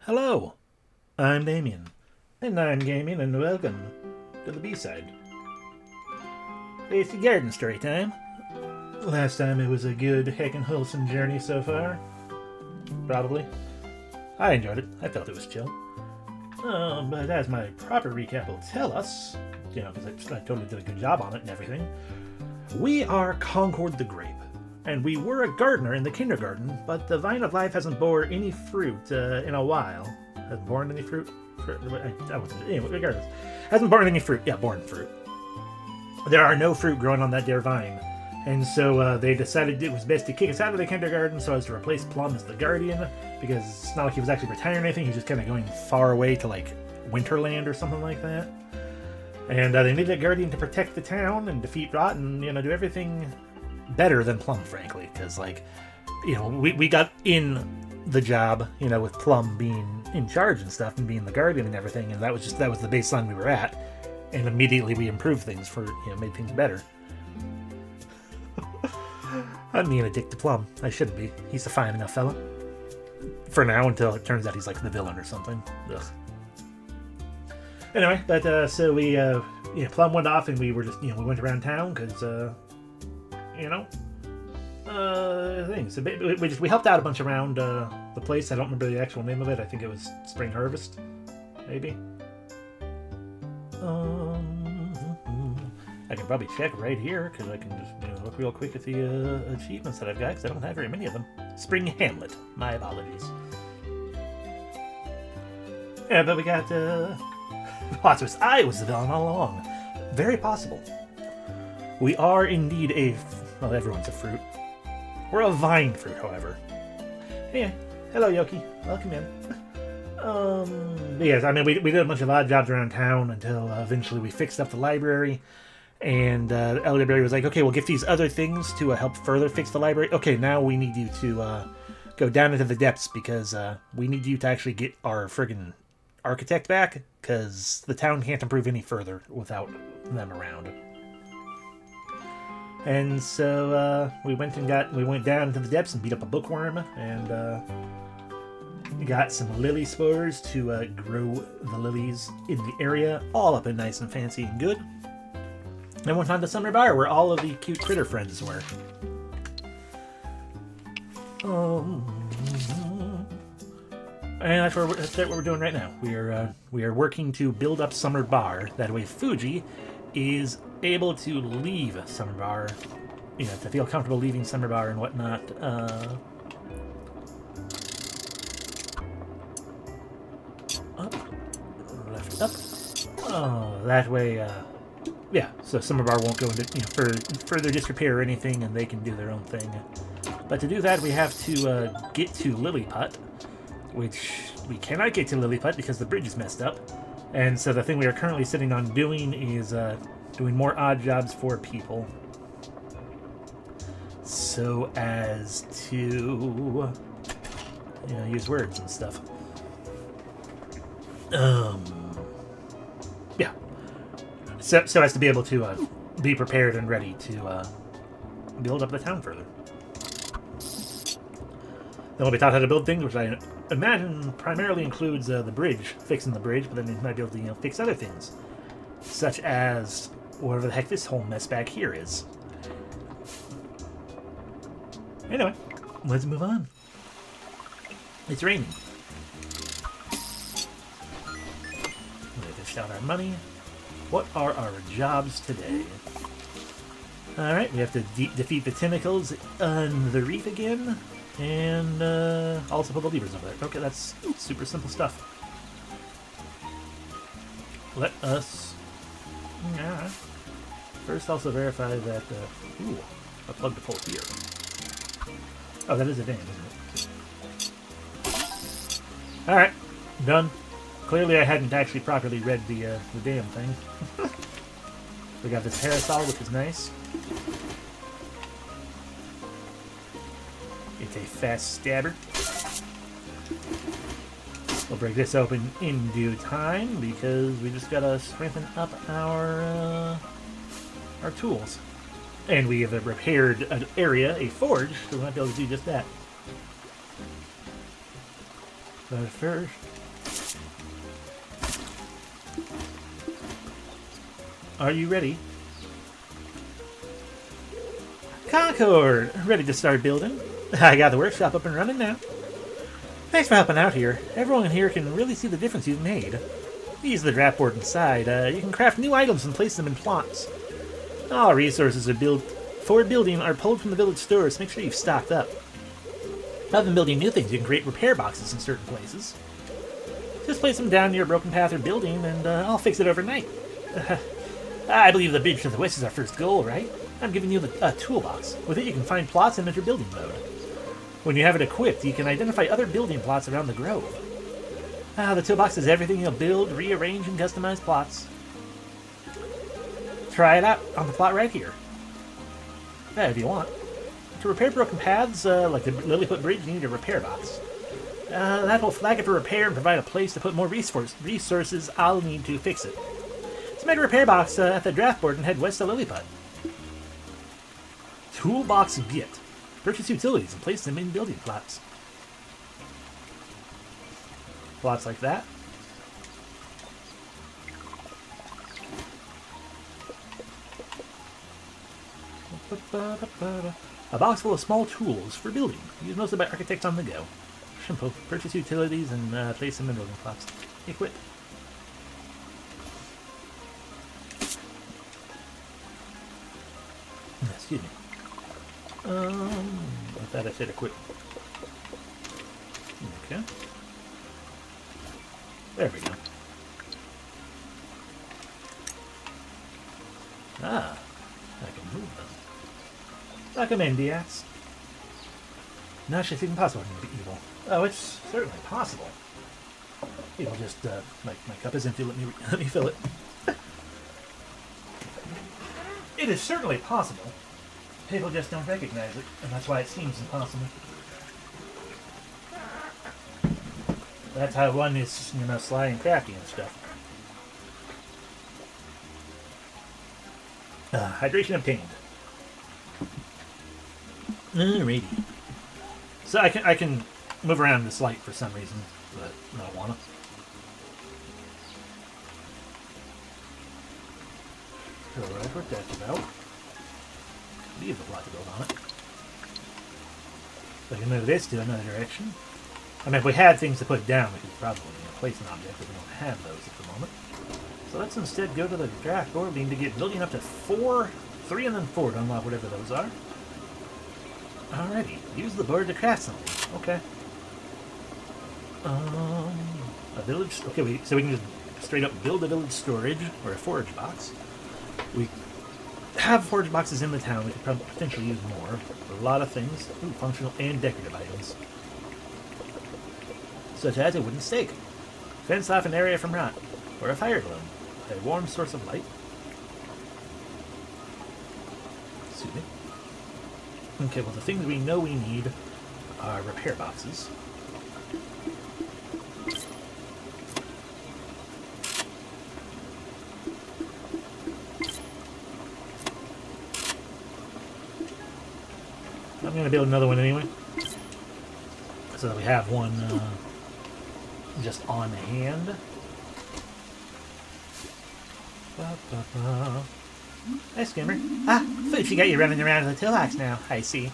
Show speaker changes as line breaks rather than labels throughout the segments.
Hello, I'm Damien. And I'm Gaming, and welcome to the B-side. It's garden story time. Last time it was a good, heckin' wholesome journey so far. Probably. I enjoyed it. I felt it was chill. But as my proper recap will tell us, because I totally did a good job on it and everything, we are Concord the Grape. And we were a gardener in the kindergarten, but the vine of life hasn't bore any fruit in a while. Hasn't borne any fruit? Anyway, regardless. Hasn't borne any fruit. Yeah, borne fruit. There are no fruit growing on that dear vine. And so they decided it was best to kick us out of the kindergarten so as to replace Plum as the guardian, because it's not like he was actually retiring or anything. He was just kind of going far away to, like, Winterland or something like that. And they needed a guardian to protect the town and defeat Rot and, do everything better than Plum, frankly, because we got in the job, with Plum being in charge and stuff and being the guardian and everything, and that was the baseline we were at, and immediately we improved things for made things better. I'm being a dick to Plum. I shouldn't be. He's a fine enough fella for now, until it turns out he's like the villain or something. Ugh. Anyway, but so we Plum went off and we were just we went around town because things. So we helped out a bunch around the place. I don't remember the actual name of it. I think it was Spring Harvest, maybe. I can probably check right here because I can just look real quick at the achievements that I've got, because I don't have very many of them. Spring Hamlet. My apologies. Yeah, but we got I was the villain all along. Very possible. We are indeed well, everyone's a fruit. We're a vine fruit, however. Hey, hello, Yoki. Welcome in. But yes, we did a bunch of odd jobs around town until eventually we fixed up the library. And the library was like, okay, we'll get these other things to help further fix the library. Okay, now we need you to go down into the depths because we need you to actually get our friggin' architect back, because the town can't improve any further without them around. And so we went down into the depths and beat up a bookworm, and got some lily spores to grow the lilies in the area, all up and nice and fancy and good. Then went on to Summer Bar, where all of the cute critter friends were. And that's what we're doing right now. We are working to build up Summer Bar. That way Fuji is able to leave Summer Bar, to feel comfortable leaving Summer Bar and whatnot. Up, left, up. Oh, that way, so Summer Bar won't go into further disrepair or anything, and they can do their own thing. But to do that, we have to get to Lilliput, which we cannot get to Lilliput because the bridge is messed up. And so the thing we are currently sitting on doing is doing more odd jobs for people, so as to use words and stuff. Yeah. So as to be able to be prepared and ready to build up the town further. Then we'll be taught how to build things, which I imagine primarily includes the bridge, fixing the bridge, but then we might be able to fix other things, such as whatever the heck this whole mess back here is. Anyway, let's move on. It's raining. We fished out our money. What are our jobs today? Alright, we have to defeat the tentacles on the reef again. And also put the levers over there. Okay, that's super simple stuff. Let us first also verify that a plug to pull here. Oh, that is a dam, isn't it? Alright, done. Clearly I hadn't actually properly read the damn thing. We got this parasol, which is nice. It's a fast stabber. We'll break this open in due time because we just gotta strengthen up our tools. And we have repaired an area, a forge, so we might be able to do just that. But first... Are you ready? Concord! Ready to start building? I got the workshop up and running now. Thanks for helping out here. Everyone in here can really see the difference you've made. Use the draft board inside. You can craft new items and place them in plots. All resources for building are pulled from the village stores. Make sure you've stocked up. Other than building new things, you can create repair boxes in certain places. Just place them down near a broken path or building, and I'll fix it overnight. I believe the bridge to the west is our first goal, right? I'm giving you the toolbox. With it, you can find plots and enter building mode. When you have it equipped, you can identify other building plots around the grove. The toolbox is everything you'll build, rearrange, and customize plots. Try it out on the plot right here. If you want. To repair broken paths, like the Lilliput Bridge, you need a repair box. That will flag it for repair and provide a place to put more resources I'll need to fix it. Submit a repair box at the draft board and head west to Lilliput. Toolbox Get. Purchase utilities and place them in building plots. Plots like that. A box full of small tools for building, used mostly by architects on the go. Simple. Purchase utilities and place them in building plots. Equip. Excuse me. I thought I said equip. Okay. There we go. I can move them. Recommend the axe. No, it's even possible to be evil. Oh, it's certainly possible. People just, my cup is empty, let me fill it. It is certainly possible. People just don't recognize it, and that's why it seems impossible. That's how one is, sly and crafty and stuff. Hydration obtained. Alrighty. So I can move around this light for some reason, but I don't wanna. Alright, what that's about. Leave the plot to build on it. So I can move this to another direction. I mean, if we had things to put down, we could probably place an object, but we don't have those at the moment. So let's instead go to the draft board. We need to get building up to 3 and then 4 to unlock whatever those are. Alrighty, use the board to craft something. Okay. A village. Okay, so we can just straight up build a village storage or a forage box. We have forage boxes in the town. We could probably potentially use more. A lot of things. Ooh, functional and decorative items. Such as a wooden stake. Fence off an area from rot. Or a fire globe. A warm source of light. Excuse me. Okay, well the things we know we need are repair boxes. I'm going to build another one anyway, so that we have one just on hand. Hi, Skimmer. Thought you got you running around with a toolbox now. I see.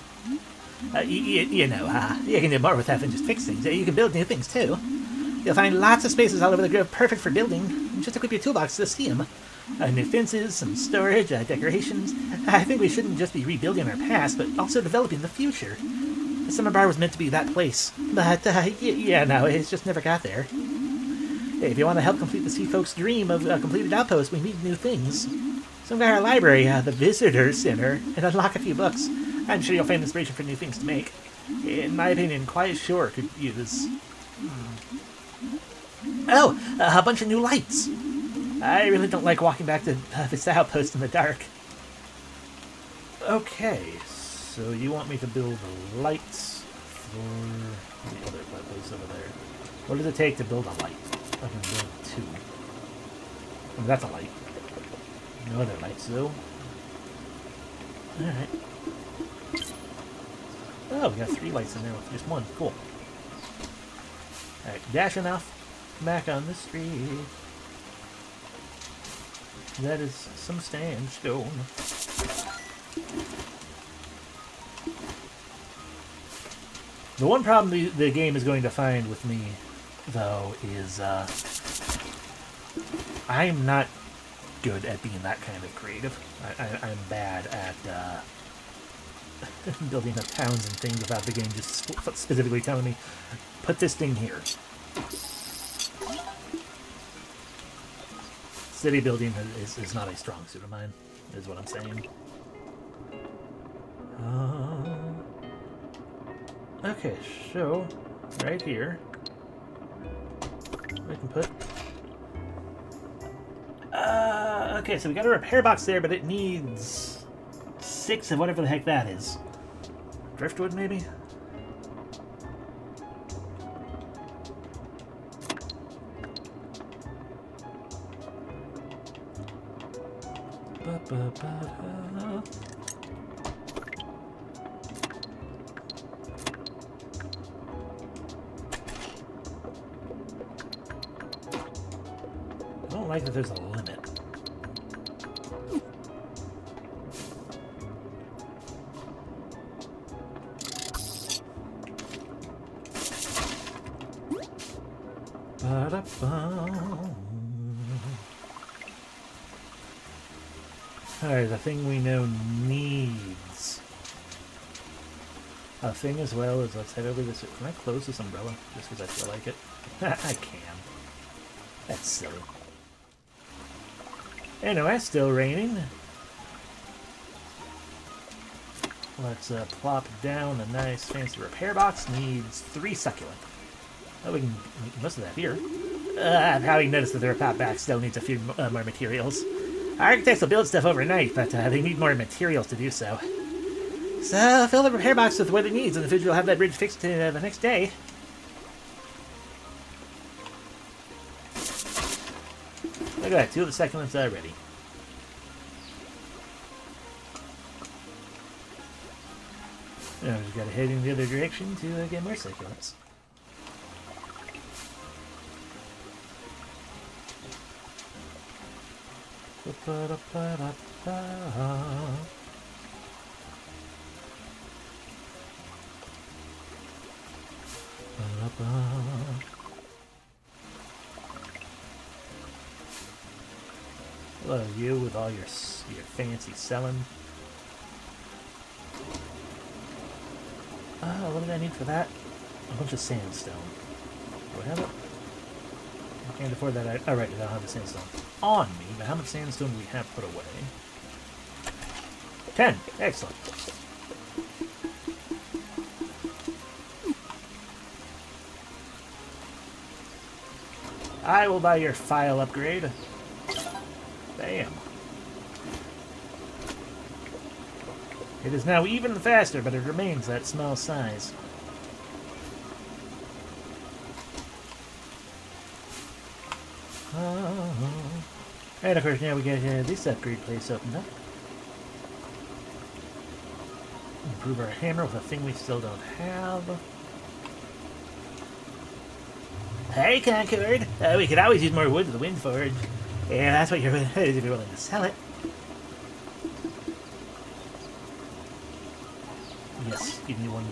You can do more with that than just fix things. You can build new things, too. You'll find lots of spaces all over the grove perfect for building. Just equip your toolbox to see them. New fences, some storage, decorations. I think we shouldn't just be rebuilding our past, but also developing the future. The Summer Bar was meant to be that place. But, it's just never got there. Hey, if you want to help complete the Sea Folks' dream of a completed outpost, we need new things. Some guy at our library, the Visitor Center, and unlock a few books. I'm sure you'll find inspiration for new things to make. In my opinion, Quiet Shore could use... Oh, a bunch of new lights. I really don't like walking back to this outpost in the dark. Okay, so you want me to build lights for the other place over there. What does it take to build a light? I can build 2. I mean, that's a light. No other lights, though. Alright. Oh, we got 3 lights in there with just 1. Cool. Alright, dashing off back on the street. That is some sandstone. The one problem the game is going to find with me, though, is I'm not good at being that kind of creative. I'm bad at building up towns and things without the game just specifically telling me, put this thing here. City building is not a strong suit of mine, is what I'm saying. Okay, so right here we can put. Okay, so we got a repair box there, but it needs 6 of whatever the heck that is. Driftwood, maybe. Ba-ba-ba-da. I don't like that there's a limit. Alright, the thing we know needs a thing as well as let's head over this. Can I close this umbrella just because I feel like it? I can. That's silly. Anyway, it's still raining. Let's plop down a nice fancy repair box. Needs 3 succulent. Oh, we can eat most of that here. I'm having noticed that the repair box still needs a few more materials. Architects will build stuff overnight, but they need more materials to do so. So, fill the repair box with what it needs, and the village will have that bridge fixed the next day. Look at that, 2 of the succulents are ready. Now we just gotta head in the other direction to get more succulents. Hello, you with all your fancy selling. What did I need for that? A bunch of sandstone. Do I have it? I can't afford that. Oh, right, I don't have the sandstone on me, but how much sandstone do we have put away? 10. Excellent. I will buy your file upgrade. Bam. It is now even faster, but it remains that small size. And of course now we get this upgrade place opened up. Improve our hammer with a thing we still don't have. Hey Concord! We could always use more wood to the wind forge. Yeah, that's what you're if you're willing to sell it. Yes, give me one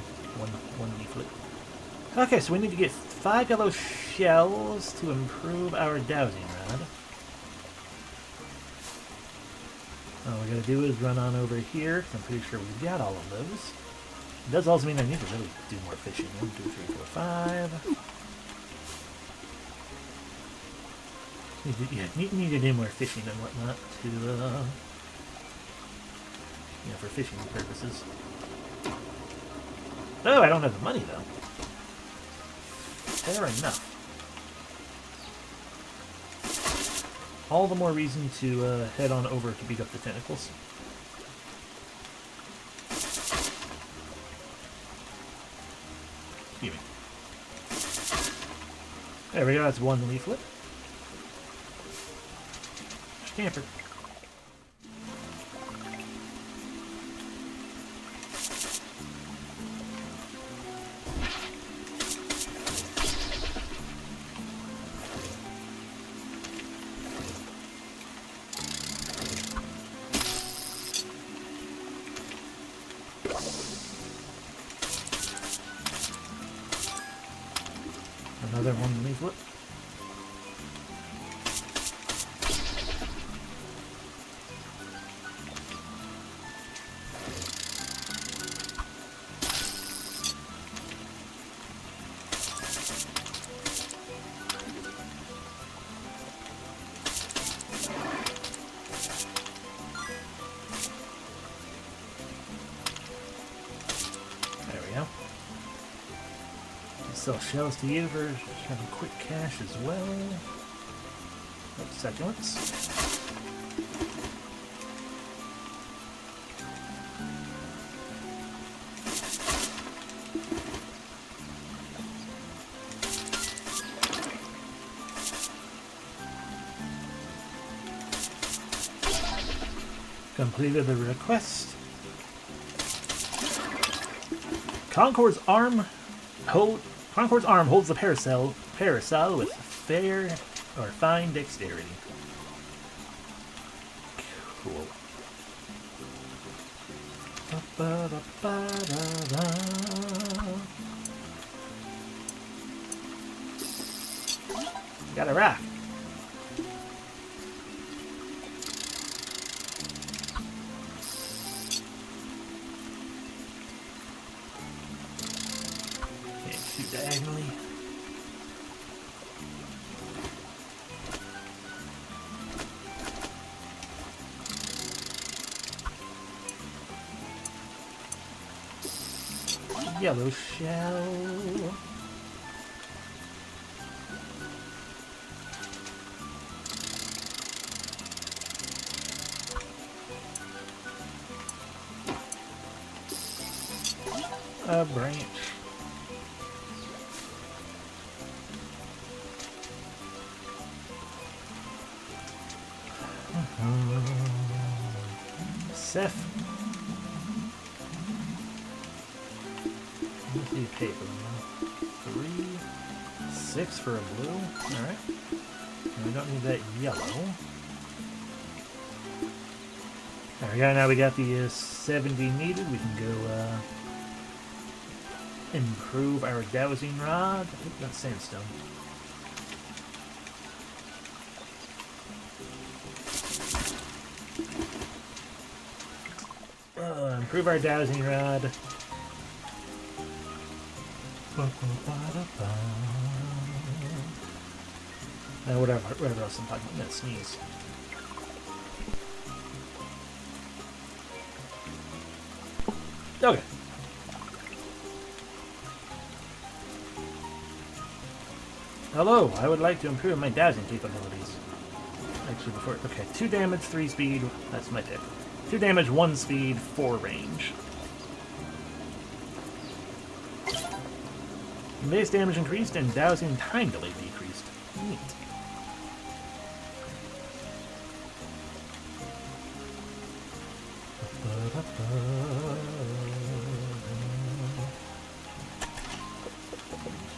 leaflet. Okay, so we need to get 5 yellow shells to improve our dowsing rod. All we gotta do is run on over here, 'cause I'm pretty sure we've got all of those. It does also mean I need to really do more fishing. 1, 2, 3, 4, 5. Need to do more fishing and whatnot to, for fishing purposes. Oh, I don't have the money though. Fair enough. All the more reason to head on over to beat up the tentacles. Excuse me. There we go, that's 1 leaflet. Camper. Another one leaflet. Sell shells to you for having quick cash as well. Succulents. Completed the request. Concord's arm holds the parasol with fine dexterity. Cool. Got a rock. Diagonally. Yellow shell. A branch. Seth. Let's do paper. 3, 6 for a blue. Alright. We don't need that yellow. There we go. Now we got the 70 needed. We can go improve our dowsing rod. I think that's sandstone. Improve our dowsing rod. Now whatever else I'm talking about. I'm gonna sneeze. Okay. Hello, I would like to improve my dowsing capabilities. Actually, before... Okay, 2 damage, 3 speed. That's my tip. 2 damage, 1 speed, 4 range. Base damage increased and dowsing time delay decreased. Neat.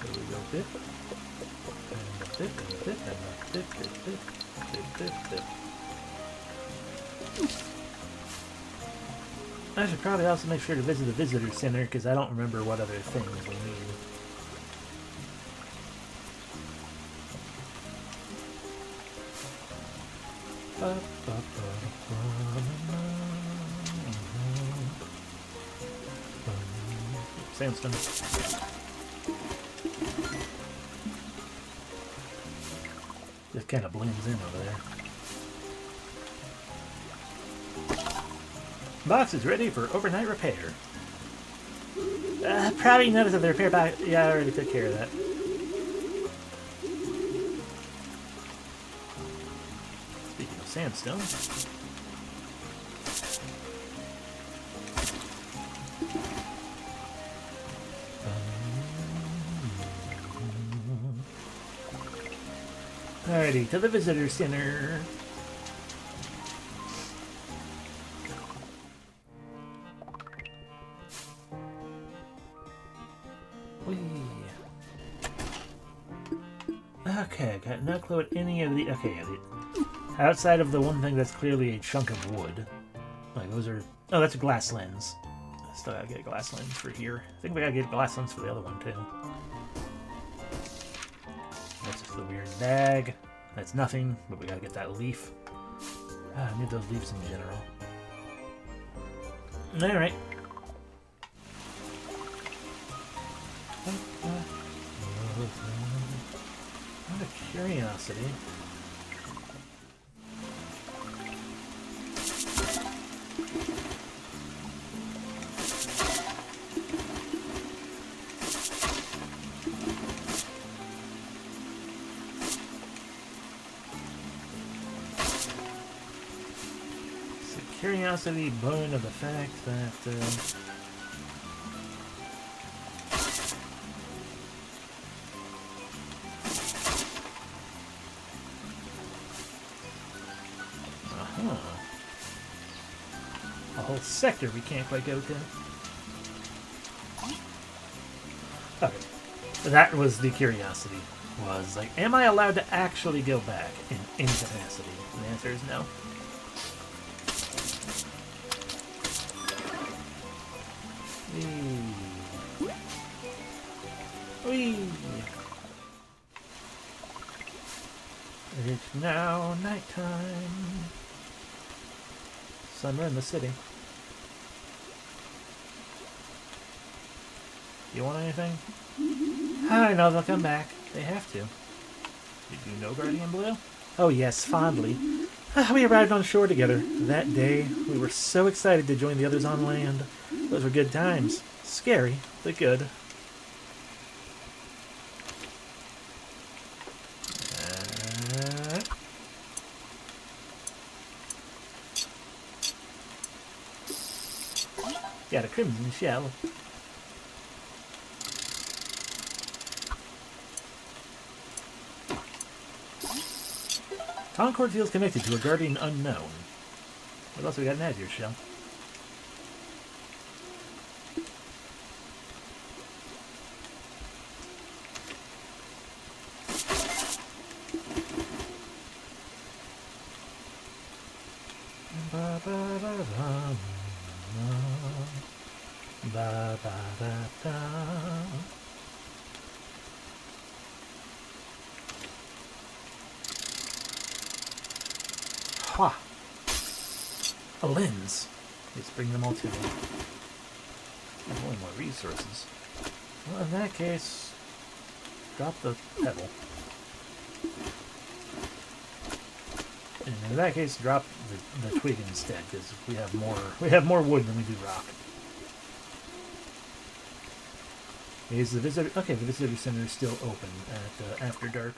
So we go dip. And a dip, and a dip, and a dip, dip, dip, dip, dip, dip. I should probably also make sure to visit the visitor center because I don't remember what other things we need. Sandstone. Just kind of blends in over there. Box is ready for overnight repair. Probably notice that the repair box... Yeah, I already took care of that. Speaking of sandstone... Alrighty, to the visitor center. Okay, got no clue what any of the... Okay, outside of the one thing that's clearly a chunk of wood. Like, those are... Oh, that's a glass lens. Still gotta get a glass lens for here. I think we gotta get a glass lens for the other one, too. bag. That's nothing, but we gotta get that leaf. I need those leaves in general. Alright. Out of curiosity. Curiosity born of the fact that a whole sector we can't quite go to. Okay, that was the curiosity. Was like, am I allowed to actually go back in incapacity? And the answer is no. Whee! It's now nighttime. Summer in the city. You want anything? I know they'll come back. They have to. Did you know Guardian Blue? Oh yes, fondly. We arrived on shore together. That day, we were so excited to join the others on land. Those were good times. Scary, but good. Got a crimson shell. Concord feels connected to a guardian unknown. What else we got in that here shell? Ha! A lens. Let's bring them all to me. Only more resources. Well, in that case, drop the pebble. And in that case, drop the twig instead, because we have more wood than we do rock. Is the visitor? Okay, the visitor center is still open at after dark.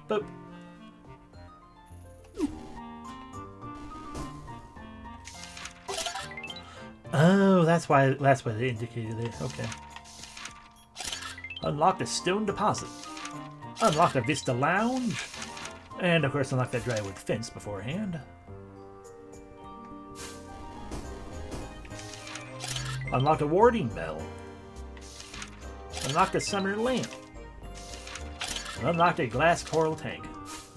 Boop. Oh, that's why they indicated it. Okay. Unlocked a stone deposit. Unlocked a Vista Lounge. And of course unlocked that drywood fence beforehand. Unlocked a warding bell. Unlocked a summer lamp. Unlocked a glass coral tank.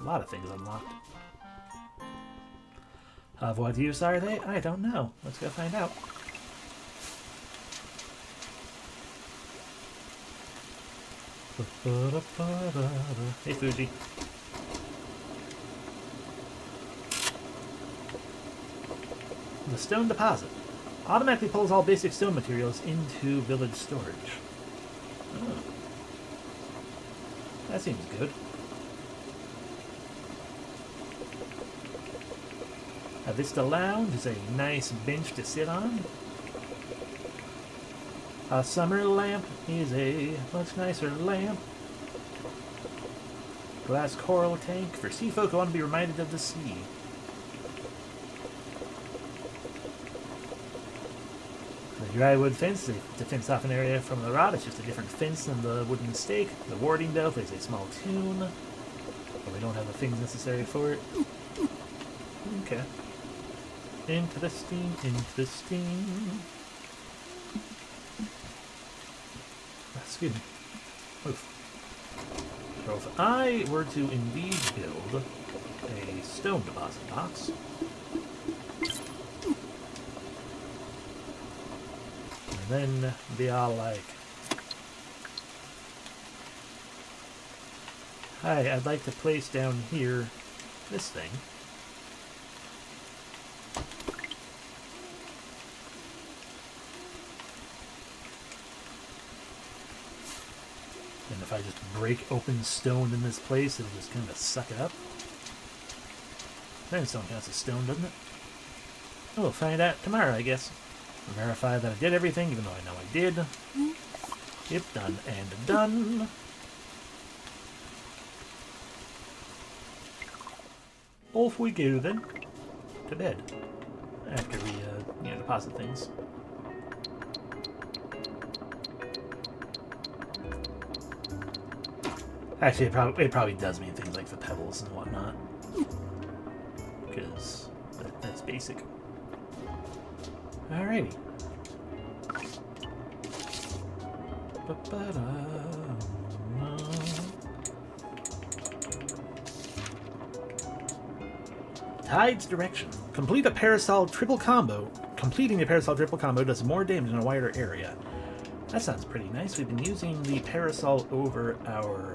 A lot of things unlocked. Of what use are they? I don't know. Let's go find out. Hey, Fuji. The stone deposit. Automatically pulls all basic stone materials into village storage. Oh. That seems good. A Vista Lounge is a nice bench to sit on. A summer lamp is a much nicer lamp. Glass coral tank for sea folk who want to be reminded of the sea. The drywood fence to fence off an area from the rot. It's just a different fence than the wooden stake. The warding bell plays a small tune, but we don't have the things necessary for it. Okay. Interesting, interesting. Excuse me. Oof. So if I were to indeed build a stone deposit box, then be all like, hi, I'd like to place down here this thing. And if I just break open stone in this place, it'll just kind of suck it up. Sandstone counts as stone, doesn't it? We'll find out tomorrow, I guess. Verify that I did everything, even though I know I did. Yep, done and done. Off we go then. To bed. After we, deposit things. Actually, it probably does mean things like the pebbles and whatnot. Because that's basic. Alrighty. Tide's Direction. Complete a Parasol triple combo. Completing the Parasol triple combo does more damage in a wider area. That sounds pretty nice. We've been using the Parasol over our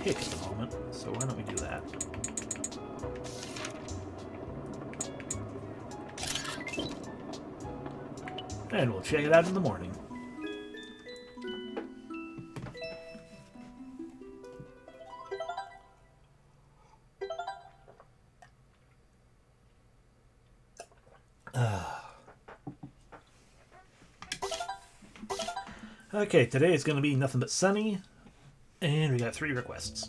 pick at the moment, so why don't we do that? And we'll check it out in the morning. Okay, today is going to be nothing but sunny, and we got 3 requests.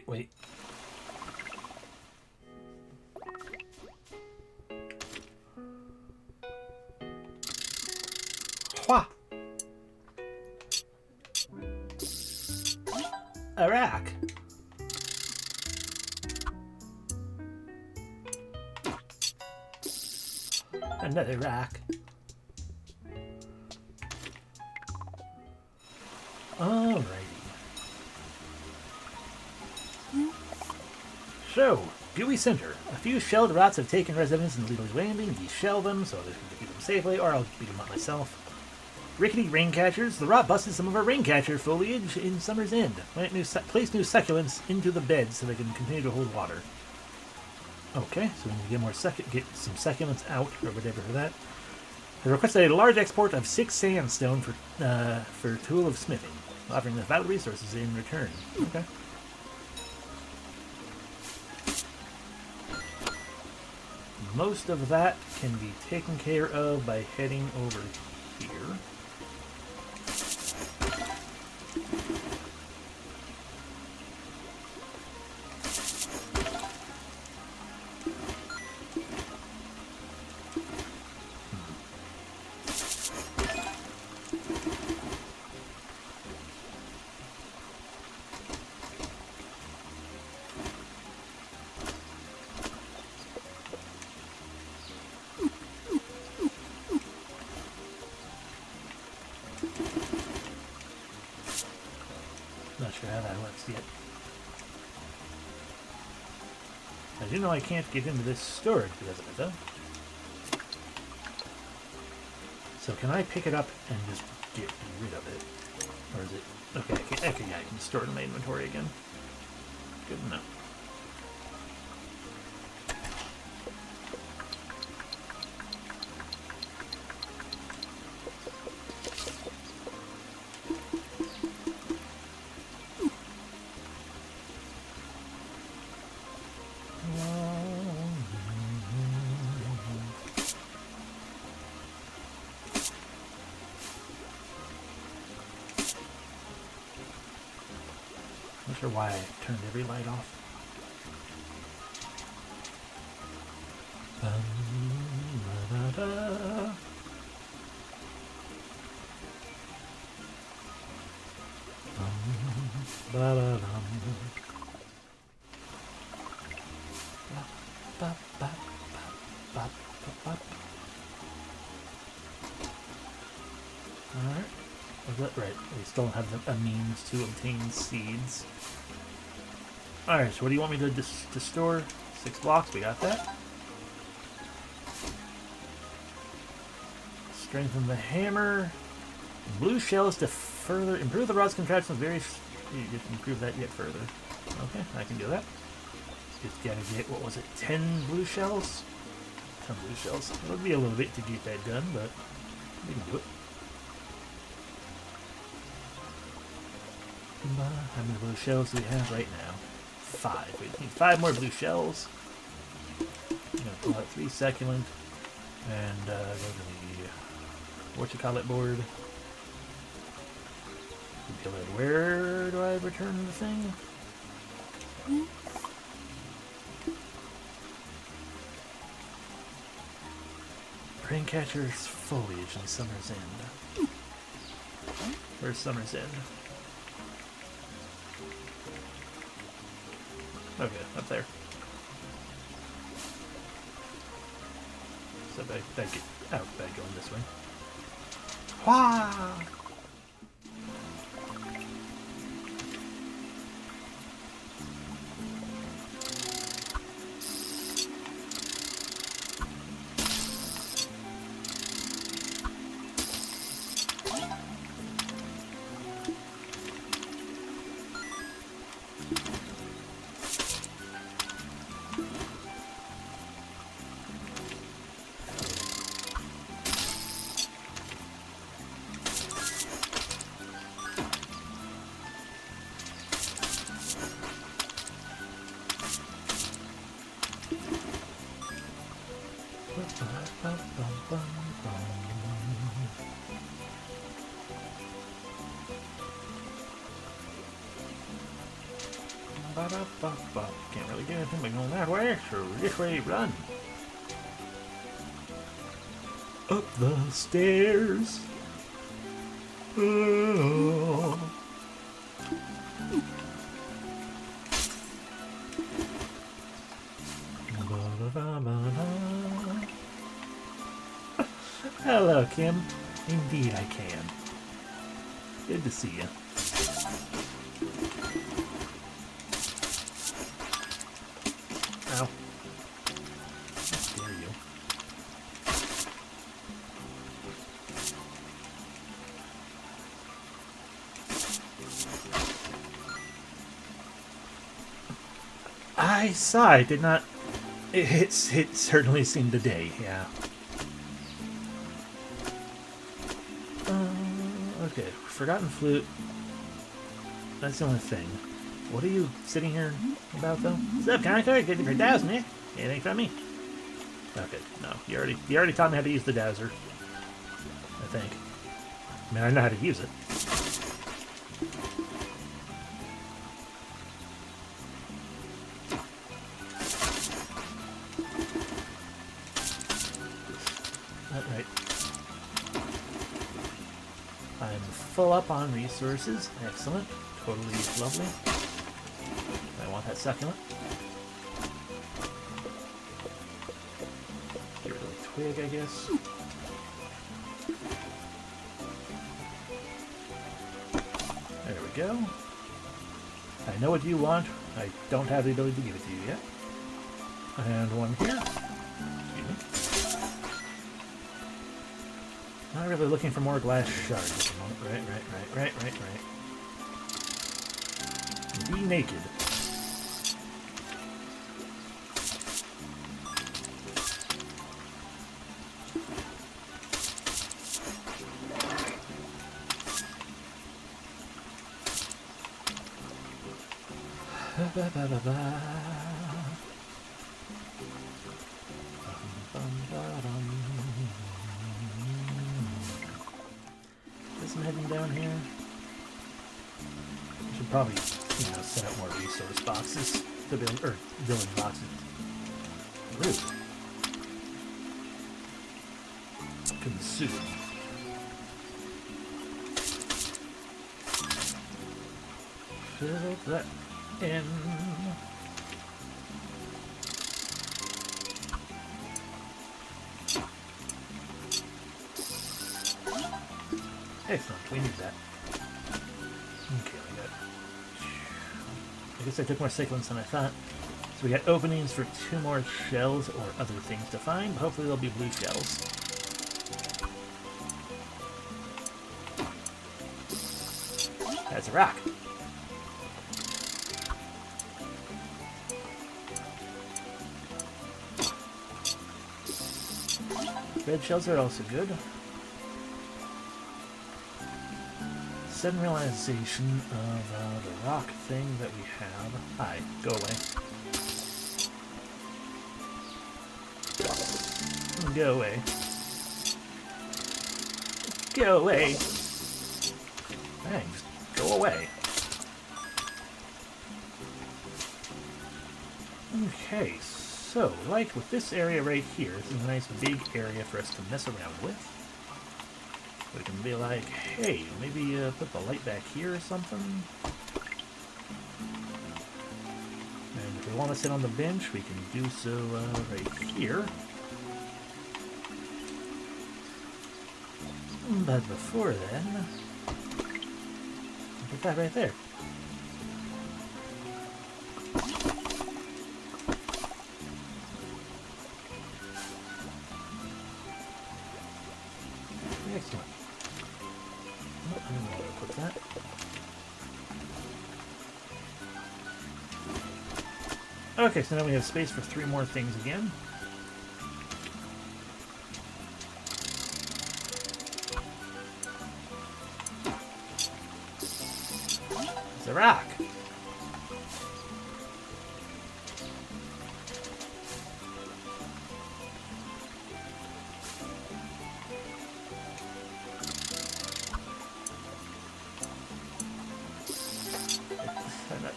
Wait. Hua! Iraq. Another rack. Alrighty. So, Gooey Center. A few shelled rats have taken residence in Leader's Landing. De-shell them so others can defeat them safely, or I'll beat them up myself. Rickety Raincatchers. The rot busted some of our Raincatcher foliage in Summer's End. Place new succulents into the beds so they can continue to hold water. Okay, so we need to get some succulents out, or whatever for that. They requested a large export of 6 sandstone for Tool of Smithing, offering the vital resources in return. Okay. Most of that can be taken care of by heading over here. Not sure how that works yet. I do know I can't get into this storage because of it, though. So can I pick it up and just get rid of it? Or is it... Okay, I can store it in my inventory again. Good enough. Not sure why I turned every light off. Alright, we'll Right, we still have a means to obtain seeds. Alright, so what do you want me to store? 6 blocks, we got that. Strengthen the hammer. Blue shells to further improve the rod's contraction. You just improve that yet further. Okay, I can do that. Just gotta get, what was it, 10 blue shells? 10 blue shells. It would be a little bit to get that done, but we can do it. How many blue shells do we have right now? 5. We need 5 more blue shells. I'm gonna pull out 3 succulent and go to the board. Where do I return the thing? Crane-catcher's foliage in Summer's End. Where's Summer's End? Okay, up there. So back going this way. Wah! Can't really get anything by going that way, so this way, run. Up the stairs. Oh. Hello, Kim. Indeed I can. Good to see you. Ow. How dare you. I sighed, did not... It certainly seemed a day, yeah. Okay, Forgotten Flute. That's the only thing. What are you sitting here about, though? What's up, Concord? Good for dowsing, eh? Anything from me? Okay, no. You already taught me how to use the dowser. I think. I mean, I know how to use it. Alright. I'm full up on resources. Excellent. Totally lovely. I want that succulent. Get rid of the twig, I guess. There we go. I know what you want. I don't have the ability to give it to you yet. And one here. Excuse me. Not really looking for more glass shards at the moment. Right. Be naked. Guess I'm heading down here. I should probably, set up more resource boxes to build, or village boxes. Rude. Consume. Fill that in. Excellent, we need that. Okay, I guess I took more cyclones than I thought. So we got openings for 2 more shells or other things to find. Hopefully they'll be blue shells. That's a rock. Red shells are also good. Sudden realization of the rock thing that we have. Hi, go away. Go away. Go away. Dang, just go away. Okay, so, like with this area right here, this is a nice big area for us to mess around with. We can be like, hey, maybe put the light back here or something. And if we want to sit on the bench, we can do so right here. But before then, put that right there. Excellent. Oh, I don't know where to put that. Okay, so now we have space for 3 more things again. It's a rock.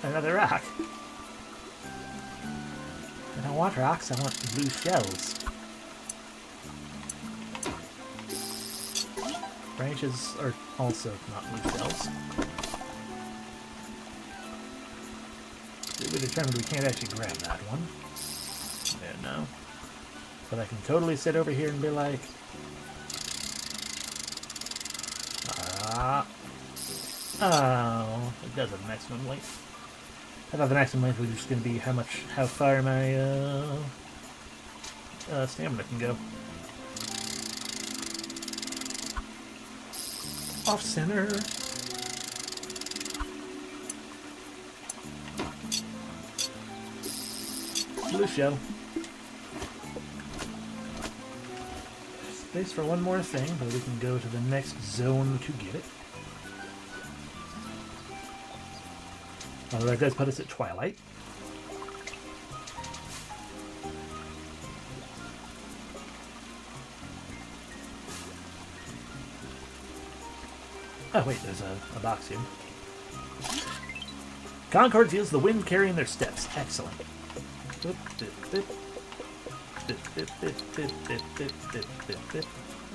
Another rock. I don't want rocks, I want blue shells. Branches are also not blue shells. We determined we can't actually grab that one. Yeah, no. But I can totally sit over here and be like... Oh, it does have a maximum length. I thought the maximum length was just going to be how far my stamina can go. Off center. Blue shell. Space for one more thing, but we can go to the next zone to get it. Although that does put us at twilight. Oh wait, there's a box here. Concord feels the wind carrying their steps. Excellent.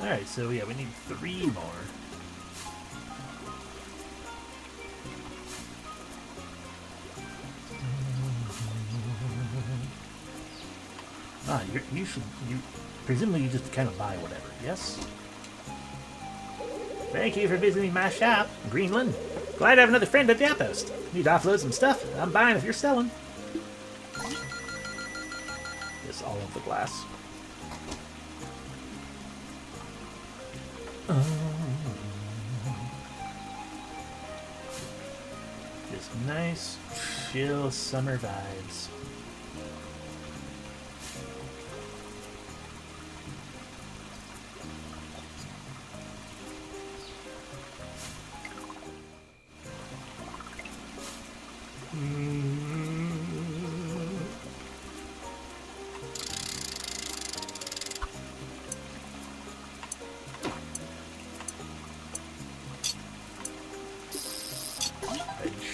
Alright, so yeah, we need 3 more. Ah, you presumably you just kind of buy whatever, yes? Thank you for visiting my shop, Greenland. Glad to have another friend at the outpost. Need to offload some stuff. I'm buying if you're selling. This all of the glass. Just nice, chill summer vibes.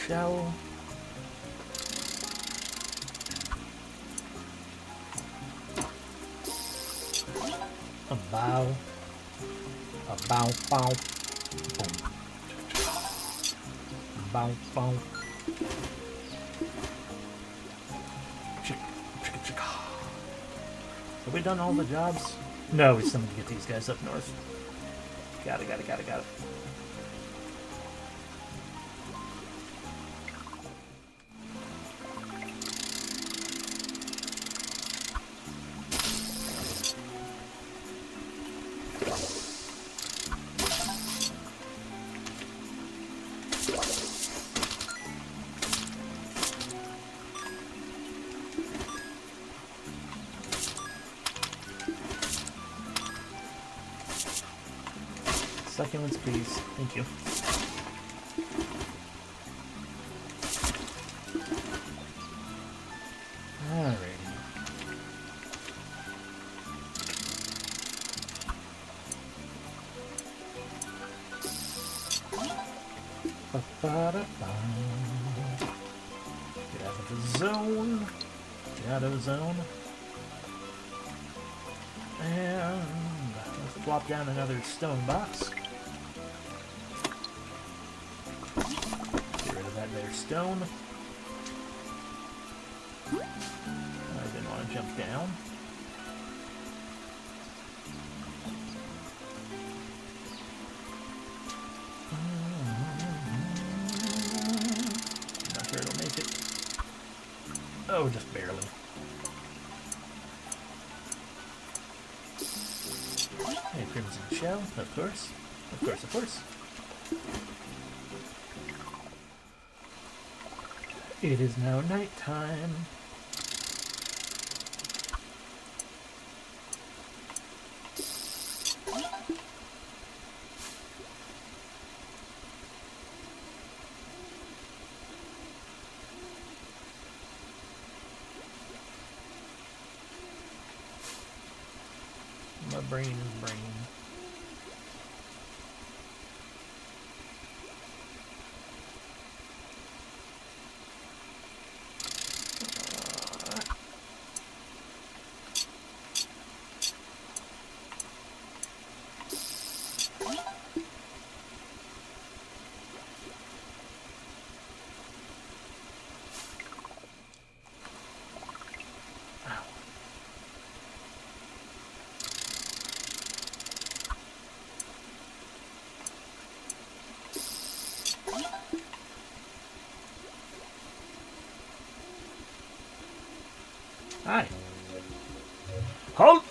Shell. A bow. A bow bow. Boom. Bow bow. Chick chick chick. Have we done all the jobs? No, we still need to get these guys up north. Got it. succulents, please. Thank you. Alrighty. Ba-ba-da-ba. Get out of the zone. Get out of the zone. And let's plop down another stone box. Get rid of that there stone. I didn't want to jump down. Not sure it'll make it. Oh, just barely. Hey, Crimson Shell, of course. Of course, of course. It is now nighttime. My brain is brain. Hi. Halt!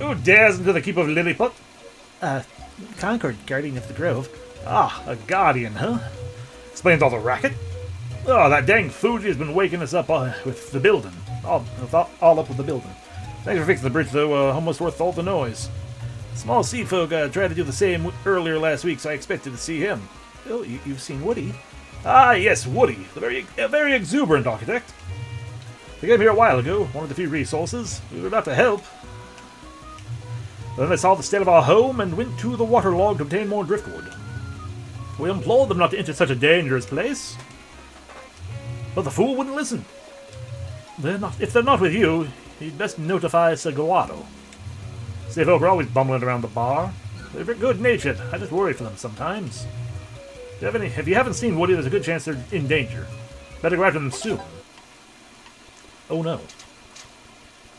Who dares into the keep of Lilliput?
Concord, guardian of the grove.
Ah, a guardian, huh? Explains all the racket. Oh, that dang Fuji has been waking us up with the building. All up with the building. Thanks for fixing the bridge, though. Almost worth all the noise. Small sea folk tried to do the same earlier last week, so I expected to see him.
Oh, you've seen Woody?
Ah, yes, Woody, the very exuberant architect. They came here a while ago, one of the few resources. We were about to help. Then they saw the state of our home and went to the waterlog to obtain more driftwood. We implored them not to enter such a dangerous place, but the fool wouldn't listen. If they're not with you, you'd best notify Saguaro. Sea folk are always bumbling around the bar. They're very good-natured. I just worry for them sometimes. If you haven't seen Woody, there's a good chance they're in danger. Better go after them soon. Oh no.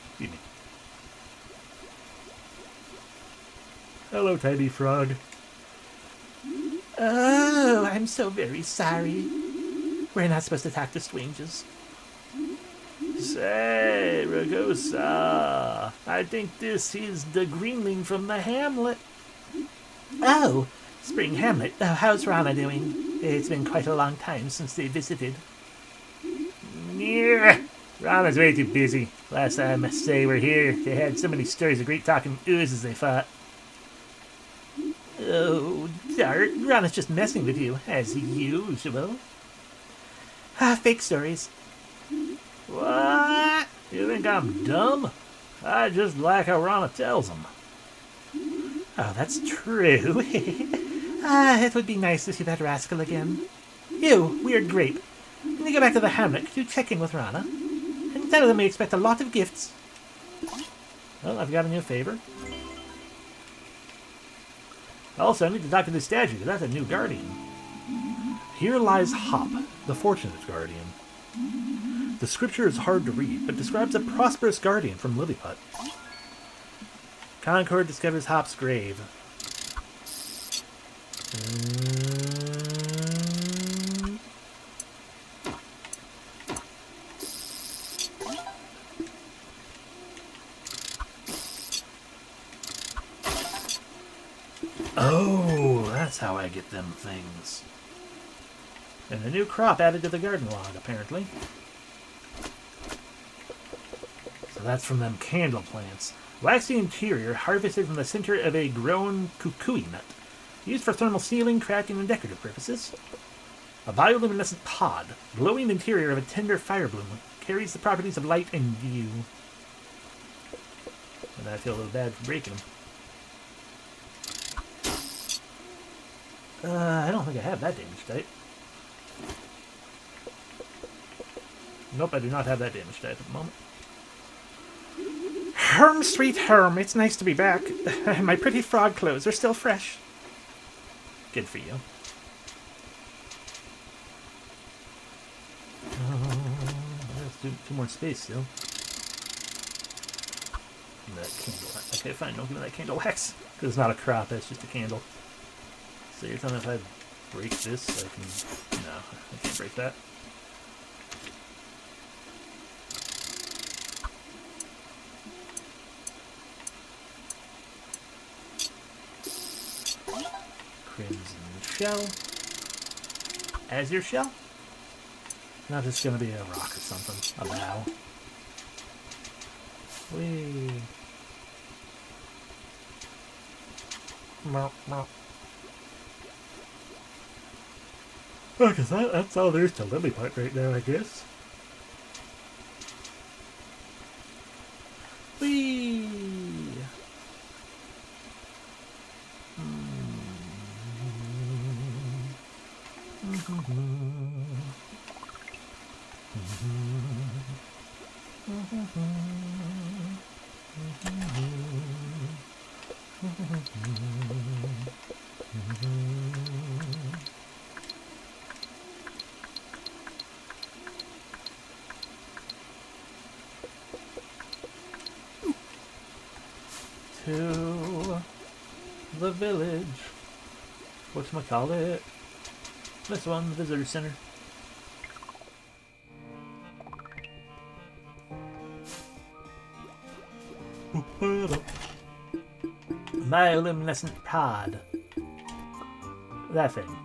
Excuse me. Hello, tiny frog.
Oh, I'm so very sorry. We're not supposed to talk to strangers.
Say, Ragosa, I think this is the greenling from the hamlet.
Oh, Spring Hamlet. How's Rana doing? It's been quite a long time since they visited.
Yeah, Rana's way too busy. Last time they were here, they had so many stories of great talking oozes they fought.
Oh, Dart, Rana's just messing with you, as usual. Fake stories.
What? You think I'm dumb? I just like how Rana tells them.
Oh, that's true. It would be nice to see that rascal again. You, weird grape. When you go back to the hamlet, could you check in with Rana? And tell them we expect a lot of gifts.
Well, I've got a new favor. Also, I need to talk to this statue. That's a new guardian. Here lies Hop, the fortunate guardian. The scripture is hard to read, but describes a prosperous guardian from Lilliput. Concord discovers Hop's grave. Oh, that's how I get them things. And a new crop added to the garden log, apparently. So that's from them candle plants. Waxy interior harvested from the center of a grown kukui nut.
Used for thermal sealing, crafting, and decorative purposes. A bioluminescent pod. Glowing interior of a tender fire bloom. Carries the properties of light and view. And I feel a little bad for breaking them. I don't think I have that damage type. Nope, I do not have that damage type at the moment. Herm, sweet Herm, it's nice to be back. My pretty frog clothes are still fresh. Good for you. There's two more space still. That candle. Okay, fine, don't give me that candle wax. Because it's not a crop, it's just a candle. So you're telling me if I break this, I can... No, I can't break that. Crimson shell. Azure shell? Not just gonna be a rock or something. A bow. Whee. Okay, so that's all there is to Lilliput right now, I guess. Whee! To the village. Whatchamacallit? This one, the visitor center. Bioluminescent pod. That thing.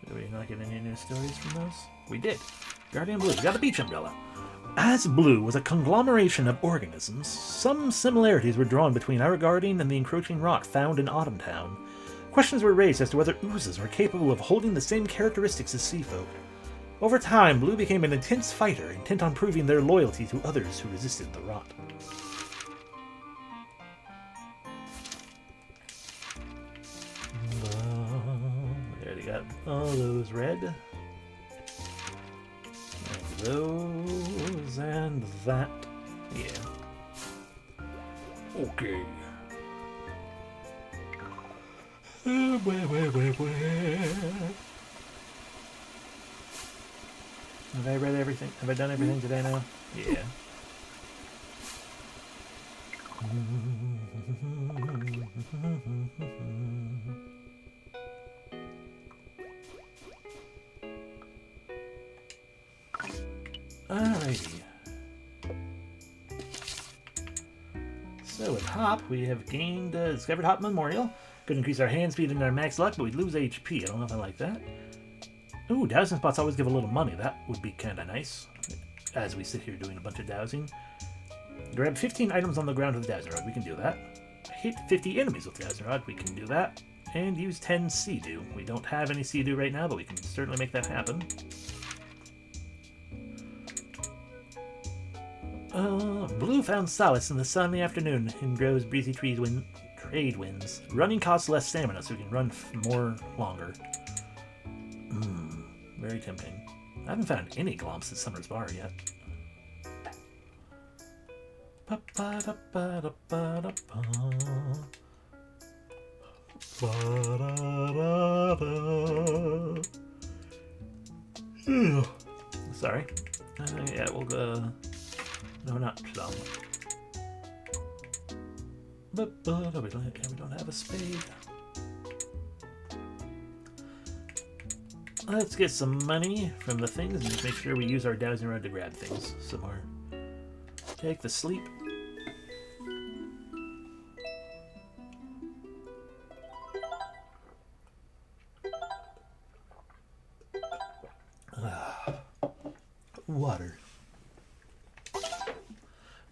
Did we not get any new stories from those? We did. Guardian Blue. We got a beach umbrella. As Blue was a conglomeration of organisms, some similarities were drawn between our guardian and the encroaching rot found in Autumn Town. Questions were raised as to whether oozes were capable of holding the same characteristics as sea folk. Over time, Blue became an intense fighter, intent on proving their loyalty to others who resisted the rot. There you got all those red. And those and that. Yeah. Okay. Have I read everything? Have I done everything today now? Yeah. Alrighty. So with Hop, we have gained Discovered Hop Memorial. Could increase our hand speed and our max luck, but we'd lose HP. I don't know if I like that. Ooh, dowsing spots always give a little money. That would be kind of nice. As we sit here doing a bunch of dowsing. Grab 15 items on the ground with the dowsing rod. We can do that. Hit 50 enemies with the dowsing rod. We can do that. And use 10 Sea-Doo. We don't have any Sea-Doo right now, but we can certainly make that happen. Blue found solace in the sunny afternoon in Grove's breezy trade winds. Running costs less stamina, so we can run more longer. Very tempting. I haven't found any glomps at Summer's Bar yet. Sorry. Yeah, we'll go... No, not plum. We don't have a spade. Let's get some money from the things and just make sure we use our dowsing rod to grab things some more. Take the sleep. Water.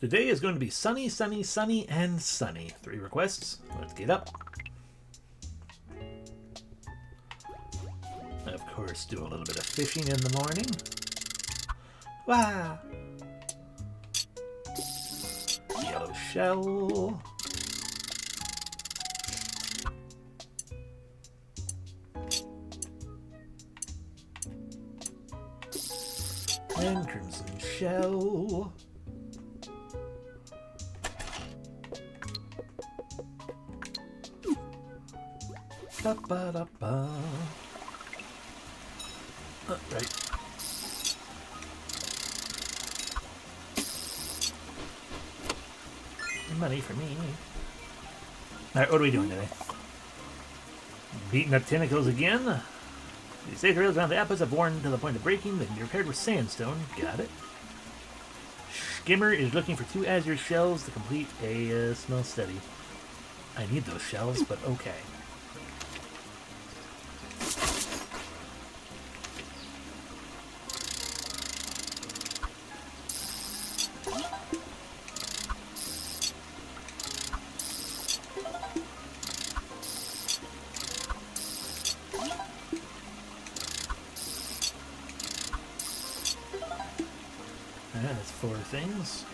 Today is going to be sunny, sunny, sunny, and sunny. 3 requests. Let's get up. Of course, do a little bit of fishing in the morning. Wow! Yellow shell. And crimson shell. Ba-ba-da-ba. Right. Money for me. Alright, what are we doing today? Beating up tentacles again. The safe rails around the apples have worn to the point of breaking. They can be repaired with sandstone. Got it. Skimmer is looking for 2 azure shells to complete a small study. I need those shells, but okay. That's 4 things.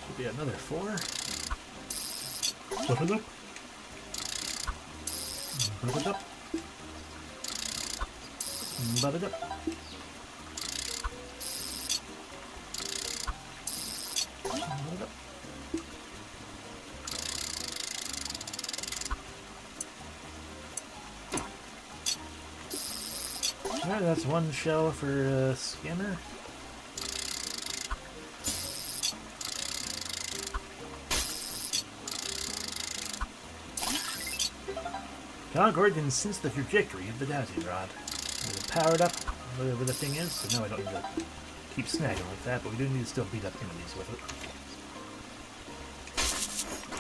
Should be another 4. Put it up. Put it up. Put it up. Put it up. Alright, that's 1 shell for Skimmer. Concord can sense the trajectory of the dowsing rod. It's powered up, whatever the thing is, so now I don't need to keep snagging like that, but we do need to still beat up enemies with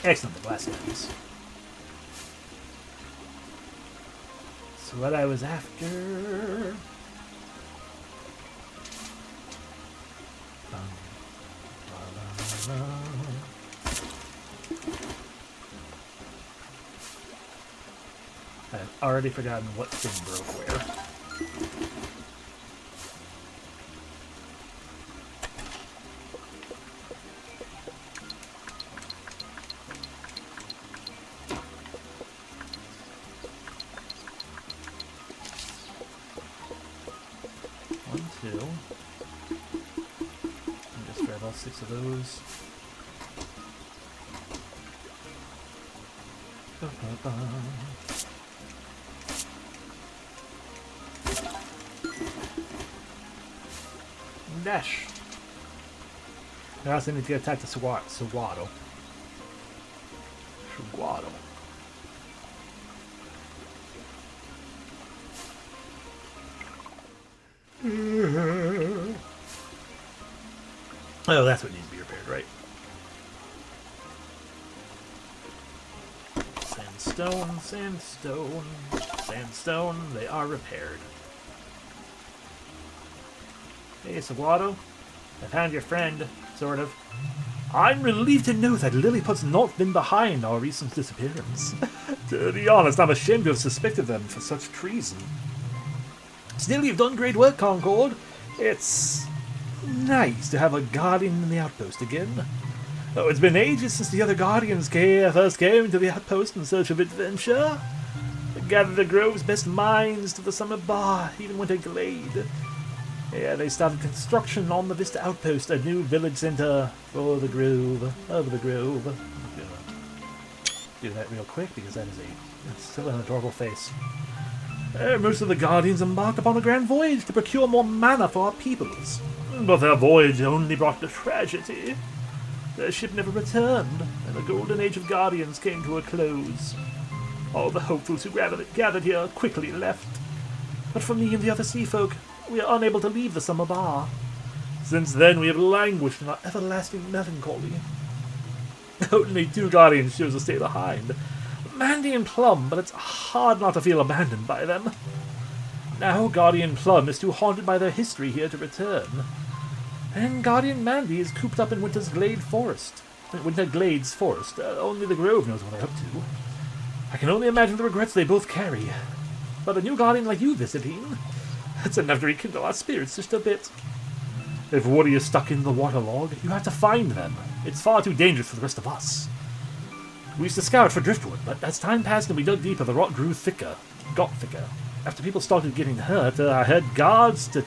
it. Excellent, the blast enemies. So what I was after... I've already forgotten what thing broke where. One, two. And just grab all 6 of those. Ba-ba-ba. Dash. I also need to attack the Saguado. Oh, that's what needs to be repaired, right? Sandstone, sandstone, sandstone. They are repaired. Hey, Saguado. I found your friend, sort of. I'm relieved to know that Lilliput's not been behind our recent disappearance. To be honest, I'm ashamed to have suspected them for such treason. Still, you've done great work, Concord. It's nice to have a guardian in the outpost again. Oh, it's been ages since the other guardians first came to the outpost in search of adventure. They gathered the Grove's best minds to the summer bar, even went to Glade. Yeah, they started construction on the Vista Outpost, a new village center for the Grove. Over the Grove. I'm gonna do that real quick because that is still an adorable face. Most of the Guardians embarked upon a grand voyage to procure more mana for our peoples. But their voyage only brought tragedy. Their ship never returned, and the golden age of Guardians came to a close. All the hopefuls who gathered here quickly left. But for me and the other sea folk, we are unable to leave the summer bar. Since then, we have languished in our everlasting melancholy. Only 2 Guardians chose to stay behind. Mandy and Plum, but it's hard not to feel abandoned by them. now Guardian Plum is too haunted by their history here to return. And Guardian Mandy is cooped up in Winter Glades Forest. Only the Grove knows what they're up to. I can only imagine the regrets they both carry. But a new Guardian like you visiting, that's enough to rekindle our spirits just a bit. If Woody is stuck in the waterlog, you have to find them. It's far too dangerous for the rest of us. We used to scout for driftwood, but as time passed and we dug deeper, the rot got thicker. After people started getting hurt, I had guards to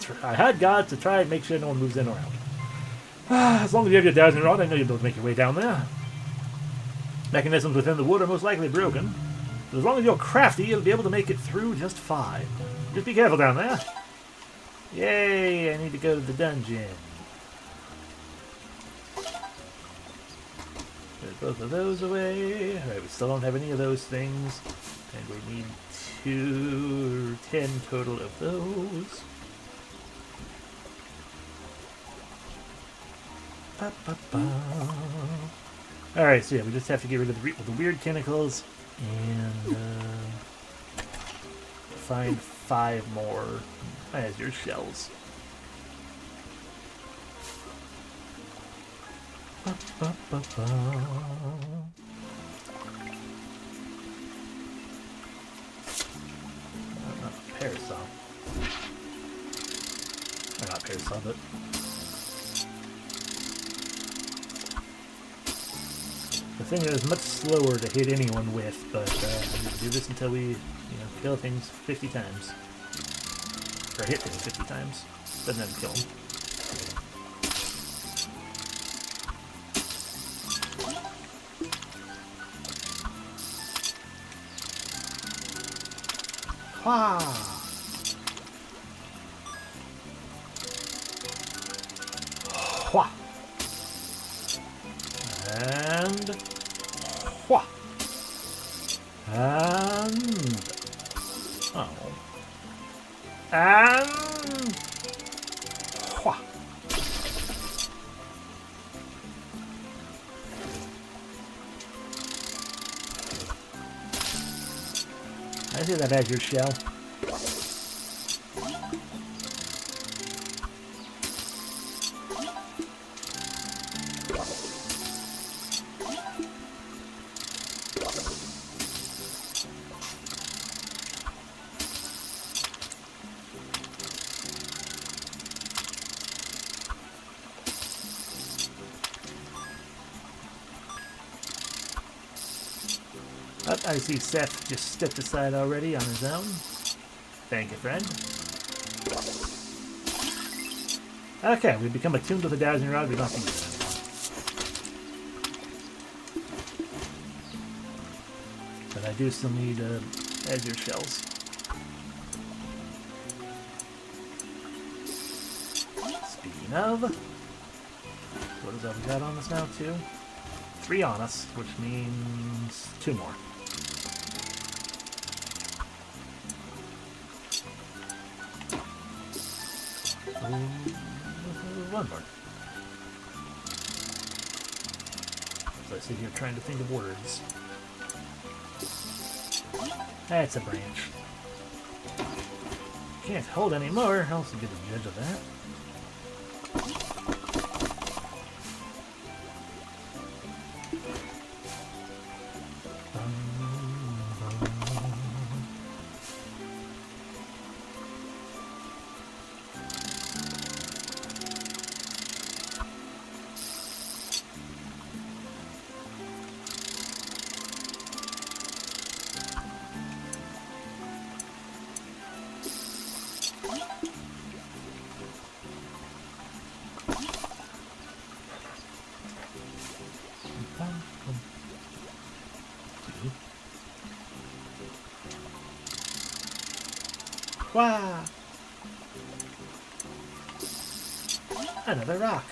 try and make sure no one moves in or out. As long as you have your dowsing rod, I know you'll be able to make your way down there. Mechanisms within the wood are most likely broken, but as long as you're crafty, you'll be able to make it through just fine. Just be careful down there. Yay, I need to go to the dungeon. Put both of those away. Alright, we still don't have any of those things. And we need 10 total of those. Alright, so yeah, we just have to get rid of the weird tentacles and find 5 more azure shells. Parasol. Or not Parasol, but the thing is much slower to hit anyone with, but we need to do this until we, kill things 50 times. Or hit things 50 times. Doesn't have to kill them. Hua! Hua! And hua! And and hua! I see that azure shell. Oh, I see Seth just stepped aside already on his own. Thank you, friend. Okay, we've become attuned to the dowsing rod. We don't have to use it anymore. But I do still need azure shells. Speaking of, what is that we got on us now? 2? 3 on us, which means 2 more. One more. So I sit here trying to think of words. That's a branch. Can't hold any more. I'll also get the judge of that. Wow! Another rock.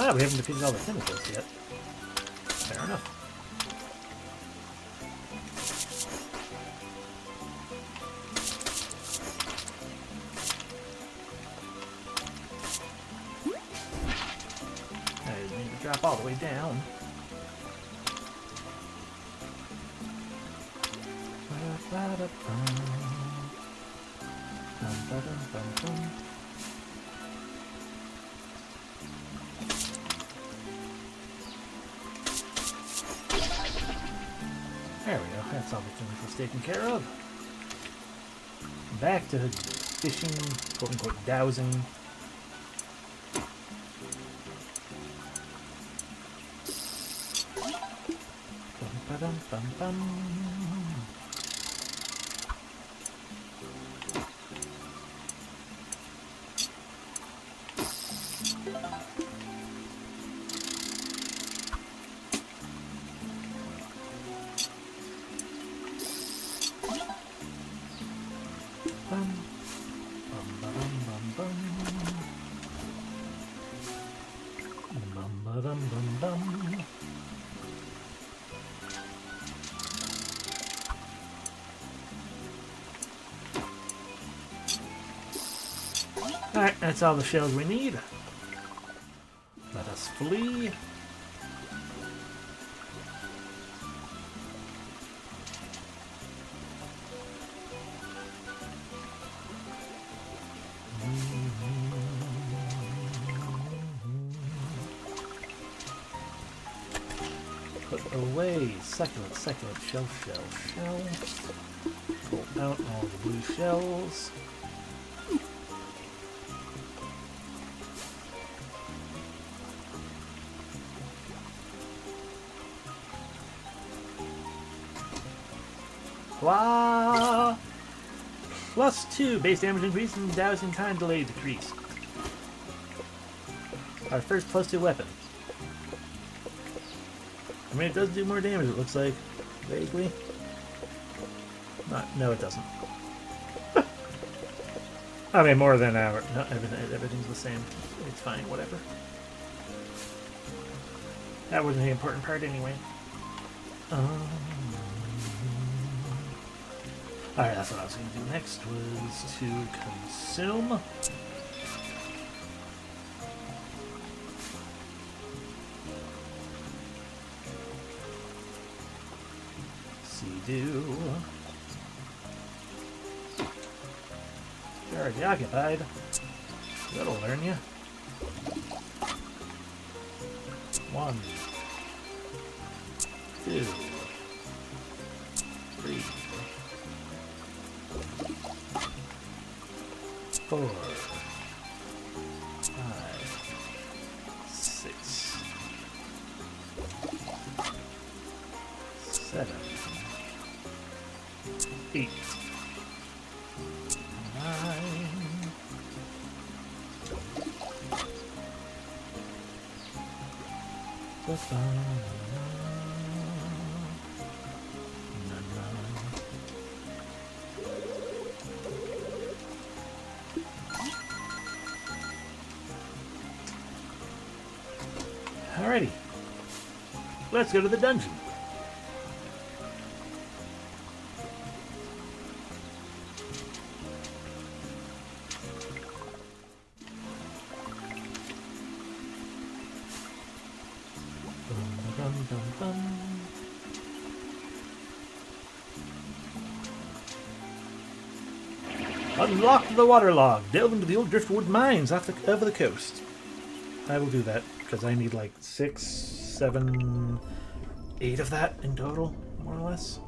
Ah, we haven't defeated all the tentacles yet. Fair enough. I need to drop all the way down. There we go. That's all the things taken care of. Back to fishing, quote unquote, dowsing. Bum, bum, bum. Bum, bum, bum, bum, bum. Bum, ba, dum, bum, bum. Alright, that's all the shells we need. Let us flee. Put away succulent, succulent, shell, shell, shell. Pull out all the blue shells. Blah! +2 base damage increase and dowsing time delay decreased. Our first +2 weapon. I mean, it does do more damage, it looks like. Vaguely. No, it doesn't. I mean, more than our... No, everything's the same. It's fine, whatever. That wasn't the important part anyway. Alright, that's what I was going to do next, was to consume. See-do. You're already occupied. That'll learn you. 1, 2, 3, 4, 5, 6, 7, 8, 9. Alrighty, let's go to the dungeon. Unlock the waterlog. Delve into the old driftwood mines off the coast. I will do that because I need like 6, 7, 8 of that in total, more or less.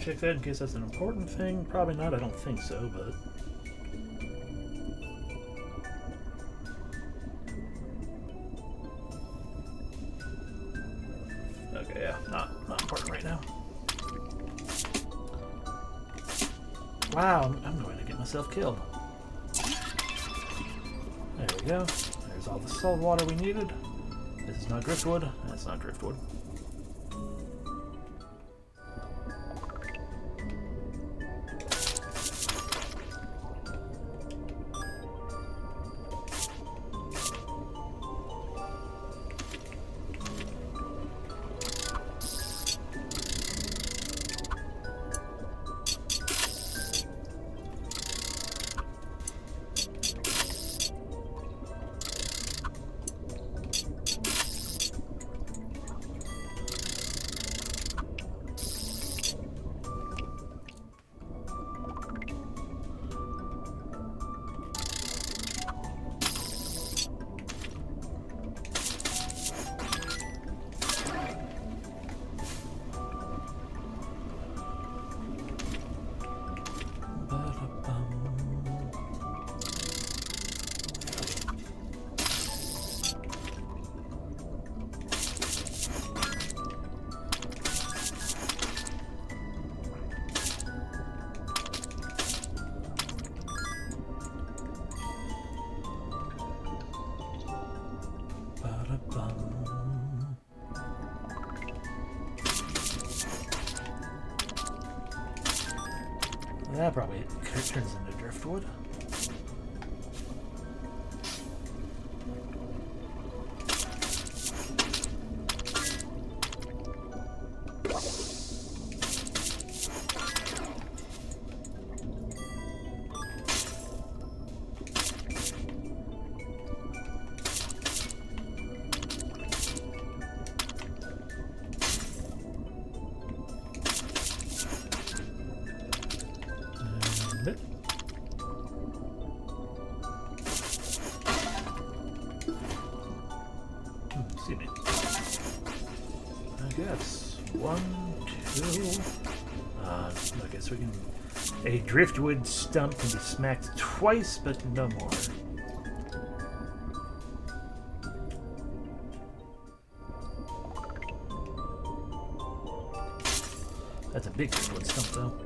check that in case that's an important thing. Probably not, I don't think so, but... Okay, yeah, not important right now. Wow, I'm going to get myself killed. There we go. There's all the salt water we needed. This is not driftwood. That's not driftwood. That probably turns into driftwood. Excuse me. I guess 1, 2. I guess we can. A driftwood stump can be smacked twice, but no more. That's a big driftwood stump, though.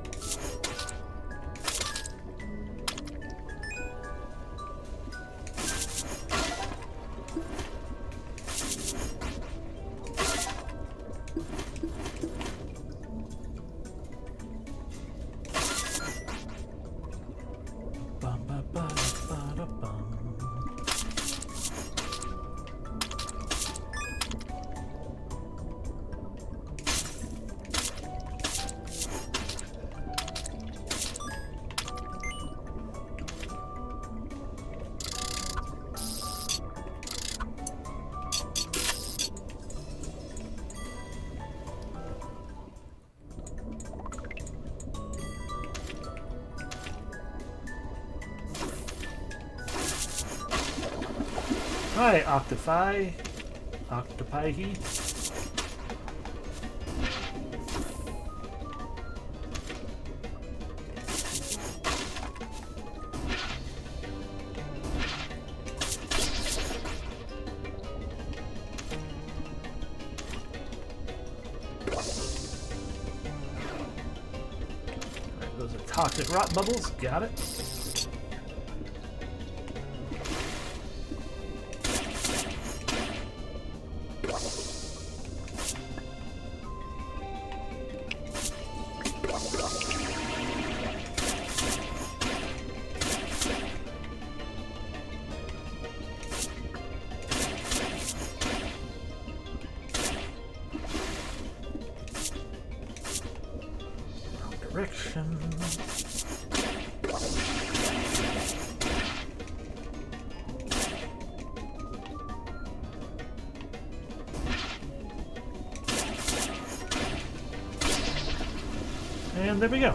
Hi, Octopi. Octopi. Those are toxic rot bubbles. Got it. Direction. And there we go.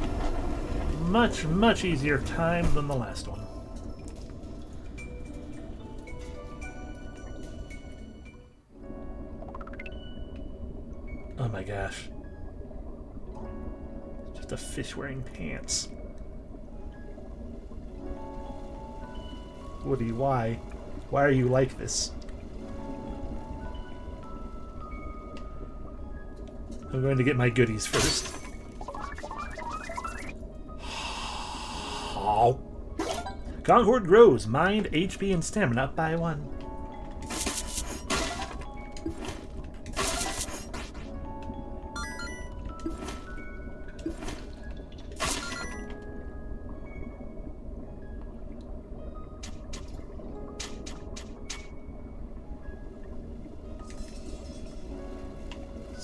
Much, much easier time than the last one. Oh my gosh. Just just a fish wearing pants. Woody, why? Why are you like this? I'm going to get my goodies first. Oh. Concord grows. Mind, HP, and stamina up by 1.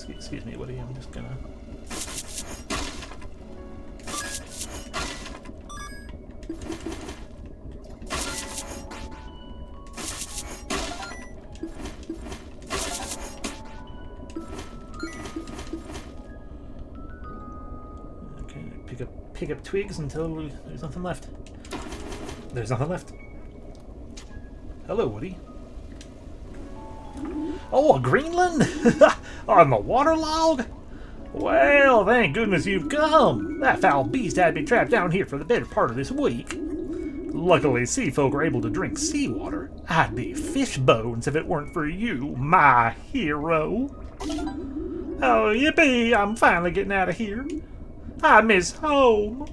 Excuse me, Woody. I'm just gonna... pick up twigs until there's nothing left. There's nothing left. Hello, Woody. Oh, a Greenland? On the waterlog? Well, thank goodness you've come. That foul beast had been trapped down here for the better part of this week. Luckily, sea folk are able to drink seawater. I'd be fish bones if it weren't for you, my hero. Oh, yippee, I'm finally getting out of here. I miss home.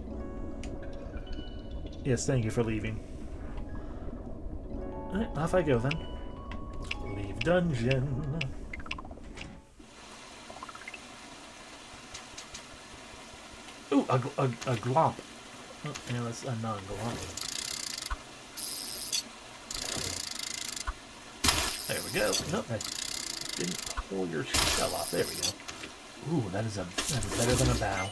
Yes, thank you for leaving. Alright, off I go then. Leave dungeon. Ooh, a glomp. Oh, yeah, that's a non-glomp. There we go. Nope, I didn't pull your shell off. There we go. Ooh, that is better than a bow.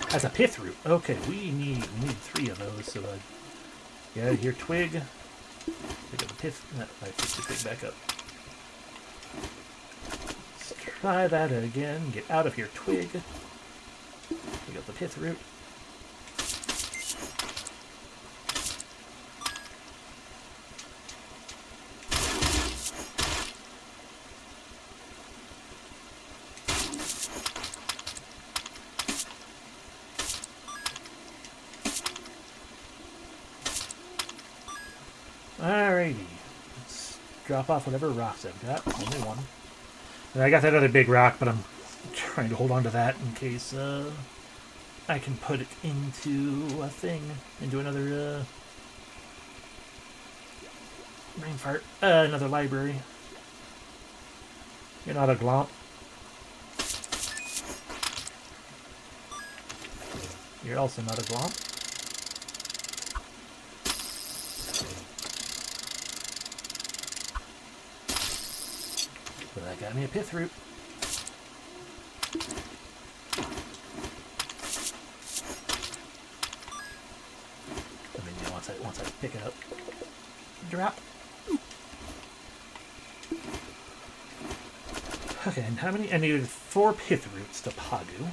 That's a pith root. Okay, we need 3 of those. So, yeah, here, twig. Pick up the pith. I picked the twig back up. Let's try that again. Get out of here, twig. Pick up the pith root. Alrighty, let's drop off whatever rocks I've got. Only one. And I got that other big rock, but I'm trying to hold on to that in case I can put it into a thing, into another brain fart, another library. You're not a glomp. You're also not a glomp. But that got me a pith root. I mean, yeah, once I pick it up, drop. Okay, and how many? I needed 4 pith roots to Pagu.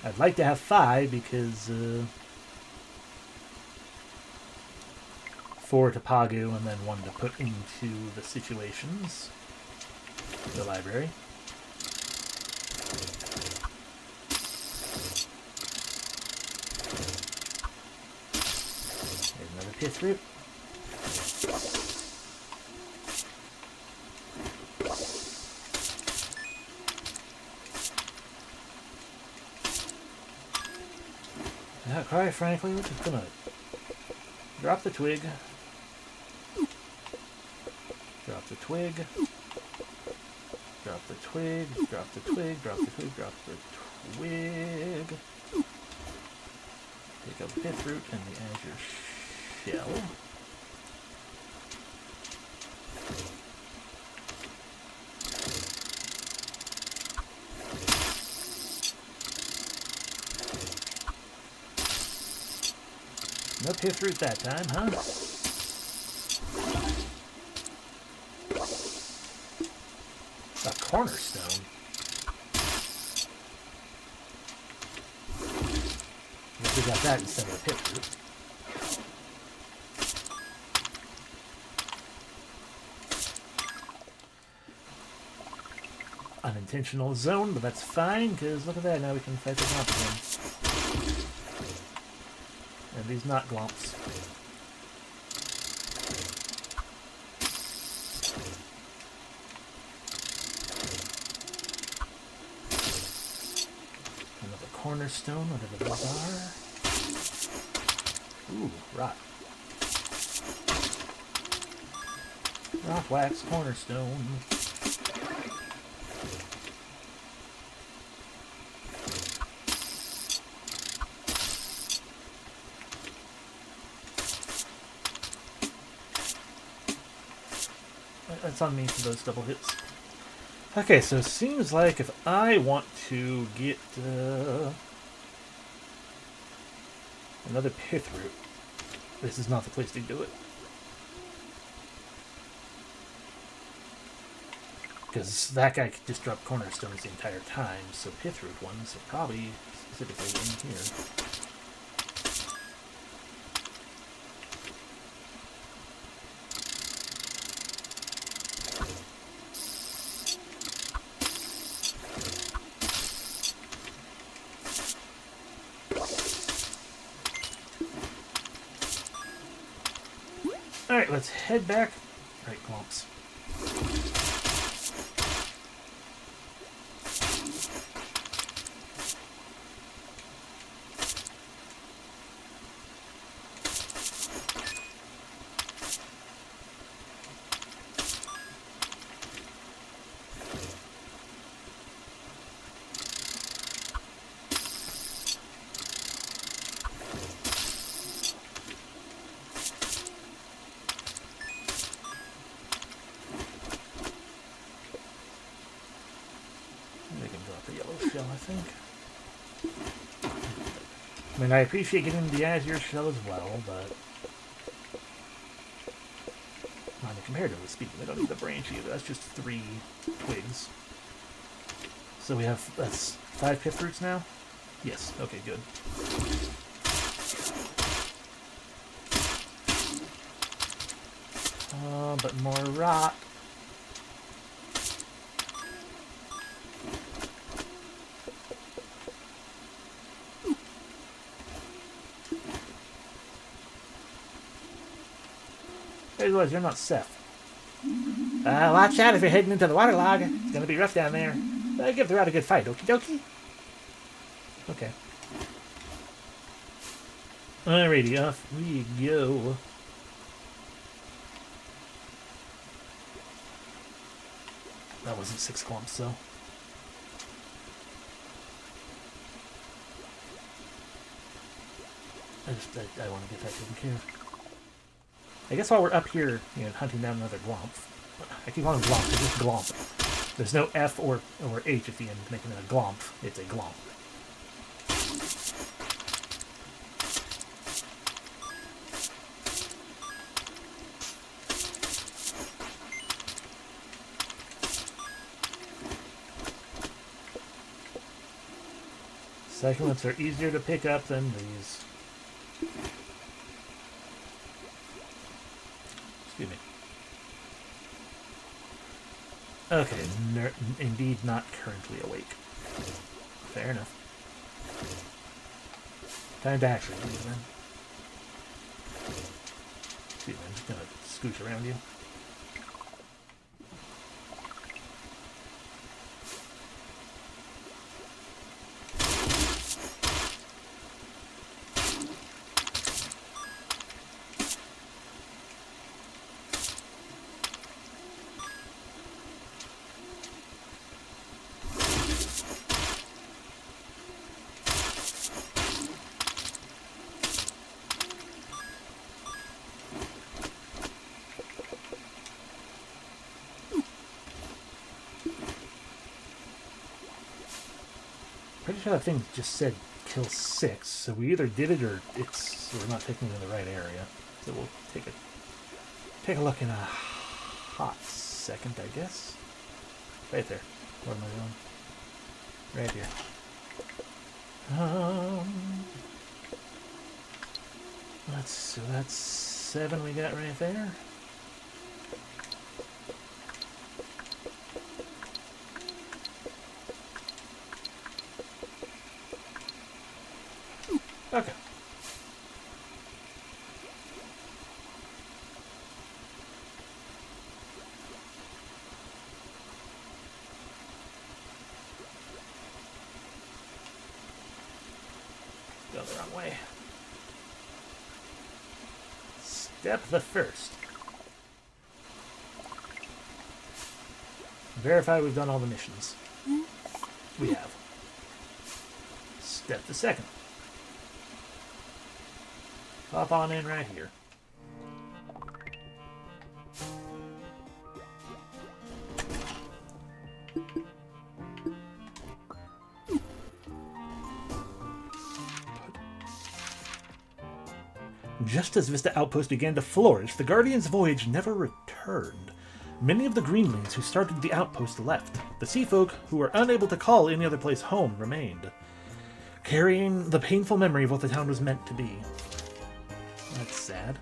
I'd like to have 5 because 4 to Pagu and then 1 to put into the situations. The library. There's another pith root. Quite frankly, we're just gonna drop the twig. Drop the twig. Drop the twig, drop the twig, drop the twig, drop the twig. Take up the pith root and the azure shell. No pith root that time, huh? A cornerstone. Guess we got that instead of a pith root. unintentional zone, but that's fine, because look at that, now we can fight the Glomp again. And these not Glomps. Another cornerstone, whatever those are. Ooh, rock. Rock wax cornerstone. That's on me for those double hits. Okay, so it seems like if I want to get another pith root, this is not the place to do it. Because that guy could just drop cornerstones the entire time, so pith root ones are probably specifically in here. Alright, let's head back. Right, Glomps. I think. I mean, I appreciate getting the Azure Shell as well, but I mean, comparatively speaking, we don't need the branch either. That's just 3 twigs. So we have, that's 5 pith roots now? Yes, okay, good. But more rock. You're not Seth. Watch out if you're heading into the waterlog. It's gonna be rough down there. Give the route a good fight, okie dokie. Okay. Alrighty, off we go. That wasn't 6 clumps, though. I want to get that taken care of. I guess while we're up here, hunting down another Glomp. I keep calling Glomp, it's just Glomp. There's no F or H at the end making it a Glomp. It's a Glomp. Succulents are easier to pick up than these. Excuse me. Okay, indeed not currently awake. Fair enough. Time to actually leave then. Excuse me, I'm just gonna scooch around you. Pretty sure that thing just said kill 6, so we either did it or we're not taking it in the right area. So we'll take a look in a hot second, I guess. Right there. What am I doing? Right here. So that's 7 we got right there. Okay. Go the wrong way. Step the first. Verify we've done all the missions. We have. Step the second. Hop on in right here. Just as Vista Outpost began to flourish, the Guardian's voyage never returned. Many of the Greenlings who started the outpost left. The Sea Folk, who were unable to call any other place home, remained, carrying the painful memory of what the town was meant to be. That's sad.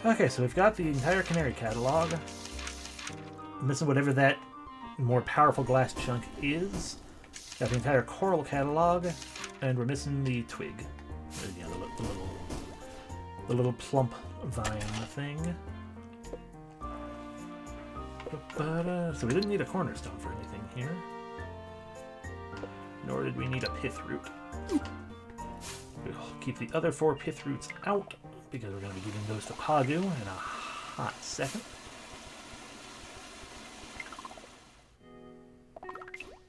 Okay, so we've got the entire Canary catalog. I'm missing whatever that more powerful glass chunk is. Got the entire Coral catalog, and we're missing the twig. You know, the little plump vine thing. So we didn't need a cornerstone for anything here. Nor did we need a pith root. We'll keep the other 4 pith roots out, because we're going to be giving those to Pagu in a hot second.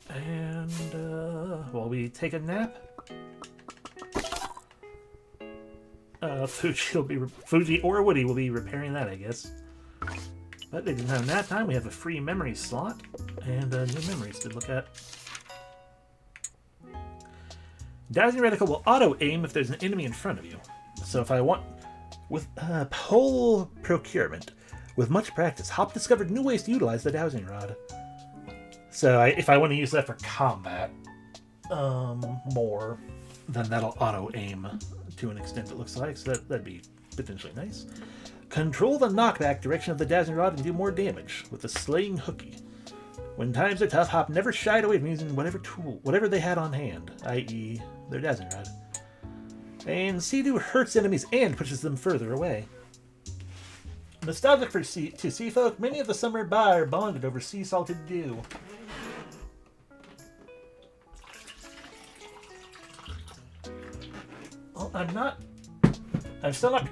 And while we take a nap, Fuji or Woody will be repairing that, I guess. But they didn't have nap time. We have a free memory slot and new memories to look at. Dowsing Reticle will auto-aim if there's an enemy in front of you. So if I want... With pole procurement, with much practice, Hop discovered new ways to utilize the Dowsing Rod. So if I want to use that for combat more, then that'll auto-aim to an extent, it looks like. So that'd be potentially nice. Control the knockback direction of the Dowsing Rod and do more damage with the Slaying Hooky. When times are tough, Hop never shied away from using whatever they had on hand, i.e. their Dowsing Rod. And Sea-Doo hurts enemies and pushes them further away. Nostalgic to sea folk, many of the summer by are bonded over sea-salted dew. Well, I'm still not...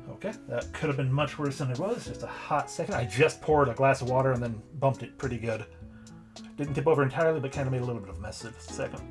Okay, that could have been much worse than it was. Just a hot second. I just poured a glass of water and then bumped it pretty good. Didn't tip over entirely, but kind of made a little bit of a mess of a second.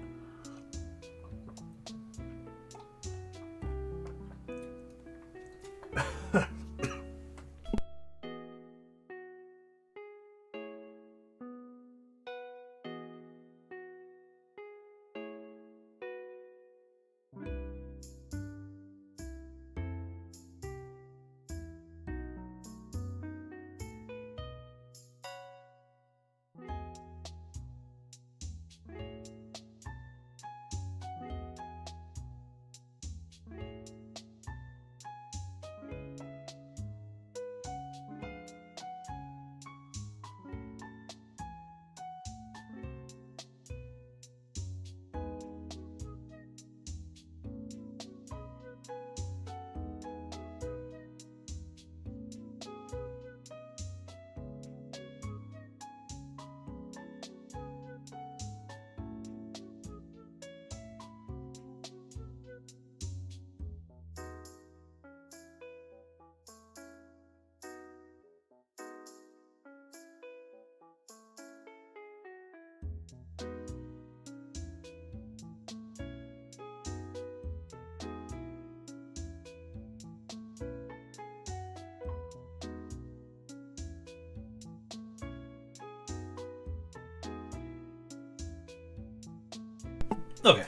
Okay.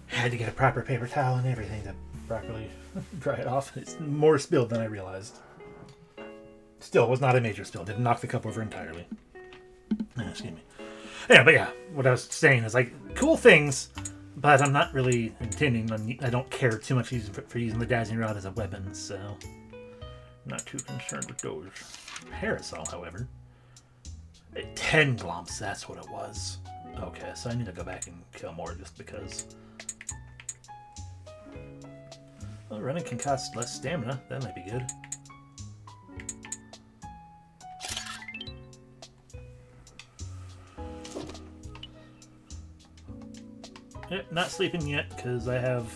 Had to get a proper paper towel and everything to properly dry it off. It's more spilled than I realized. Still, was not a major spill. Didn't knock the cup over entirely. Excuse me. Yeah, but yeah, what I was saying is like cool things, but I'm not really intending on. I don't care too much for using the Dowsing Rod as a weapon, so I'm not too concerned with those. Parasol, however, 10 glomps. That's what it was. Okay, so I need to go back and kill more just because. Well, running can cost less stamina. That might be good. Yep, not sleeping yet because I have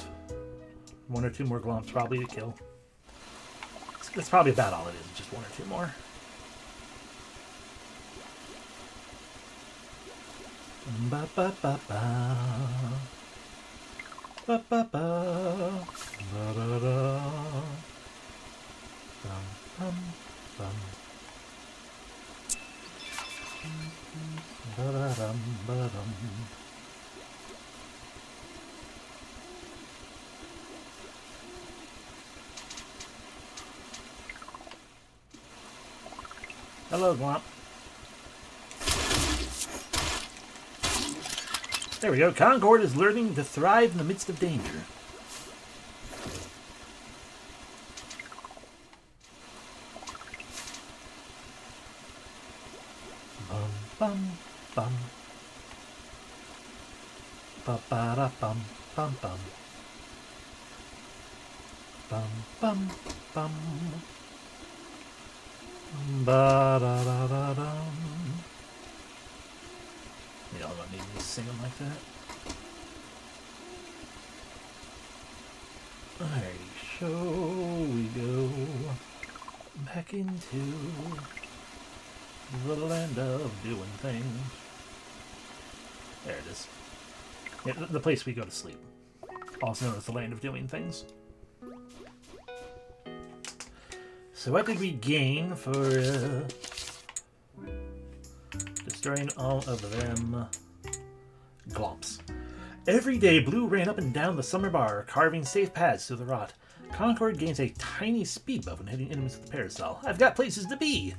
1 or 2 more glomps probably to kill. That's probably about all it is, just 1 or 2 more. Ba ba ba ba. Ba ba ba. Ba da da. Bum bum bum. Ba da dum ba dum. Hello, Glomp. There we go. Concord is learning to thrive in the midst of danger. Bum bum bum. Ba ba da bum bum bum. Bum bum bum. Ba da da da dum. Y'all don't need me to sing them like that. Alright, so we go back into the land of doing things. There it is. Yeah, the place we go to sleep. Also known as the land of doing things. So what did we gain for destroying all of them glomps? Every day, Blue ran up and down the summer bar, carving safe paths through the rot. Concord gains a tiny speed buff when hitting enemies with the parasol. I've got places to be!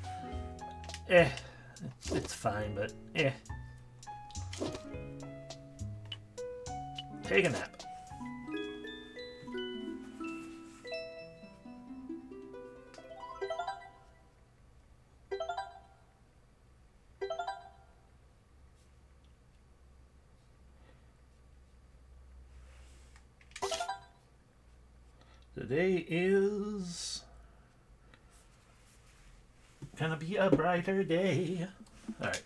It's fine, but Take a nap. Today is gonna be a brighter day. Alright.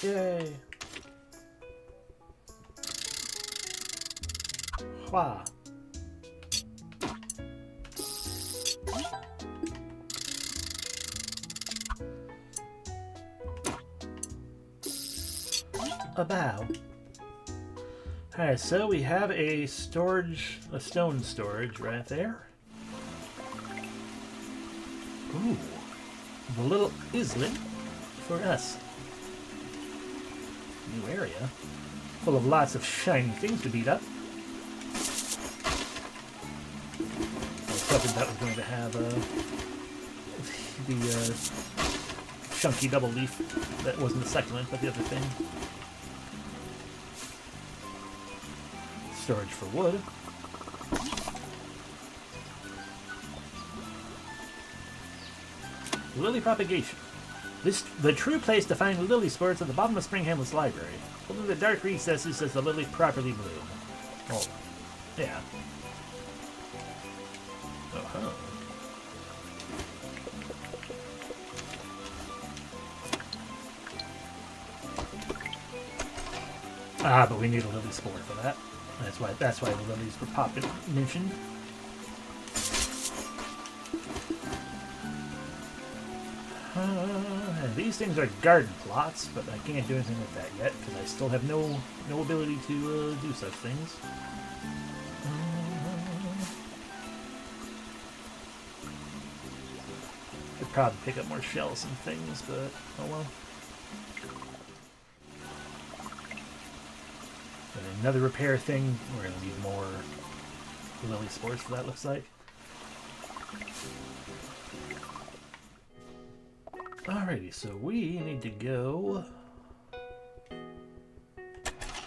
Yay. Hua. A bow. Alright, so we have a storage, a stone storage right there. Ooh, the little islet for us. New area, full of lots of shiny things to beat up. I was hoping that was going to have the chunky double leaf that wasn't the succulent, but the other thing. Storage for wood. Lily propagation. The true place to find lily sports at the bottom of Spring Hamlet's library. Only the dark recesses does the lily properly bloom. Oh, yeah. Uh-huh. Ah, but we need a lily spore for that. That's why the lilies were mentioned. And these things are garden plots, but I can't do anything with that yet because I still have no ability to do such things. Could probably pick up more shells and things, but oh well. And another repair thing. We're gonna need more lily spores for that. Looks like. Alrighty, so we need to go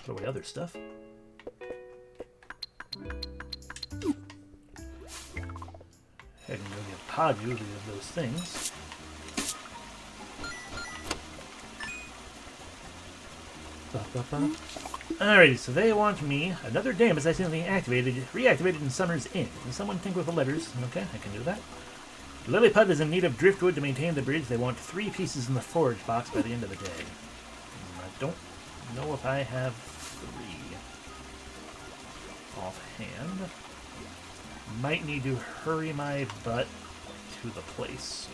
put away other stuff. Head and go get Paju of those things. Alrighty, so they want me. Another dam is accidentally reactivated in Summer's Inn. Can someone think with the letters? Okay, I can do that. Lilliput is in need of driftwood to maintain the bridge. They want 3 pieces in the forage box by the end of the day. I don't know if I have 3 offhand. Might need to hurry my butt to the place.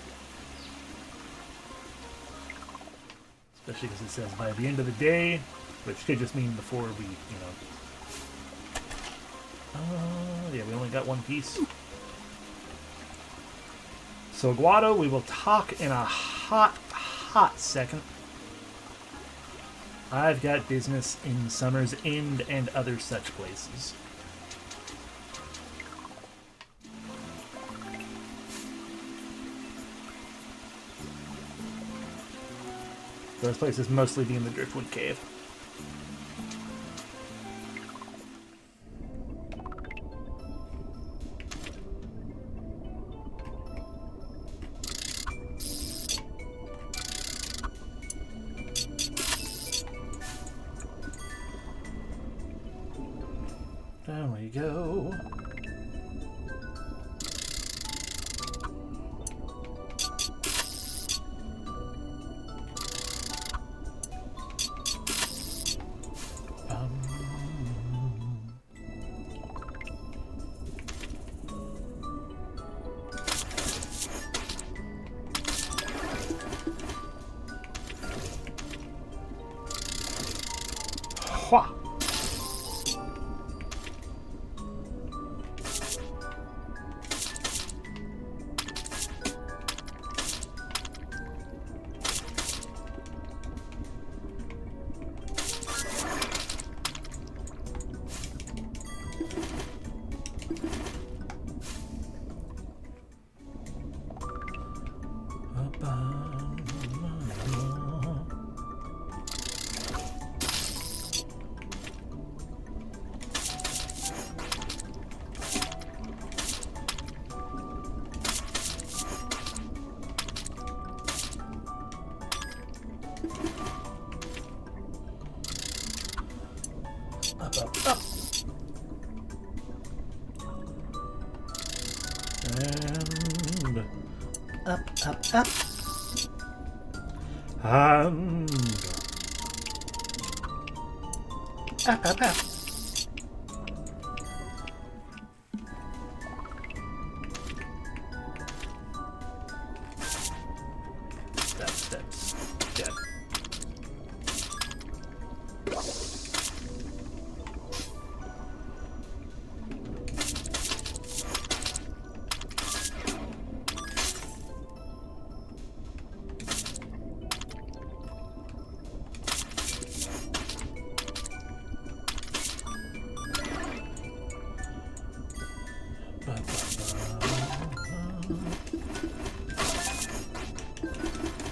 Especially because it says by the end of the day, which could just mean before we, yeah, we only got 1 piece. So, Guado, we will talk in a hot second. I've got business in Summer's End and other such places. Those places mostly being the Driftwood Cave. Down we go. Hua! Up. And up. And up. That's dead.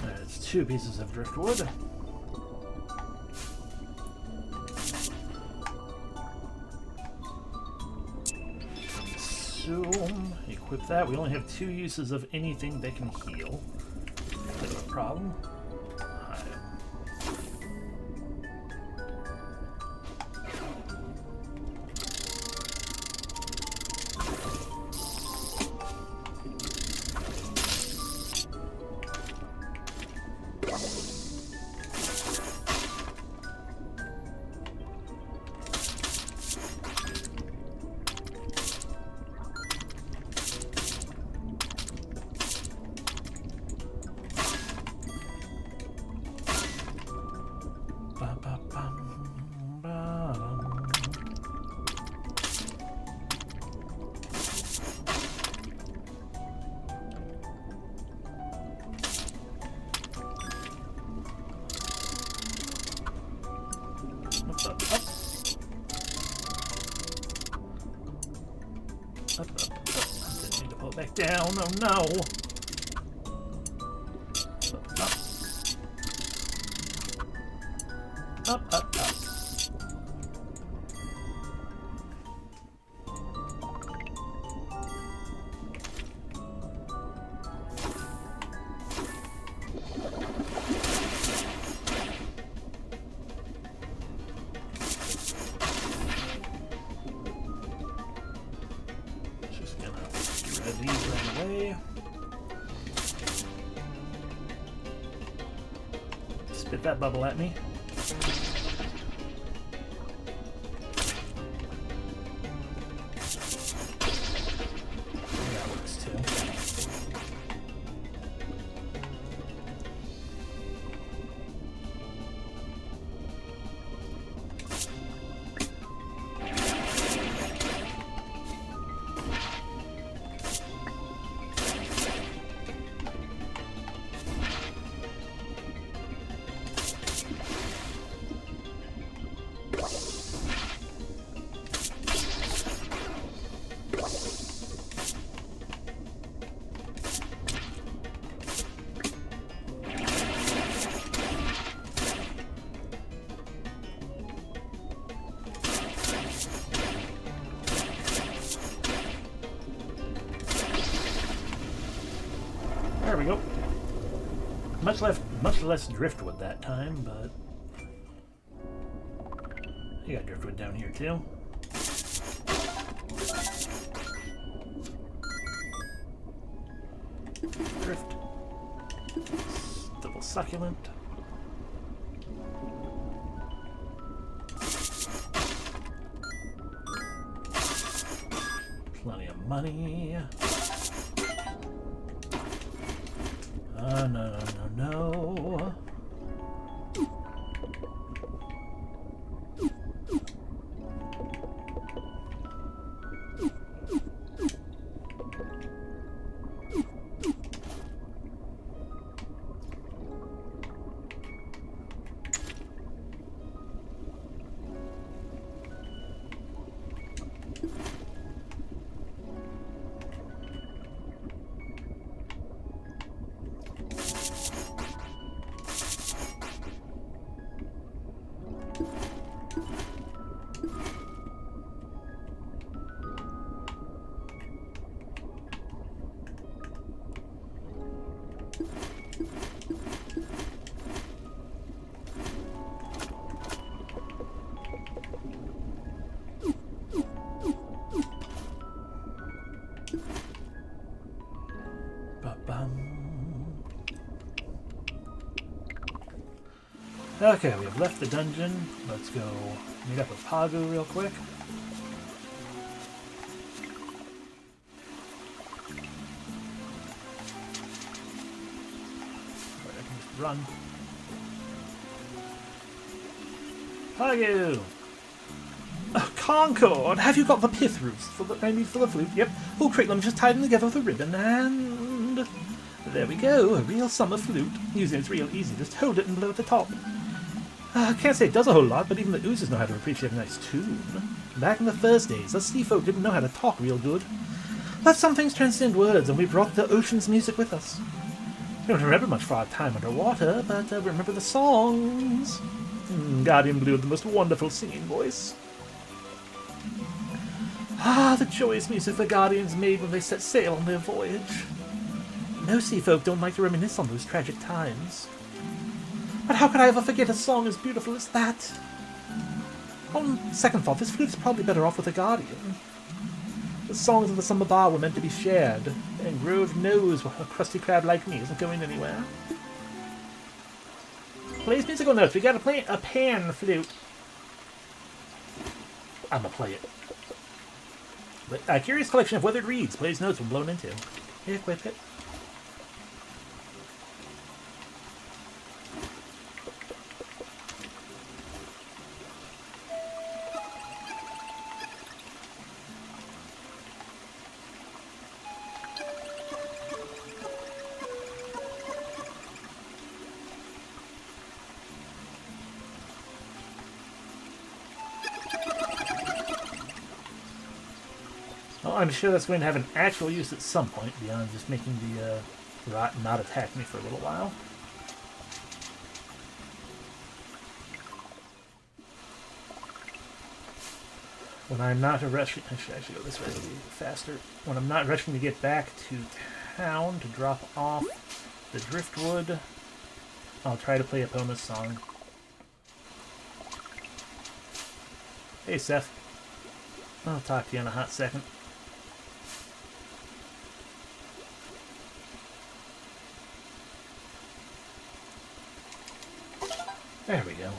There's 2 pieces of driftwood. So, equip that. We only have 2 uses of anything that can heal. Bit of a problem. Up. Didn't need to pull it back down. Oh no. Up. these ran away. Spit that bubble at me. That works too. There we go. Much less driftwood that time, but you got driftwood down here too. Drift. Double succulent. Plenty of money. No. Okay, we have left the dungeon. Let's go meet up with Pagu real quick. Right, I can just run. Pagu! Concord, have you got the pith roots for the flute? Yep. Oh, great, let me just tie them together with a ribbon and... There we go, a real summer flute. Using it's real easy, just hold it and blow at the top. I can't say it does a whole lot, but even the oozes know how to appreciate a nice tune. Back in the first days, us sea folk didn't know how to talk real good. But some things transcend words, and we brought the ocean's music with us. We don't remember much for our time underwater, but remember the songs. Guardian Blue had the most wonderful singing voice. Ah, the joyous music the Guardians made when they set sail on their voyage. No sea folk don't like to reminisce on those tragic times. But how could I ever forget a song as beautiful as that? On second thought, this flute is probably better off with a Guardian. The songs of the Summer Bar were meant to be shared, and Grove knows a crusty crab like me isn't going anywhere. Plays musical notes. We gotta play a pan flute. I'ma play it. But a curious collection of weathered reeds plays notes when blown into. Equip it. Well, I'm sure that's going to have an actual use at some point, beyond just making the rot not attack me for a little while. When I'm not rushing, I should actually go this way, it'll be faster. When I'm not rushing to get back to town to drop off the driftwood, I'll try to play Epona's song. Hey, Seth. I'll talk to you in a hot second. There we go.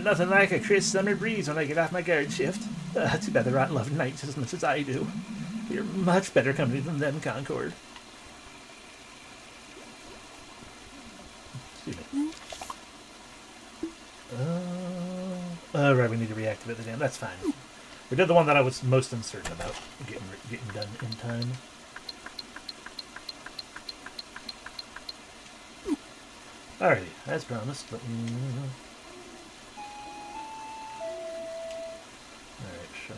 Nothing like a crisp summer breeze when I get off my guard shift. Too bad the Rotten love nights as much as I do. You're much better company than them, Concord. Excuse me. Right, we need to reactivate the dam. That's fine. We did the one that I was most uncertain about getting done in time. Alrighty, as promised. Let me... Alright, show.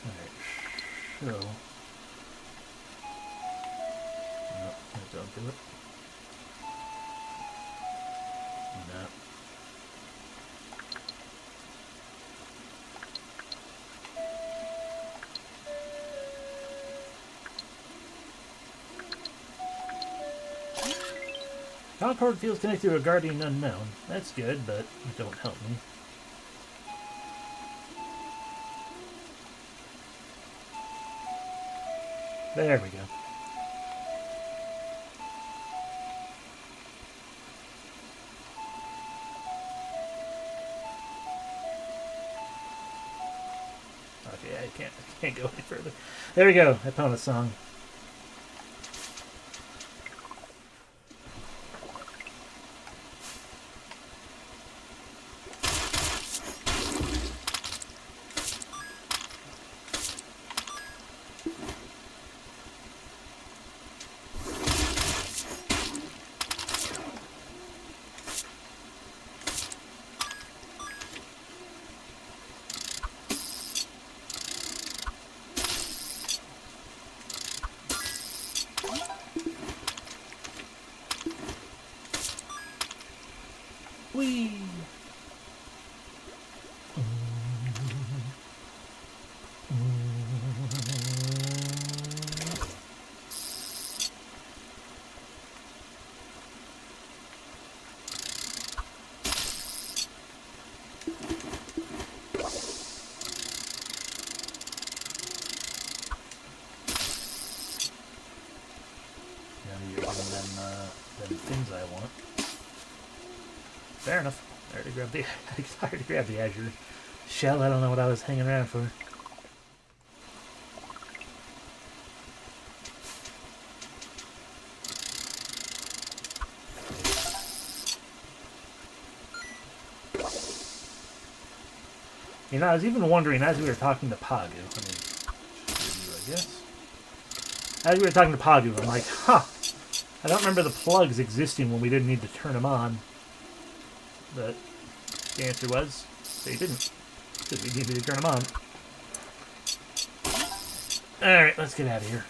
Alright, show. No, that don't do it. No. Concord feels connected to a guardian unknown. That's good, but it don't help me. There we go. Okay, I can't go any further. There we go. Epona song. Whee! Them things I want. Fair enough. I already grabbed the Azure shell. I don't know what I was hanging around for. You know, I was even wondering as we were talking to Pagu. I guess. As we were talking to Pagu, I'm like, huh. I don't remember the plugs existing when we didn't need to turn them on. But the answer was they didn't. Because we needed to turn them on. Alright, let's get out of here.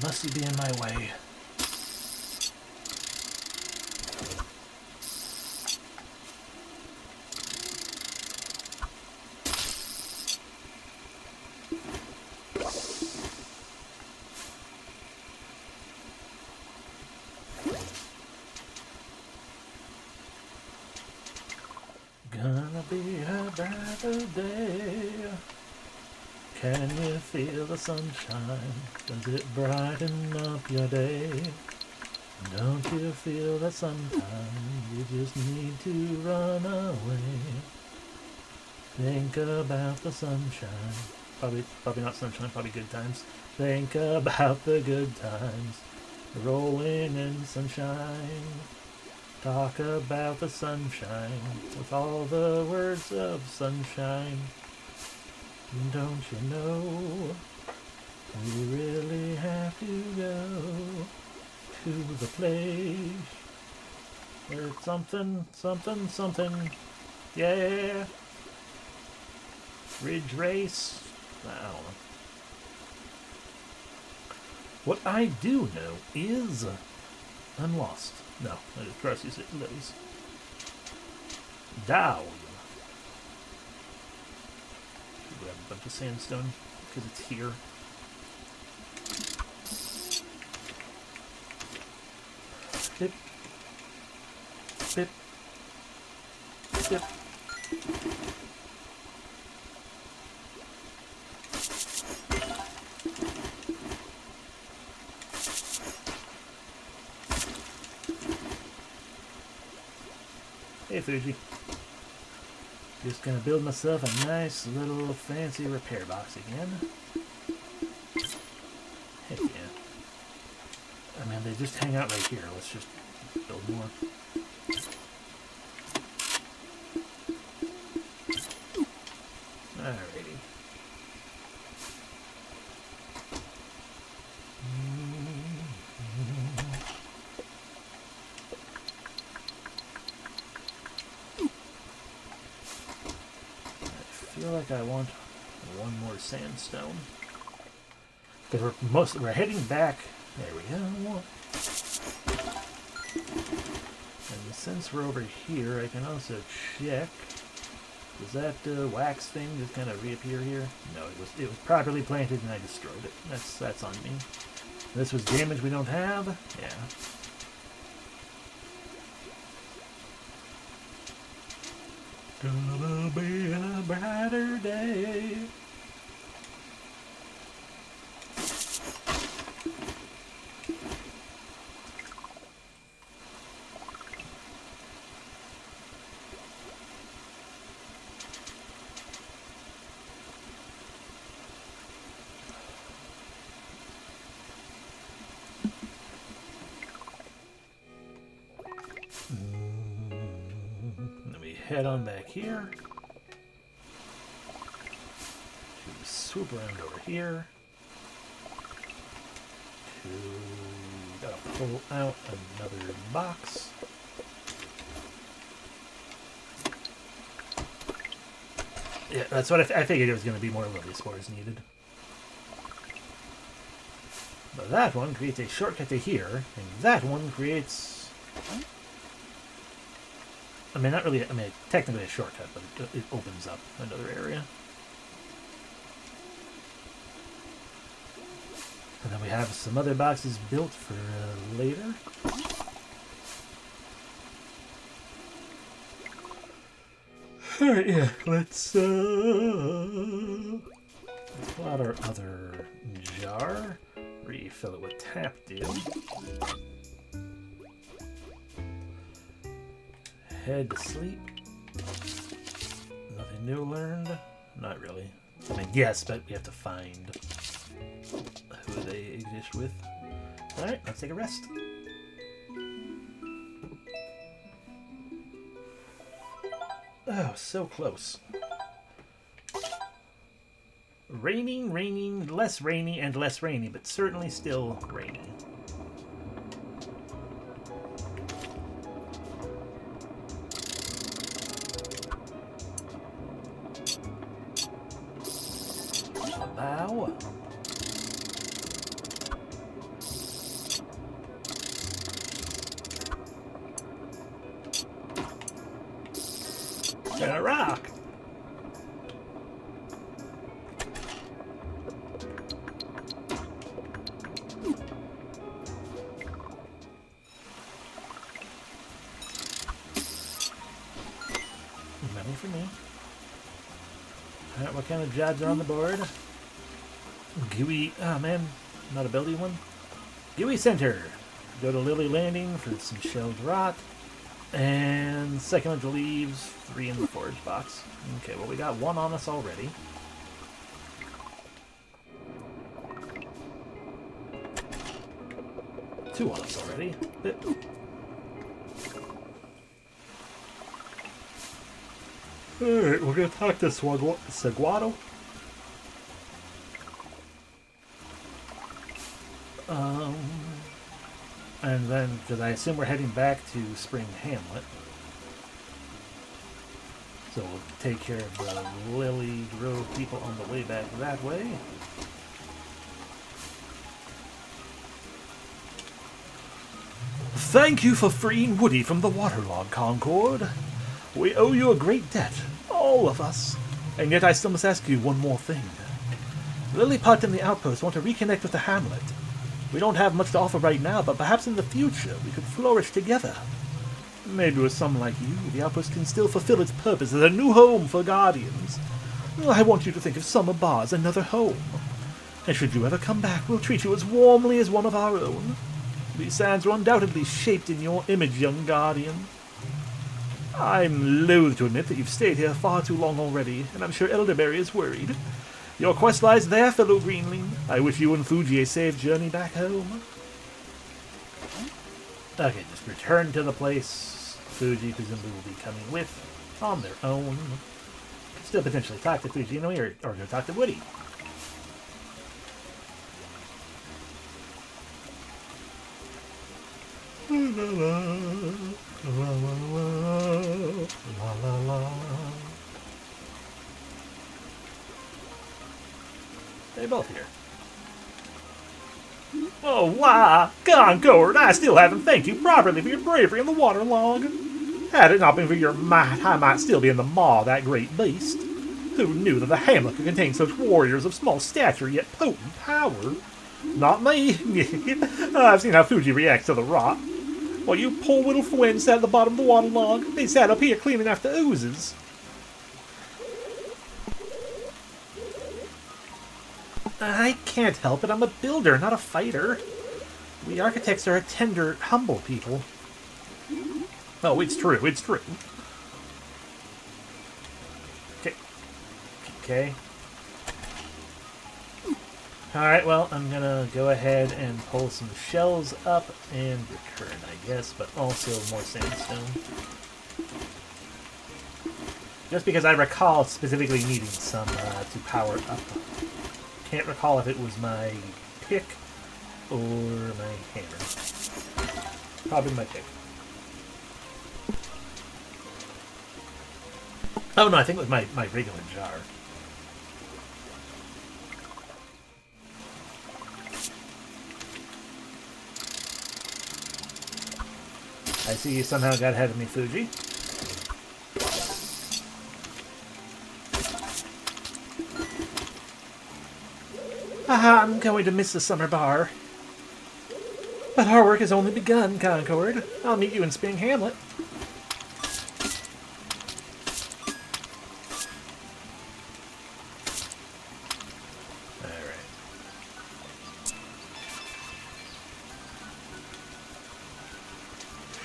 Must he be in my way? Gonna be a brighter day. Can you feel the sunshine? Does it brighten up your day? Don't you feel that sometimes you just need to run away? Think about the sunshine. Probably not sunshine, probably good times. Think about the good times. Rolling in sunshine. Talk about the sunshine with all the words of sunshine. Don't you know we really have to go? to the place where it's something, something, something. Yeah. Ridge race. I don't know. What I do know is I'm lost. No, I just trust these lilies. Down. Grab a bunch of sandstone because it's here. Bip. Bip. Bip. Hey Fuji. Just gonna build myself a nice little fancy repair box again. Heck yeah. I mean, they just hang out right here. Let's just build more. Alrighty. I feel like I want one more sandstone. Because we're heading back. There we go. And since we're over here, I can also check. Does that wax thing just kind of reappear here? No, it was properly planted and I destroyed it. That's on me. This was damage we don't have. Yeah. Gonna be a brighter day. Let me head on back here. Swoop around over here. Gotta pull out another box. Yeah, that's what I figured it was going to be more lily spores needed. But that one creates a shortcut to here, and that one creates... I mean, not really, I mean, technically a shortcut, but it opens up another area. And then we have some other boxes built for later. Alright, yeah, let's pull out our other jar, refill it with tap dew. Head to sleep. Nothing new learned? Not really. I mean, yes, but we have to find who they exist with. Alright, let's take a rest. Oh, so close. Raining, raining, less rainy, and less rainy, but certainly still rainy. Bow. And a rock. Money for me. Alright, what kind of jobs are on the board? Gooey, oh man, not ability one. Gooey Center. Go to Lily Landing for some shelled rot. And second one to leaves, 3 in the forage box. Okay, well we got 1 on us already. Two on us already. Alright, we're gonna talk to Saguaro. And then, because I assume we're heading back to Spring Hamlet. So we'll take care of the Lily Grove people on the way back that way. Thank you for freeing Woody from the waterlog, Concord. We owe you a great debt, all of us. And yet I still must ask you one more thing. Lilliput and the Outpost want to reconnect with the hamlet. We don't have much to offer right now, but perhaps in the future we could flourish together. Maybe with someone like you, the Outpost can still fulfill its purpose as a new home for Guardians. I want you to think of Summer Bar as another home. And should you ever come back, we'll treat you as warmly as one of our own. These sands are undoubtedly shaped in your image, young Guardian. I'm loath to admit that you've stayed here far too long already, and I'm sure Elderberry is worried. Your quest lies there, fellow Greenling. I wish you and Fuji a safe journey back home. Okay, just return to the place. Fuji presumably will be coming with on their own. Still potentially talk to Fuji, or go talk to Woody. La la la la la la. They're both here. Oh, wow! Concord, I still haven't thanked you properly for your bravery in the waterlog. Had it not been for your might, I might still be in the maw of that great beast. Who knew that the hamlet could contain such warriors of small stature yet potent power? Not me. I've seen how Fuji reacts to the rot. While you poor little friends sat at the bottom of the waterlog, they sat up here cleaning after oozes. I can't help it. I'm a builder, not a fighter. We architects are a tender, humble people. Oh, it's true. It's true. Okay. Okay. Alright, well, I'm gonna go ahead and pull some shells up and return, I guess, but also more sandstone. Just because I recall specifically needing some to power up. Can't recall if it was my pick or my hammer. Probably my pick. Oh no, I think it was my regular jar. I see you somehow got ahead of me, Fuji. I'm going to miss the summer bar. But our work has only begun, Concord. I'll meet you in Spring Hamlet. Alright.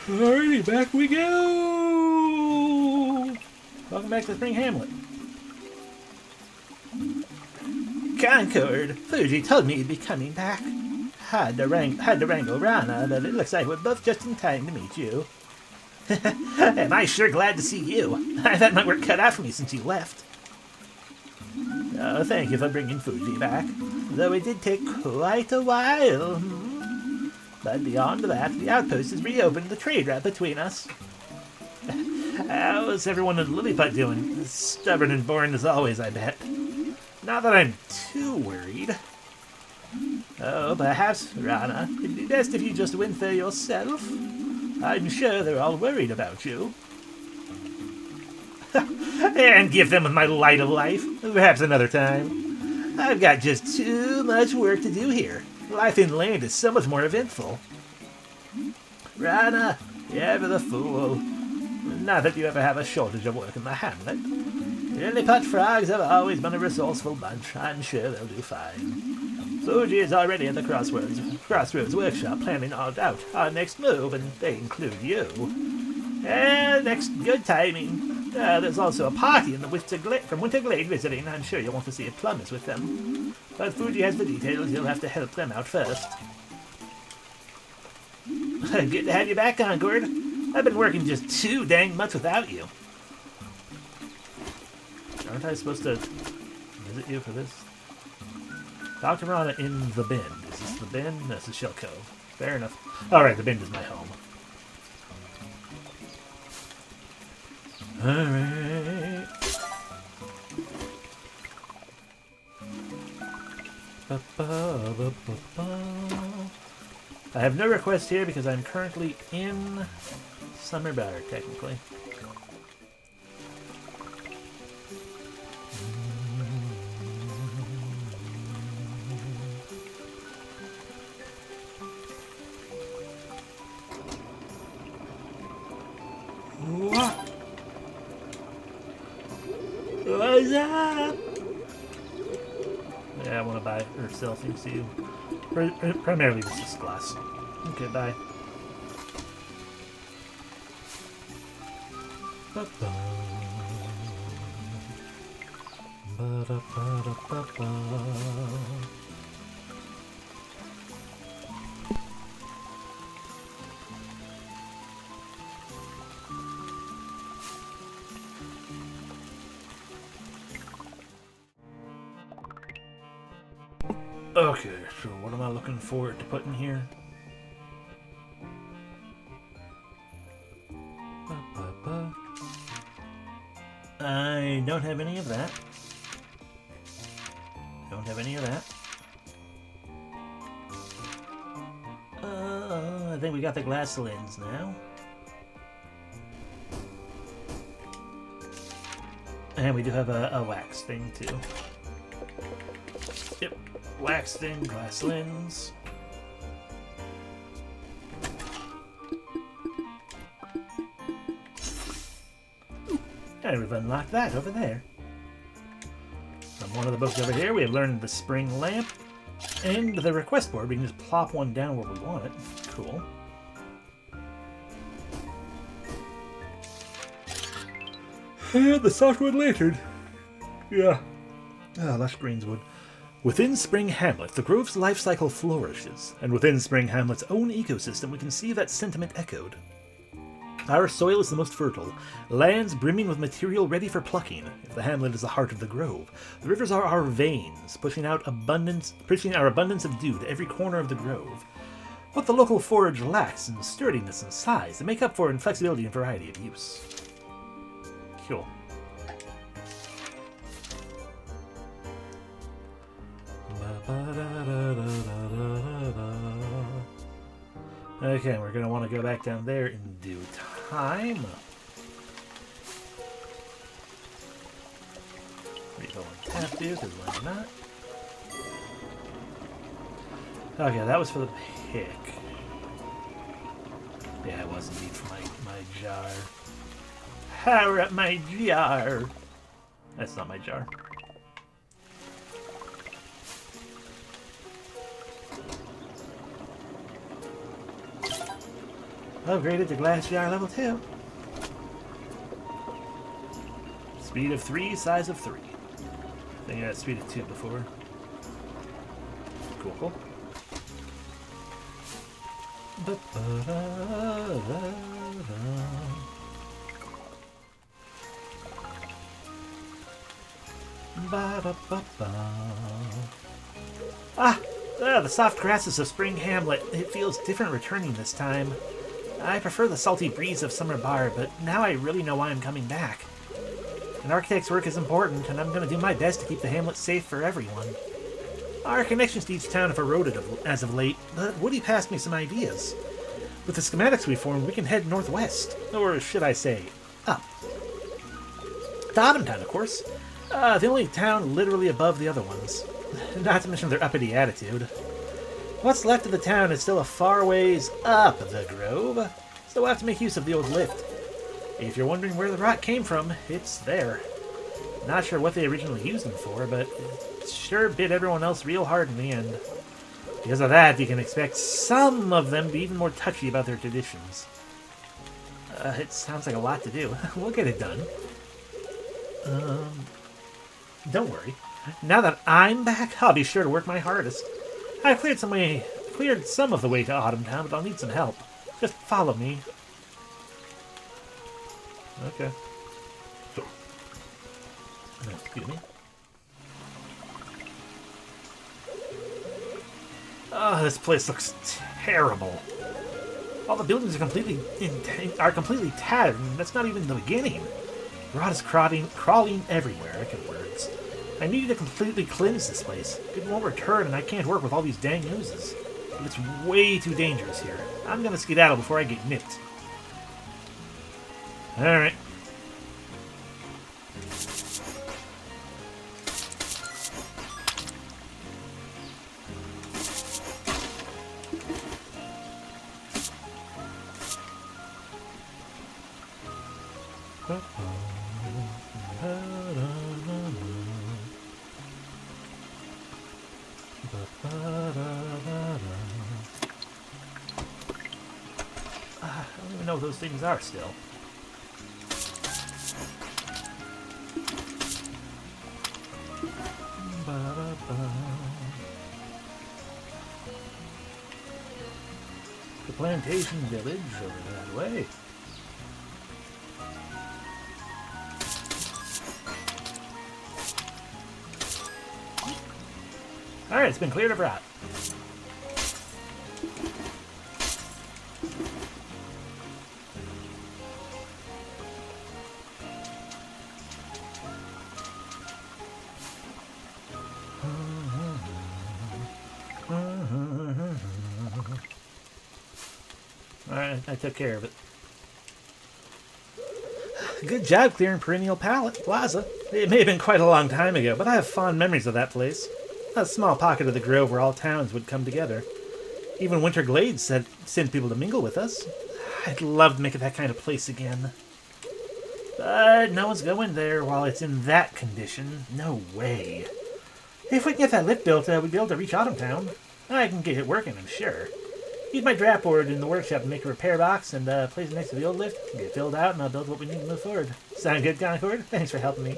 Alrighty, back we go! Welcome back to Spring Hamlet. Concord, Fuji told me you'd be coming back. Had to wrangle Rana, but it looks like we're both just in time to meet you. Am I sure glad to see you. I've had my work cut out for me since you left. Oh, thank you for bringing Fuji back, though it did take quite a while. But beyond that, the outpost has reopened the trade route between us. How's everyone in Lilliput doing? Stubborn and boring as always, I bet. Not that I'm too worried. Oh, perhaps, Rana, it'd be best if you just went there yourself. I'm sure they're all worried about you. And give them my light of life, perhaps another time. I've got just too much work to do here. Life inland is so much more eventful. Rana, you're ever the fool. Not that you ever have a shortage of work in the hamlet. Lilliput frogs have always been a resourceful bunch. I'm sure they'll do fine. Fuji is already at the Crossroads workshop planning out our next move, and they include you. And next good timing. There's also a party in the from Winterglade visiting. I'm sure you'll want to see a Plumbers with them. But Fuji has the details. You'll have to help them out first. Good to have you back, Concord. I've been working just too dang much without you. Aren't I supposed to visit you for this? Dr. Rana in the Bend. Is this the Bend? No, this is Shell Cove. Fair enough. Alright, the bin is my home. Alright. I have no request here because I'm currently in Summer Bar, technically. What's up? Yeah, I want to buy or sell things to you. Primarily this is glass. Okay, bye. Okay, so what am I looking for to put in here? I don't have any of that. Don't have any of that. I think we got the glass lens now. And we do have a wax thing too. Yep, wax thing, glass lens. And we've unlocked that over there. From one of the books over here, we have learned the spring lamp. And the request board, we can just plop one down where we want it. Cool. And the softwood lantern. Yeah. Ah, lush greenswood. Within Spring Hamlet, the Grove's life cycle flourishes, and within Spring Hamlet's own ecosystem, we can see that sentiment echoed. Our soil is the most fertile, lands brimming with material ready for plucking. If the hamlet is the heart of the grove, the rivers are our veins, pushing our abundance of dew to every corner of the grove. What the local forage lacks in sturdiness and size, they make up for in flexibility and variety of use. Cool. Okay, we're going to want to go back down there in due time. Refill and tap do, because why not? Okay, that was for the pick. Yeah, it was indeed for my jar. Power up my jar! That's not my jar. Upgraded to glass jar level 2. Speed of 3, size of 3. I think I had speed of 2 before. Cool, cool. The soft grasses of Spring Hamlet. It feels different returning this time. I prefer the salty breeze of Summer Bar, but now I really know why I'm coming back. An architect's work is important, and I'm going to do my best to keep the hamlet safe for everyone. Our connections to each town have eroded as of late, but Woody passed me some ideas. With the schematics we formed, we can head northwest, or should I say, up. To Autumn Town, of course. The only town literally above the other ones. Not to mention their uppity attitude. What's left of the town is still a far ways up the grove, so we'll have to make use of the old lift. If you're wondering where the rock came from, it's there. Not sure what they originally used them for, but it sure bit everyone else real hard in the end. Because of that, you can expect some of them to be even more touchy about their traditions. It sounds like a lot to do. We'll get it done. Don't worry. Now that I'm back, I'll be sure to work my hardest. I cleared some of the way to Autumn Town, but I'll need some help. Just follow me. Okay. Excuse me. Oh, this place looks terrible. All the buildings are completely tattered, and that's not even the beginning. Rot is crawling everywhere. I can words. I need to completely cleanse this place. It won't return, and I can't work with all these dang oozes. It's way too dangerous here. I'm gonna skedaddle before I get nipped. Alright. I don't even know what those things are still. The plantation village over that way. Alright, it's been cleared of rot. Alright, I took care of it. Good job clearing Perennial Plaza. It may have been quite a long time ago, but I have fond memories of that place. A small pocket of the Grove where all towns would come together. Even Winter Glades sent people to mingle with us. I'd love to make it that kind of place again. But no one's going there while it's in that condition. No way. If we can get that lift built, we'd be able to reach Autumntown. I can get it working, I'm sure. Use my draft board in the workshop to make a repair box and place it next to the old lift. Get it filled out and I'll build what we need to move forward. Sound good, Concord? Thanks for helping me.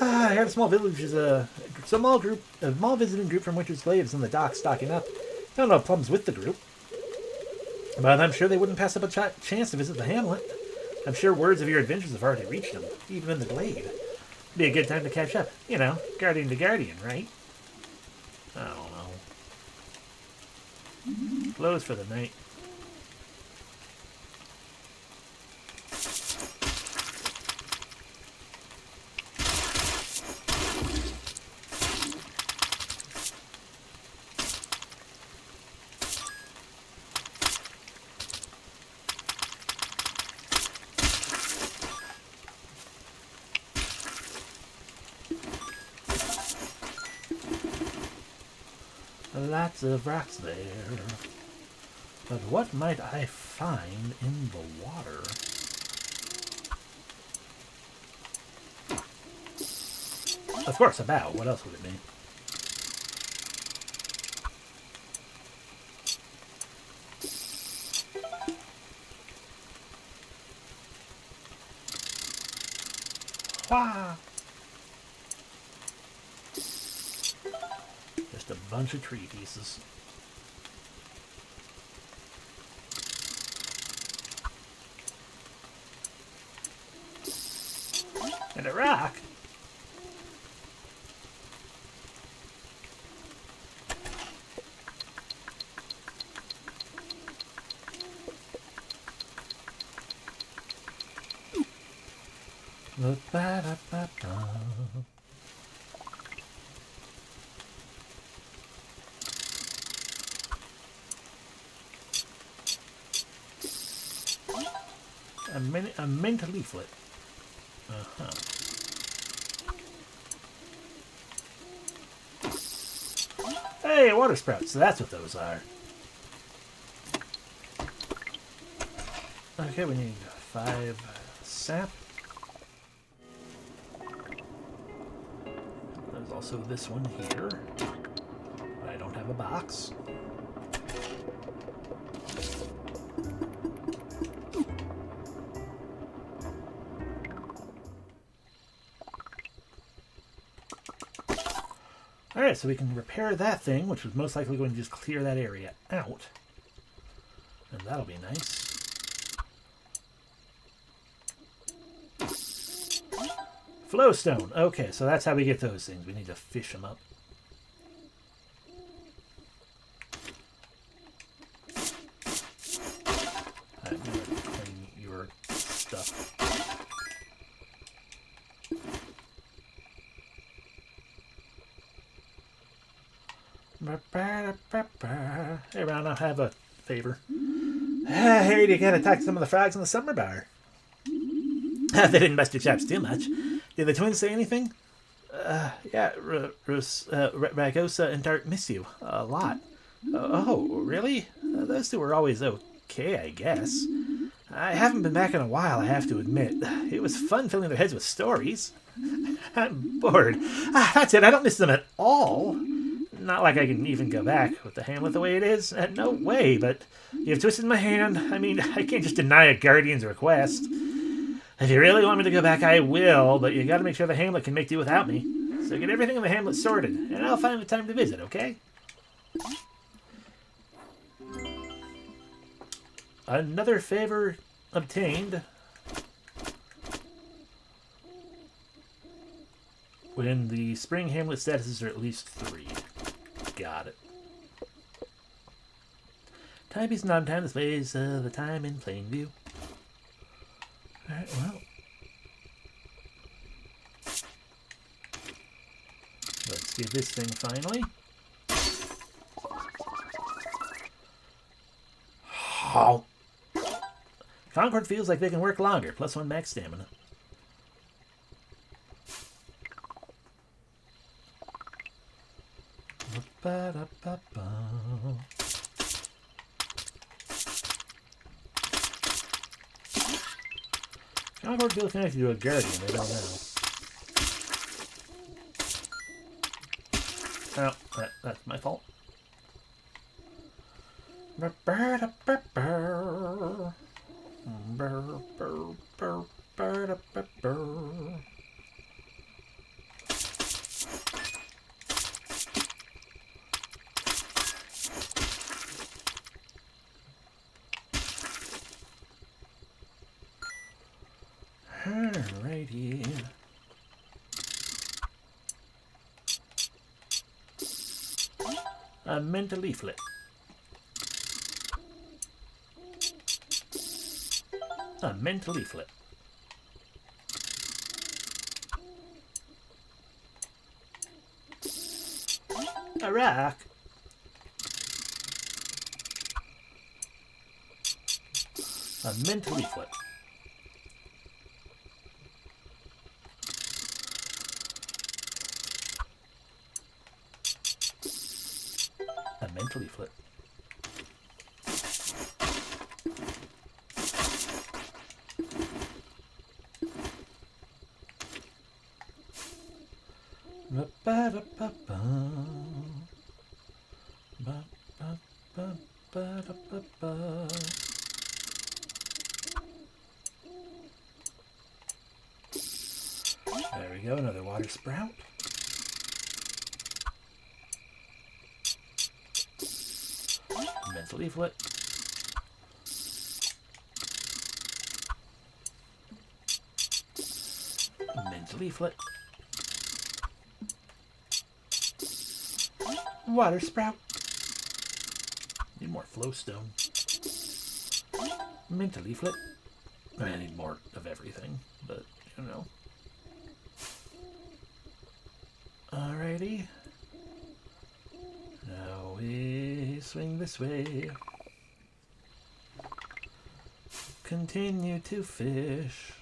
I heard a small village is a small visiting group from Winter's Glades on the docks stocking up. Don't know plums with the group, but I'm sure they wouldn't pass up a chance to visit the hamlet. I'm sure words of your adventures have already reached them, even in the glade. Be a good time to catch up. You know, guardian to guardian, right? I don't know. Close for the night. Lots of rocks there. But what might I find in the water? Of course, a bow. What else would it be? Wah! Just a bunch of tree pieces. And a rock. Ba-da-ba-ba. A mint leaflet. Uh-huh. Hey, water sprouts. So that's what those are. Okay, we need 5 sap. There's also this one here. But I don't have a box. Alright, so we can repair that thing, which was most likely going to just clear that area out. And that'll be nice. Flowstone. Okay, so that's how we get those things. We need to fish them up. Hey, Ron, I'll have a favor. I heard you gotta talk to some of the frogs in the summer bar. They didn't bust your chops too much. Did the twins say anything? Yeah, Ragosa and Dart miss you a lot. Oh, really? Those two were always okay, I guess. I haven't been back in a while, I have to admit. It was fun filling their heads with stories. I'm bored. That's it, I don't miss them at all. Not like I can even go back with the Hamlet the way it is. No way, but you've twisted my hand. I mean, I can't just deny a guardian's request. If you really want me to go back, I will, but you gotta make sure the Hamlet can make do without me. So get everything in the Hamlet sorted, and I'll find the time to visit, okay? Another favor obtained. When the spring Hamlet statuses are at least 3. Got it. Timepiece and non-time displays the time in plain view. Alright, well. Let's get this thing finally. Oh. Concord feels like they can work longer. +1 max stamina. Ba-da-ba-ba. Concord feels connected to a guardian. I don't know. Oh, that's my fault. Alrighty. A mental leaflet. A mental leaflet. A rock. A mental leaflet. A mental leaflet. There we go, another water sprout. Mental leaflet. Mental leaflet. Water sprout. Need more flowstone. Mental leaflet. I need more of everything, but you know. Alrighty. Now we swing this way. Continue to fish.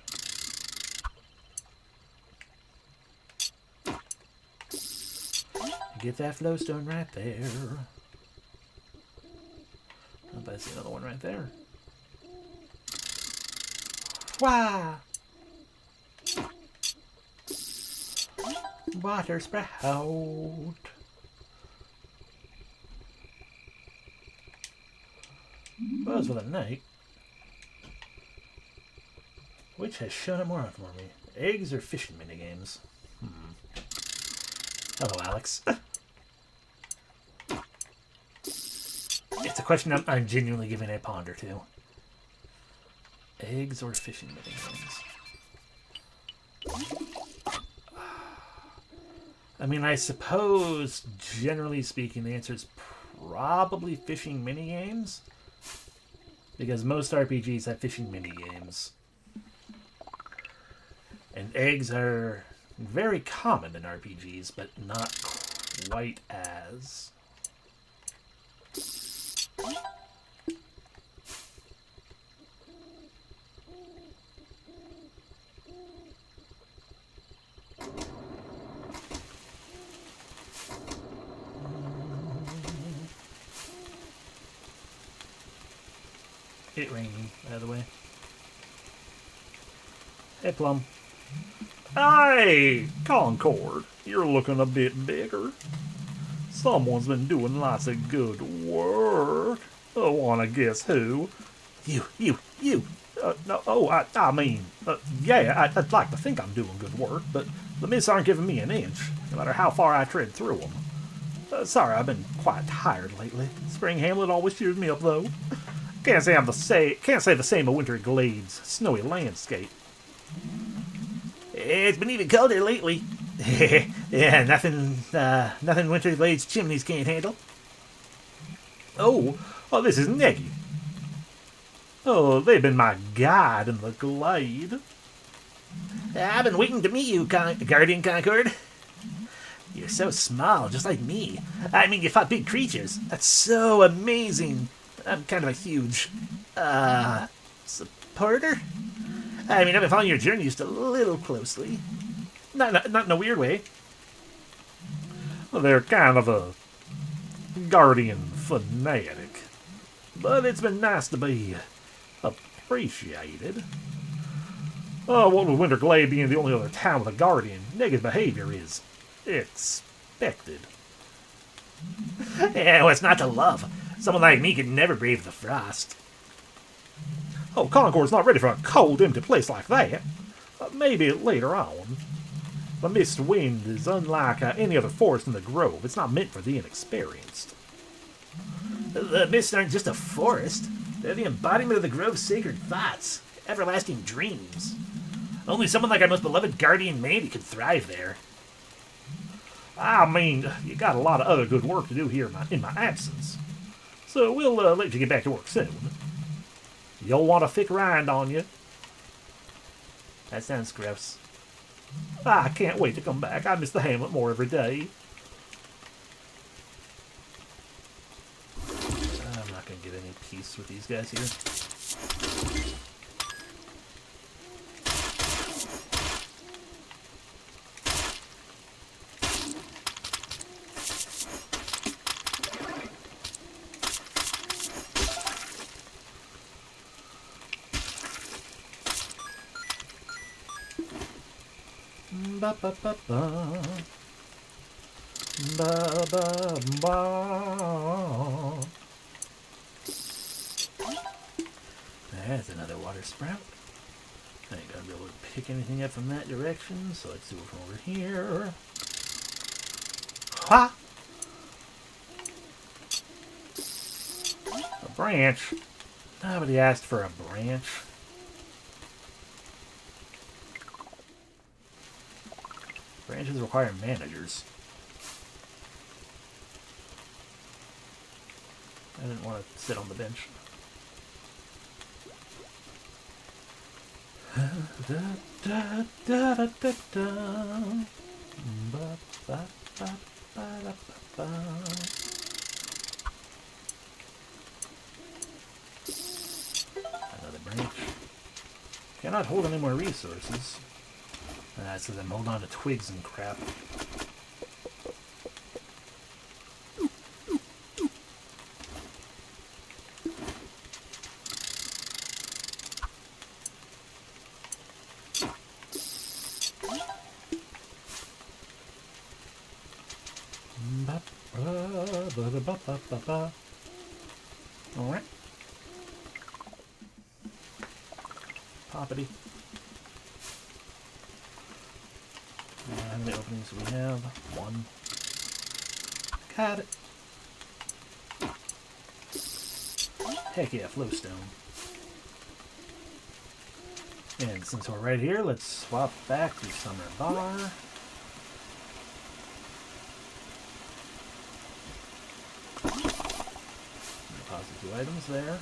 Get that flowstone right there. Oh, I see another one right there. Wow! Water sprout. Buzz with a night. Which has shown it more for me? Eggs or fishing minigames? Hello, Alex. It's a question I'm genuinely giving a ponder to. Eggs or fishing minigames? I mean, I suppose, generally speaking, the answer is probably fishing minigames. Because most RPGs have fishing minigames. And eggs are very common in RPGs, but not quite as. It raining, by the way. Hey, Plum.
Hey, Concord, you're looking a bit bigger. Someone's been doing lots of good work. I wanna guess who? You. No, oh, yeah, I'd like to think I'm doing good work, but the mists aren't giving me an inch, no matter how far I tread through them. Sorry, I've been quite tired lately. Spring Hamlet always cheers me up, though. Can't say the same of Winter Glade's snowy landscape.
It's been even colder lately. Yeah, nothing Winter Glade's chimneys can't handle.
Oh, this is Neggy. Oh, they've been my guide in the glade.
I've been waiting to meet you, Guardian Concord. You're so small, just like me. I mean, you fought big creatures. That's so amazing. I'm kind of a huge, supporter. I mean, I've been following your journey just a little closely. Not in a weird way.
They're kind of a guardian fanatic. But it's been nice to be appreciated. What with Winter Glade being the only other town with a guardian, negative behavior is expected.
Yeah, what's not to love? Someone like me could never brave the frost.
Oh, Concord's not ready for a cold, empty place like that. Maybe later on. The Mist Wind is unlike any other forest in the Grove. It's not meant for the inexperienced.
The mists aren't just a forest. They're the embodiment of the Grove's sacred thoughts, everlasting dreams. Only someone like our most beloved guardian Mandy could thrive there.
I mean, you got a lot of other good work to do here in my absence. So we'll let you get back to work soon. You'll want a thick rind on you.
That sounds gross.
I can't wait to come back. I miss the Hamlet more every day.
I'm not going to get any peace with these guys here. Ba ba ba ba. Ba ba ba. That's another water sprout. I ain't gonna be able to pick anything up from that direction, so let's do it from over here. Ha! A branch. Nobody asked for a branch. Branches require managers. I didn't want to sit on the bench. Another branch. Cannot hold any more resources. So then hold on to twigs and crap. Alright. Poppity. How many openings do we have? One. Got it. Heck yeah, flowstone. And since we're right here, let's swap back to Summer Bar. Deposit 2 items there.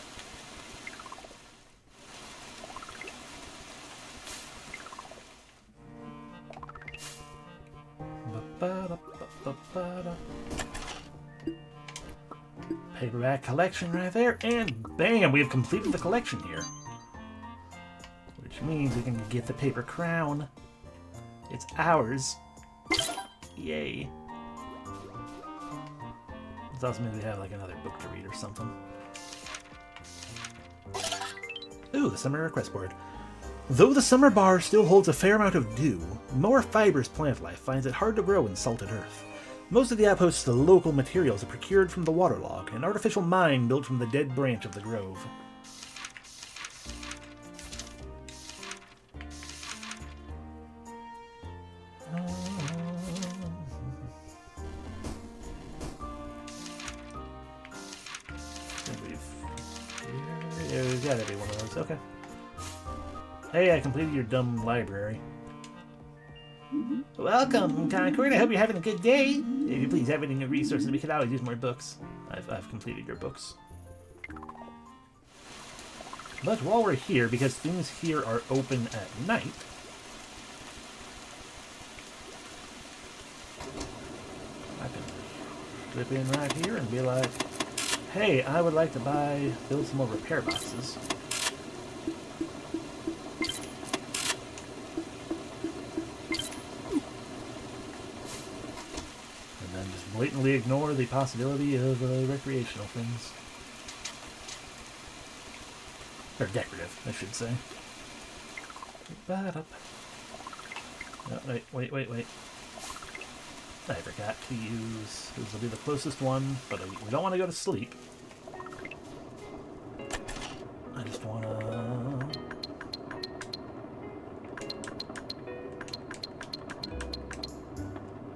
paperback collection right there, and bam, we have completed the collection here. Which means we can get the paper crown. It's ours. Yay. It's also maybe we have like another book to read or something. Ooh, the summer request board. Though the summer bar still holds a fair amount of dew, more fibrous plant life finds it hard to grow in salted earth. Most of the outpost's local materials are procured from the waterlog, an artificial mine built from the dead branch of the grove. Yeah, we've got to be one of those. Okay. Hey, I completed your dumb library. Welcome, Concord. I hope you're having a good day. If you please have any new resources, we could always use more books. I've completed your books. But while we're here, because things here are open at night, I can flip in right here and be like, hey, I would like to build some more repair boxes. And then just blatantly ignore the possibility of recreational things. Or decorative, I should say. Oh, wait. I forgot to use... This will be the closest one, but we don't want to go to sleep. I just want to...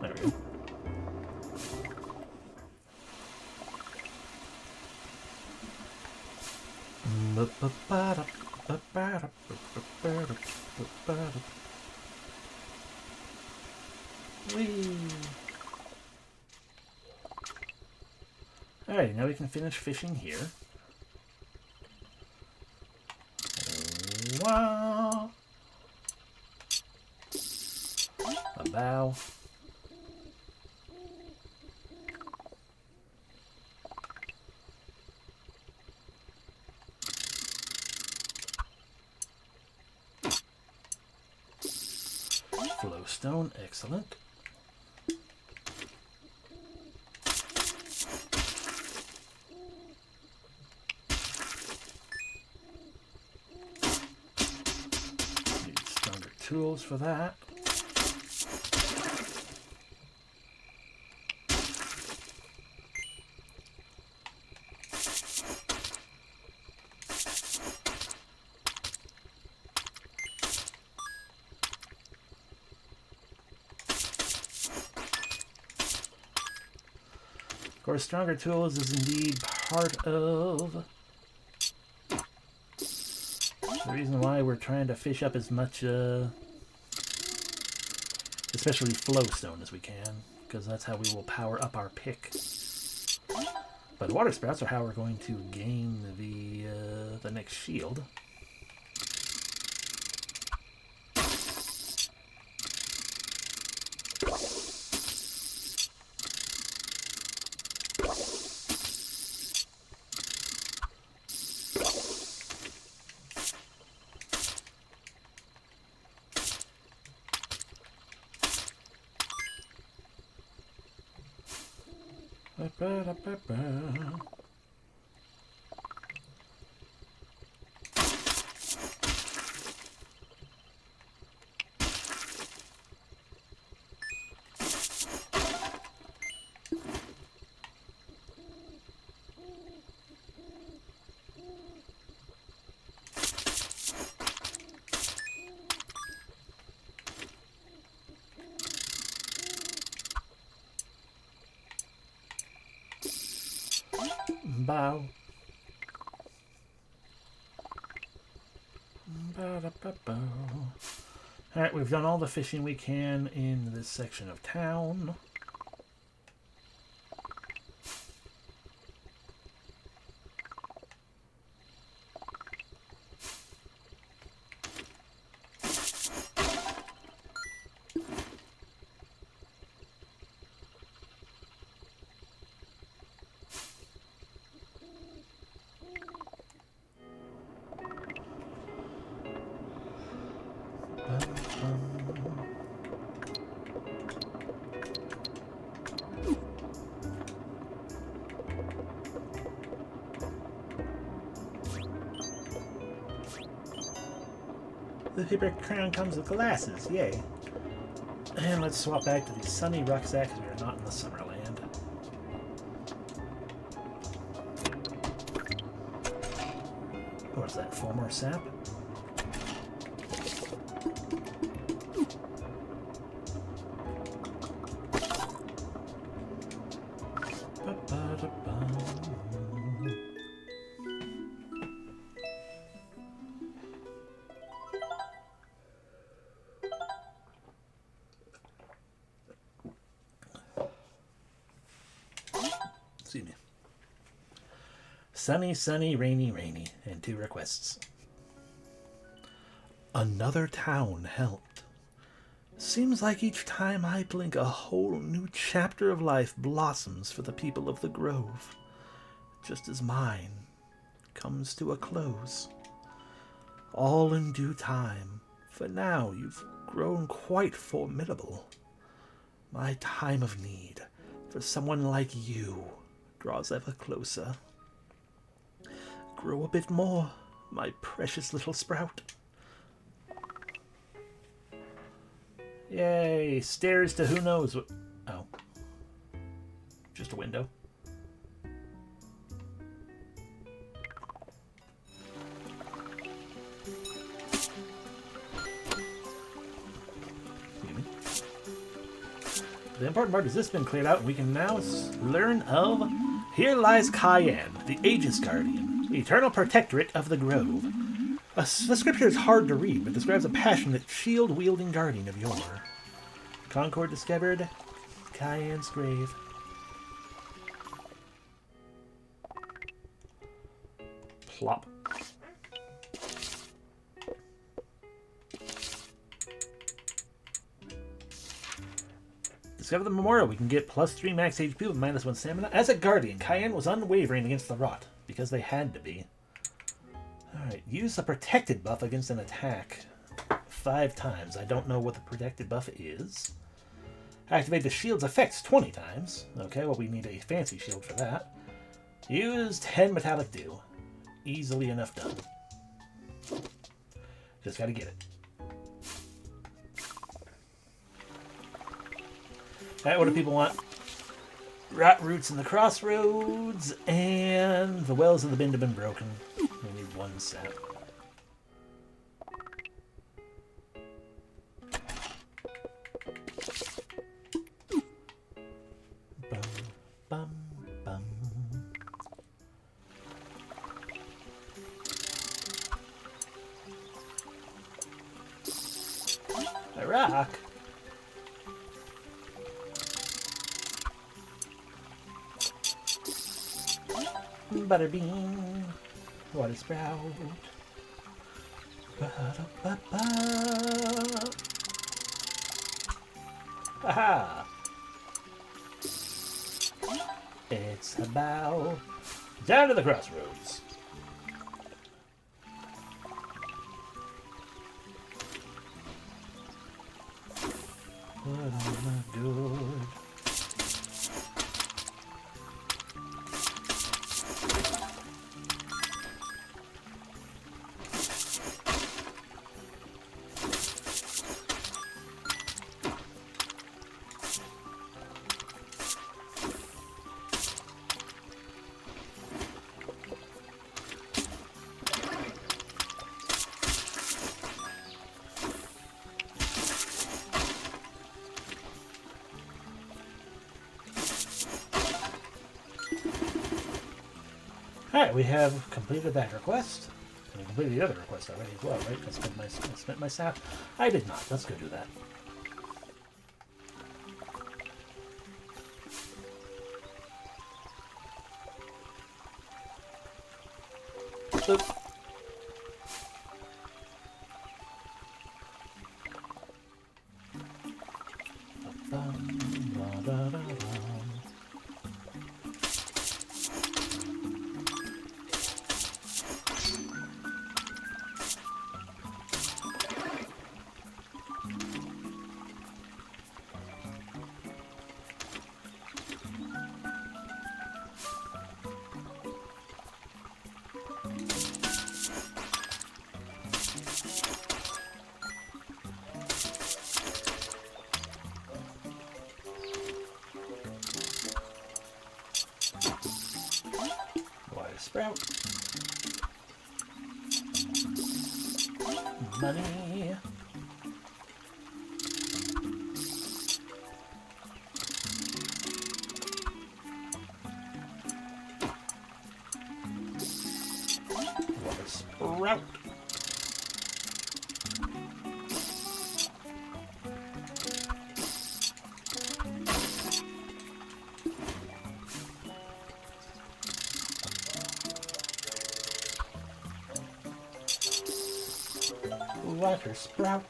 There we go. Whee! Alright, now we can finish fishing here. Wow! A bow. Flowstone, excellent. Need stronger tools for that. Of course, stronger tools is indeed part of the reason why we're trying to fish up as much, especially flowstone as we can, because that's how we will power up our pick. But water sprouts are how we're going to gain the next shield. Bow. Alright, we've done all the fishing we can in this section of town. The paper crown comes with glasses, yay. And let's swap back to the sunny rucksack because we are not in the Summerland. What's that, 4 more sap? Excuse me. Sunny, sunny, rainy, rainy, and 2 requests. Another town helped. Seems like each time I blink, a whole new chapter of life blossoms for the people of the Grove, just as mine comes to a close. All in due time, for now you've grown quite formidable. My time of need for someone like you draws ever closer. Grow a bit more, my precious little sprout. Yay, stairs to who knows what... Oh. Just a window. Excuse me. The important part is this has been cleared out, and we can now learn of... Here lies Cayenne, the Aegis Guardian, the eternal protectorate of the Grove. The scripture is hard to read, but describes a passionate, shield-wielding guardian of yore. Concord discovered Cayenne's grave. Plop. Discover the memorial. We can get +3 max HP with -1 stamina. As a guardian, Cayenne was unwavering against the rot, because they had to be. Alright, use the protected buff against an attack 5 times. I don't know what the protected buff is. Activate the shield's effects 20 times. Okay, well we need a fancy shield for that. Use 10 metallic dew. Easily enough done. Just gotta get it. Alright, what do people want? Rot roots in the crossroads, and the wells in the bin have been broken. We need 1 sap. Bum, bum, bum. A rock. Butterbean, water sprout. Ba-da-ba-ba. Aha! It's about down to the crossroads. What am I doing? Alright, we have completed that request. And we completed the other request already as well, right? I spent my sap. I did not. Let's go do that. Oops. Sprout. Money. Water Sprout. Water Sprout.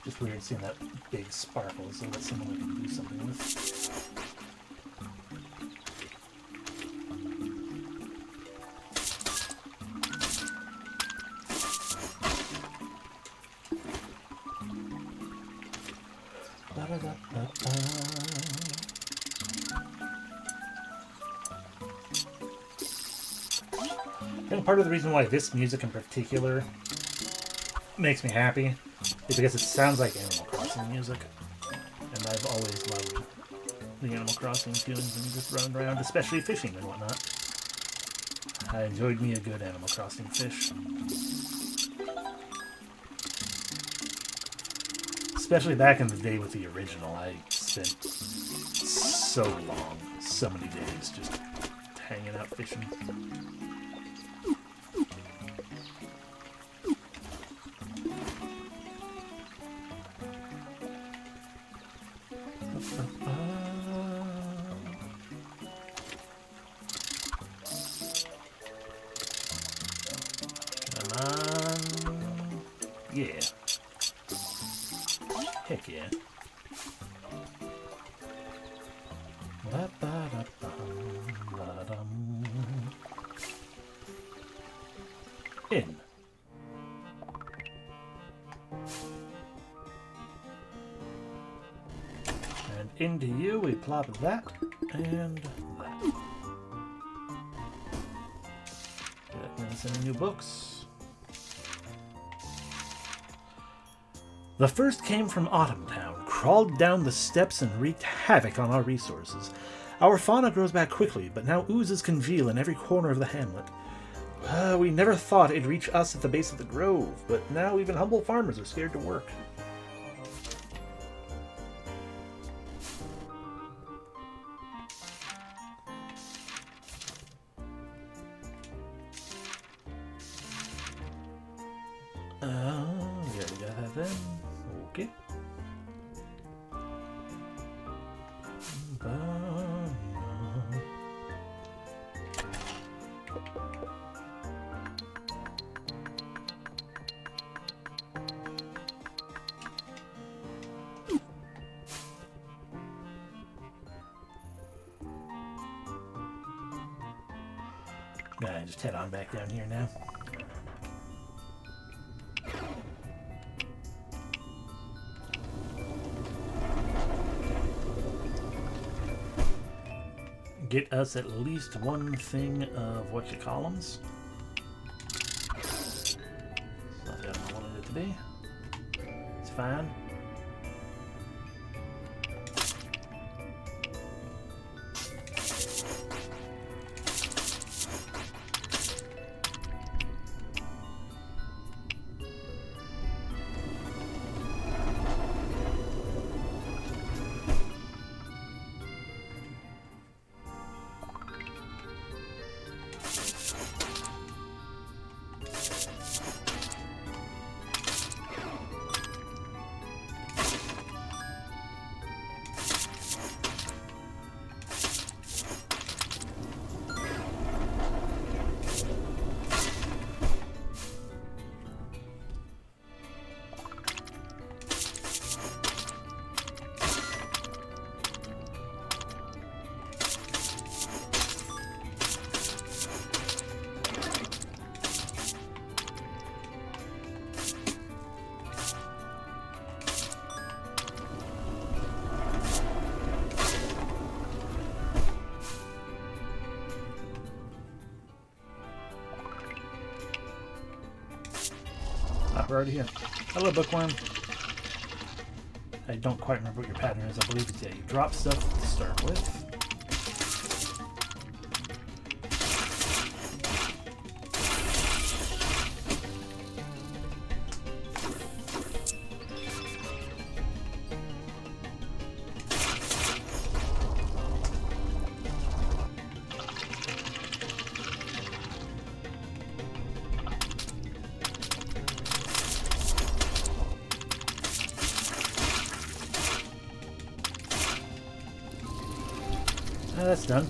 Just weird seeing that big sparkle, so that's something we can do something with. I think part of the reason why this music in particular makes me happy is because it sounds like Animal Crossing music. And I've always loved the Animal Crossing tunes and just running around, especially fishing and whatnot. I enjoyed me a good Animal Crossing fish. Especially back in the day with the original, I spent so long, so many days just hanging out fishing. Yeah. Heck yeah. In. And into you we plop that and that. Get some new books. The first came from Autumn Town, crawled down the steps and wreaked havoc on our resources. Our fauna grows back quickly, but now oozes congeal in every corner of the hamlet. We never thought it'd reach us at the base of the grove, but now even humble farmers are scared to work. Yeah, we got that then. Okay. Nah, just head on back down here now. Get us at least one thing of whatchamacallums. It's not that I wanted it to be. It's fine. Ah, we're already here. Hello, Bookworm. I don't quite remember what your pattern is. I believe it's, yeah, you drop stuff to start with. That's done.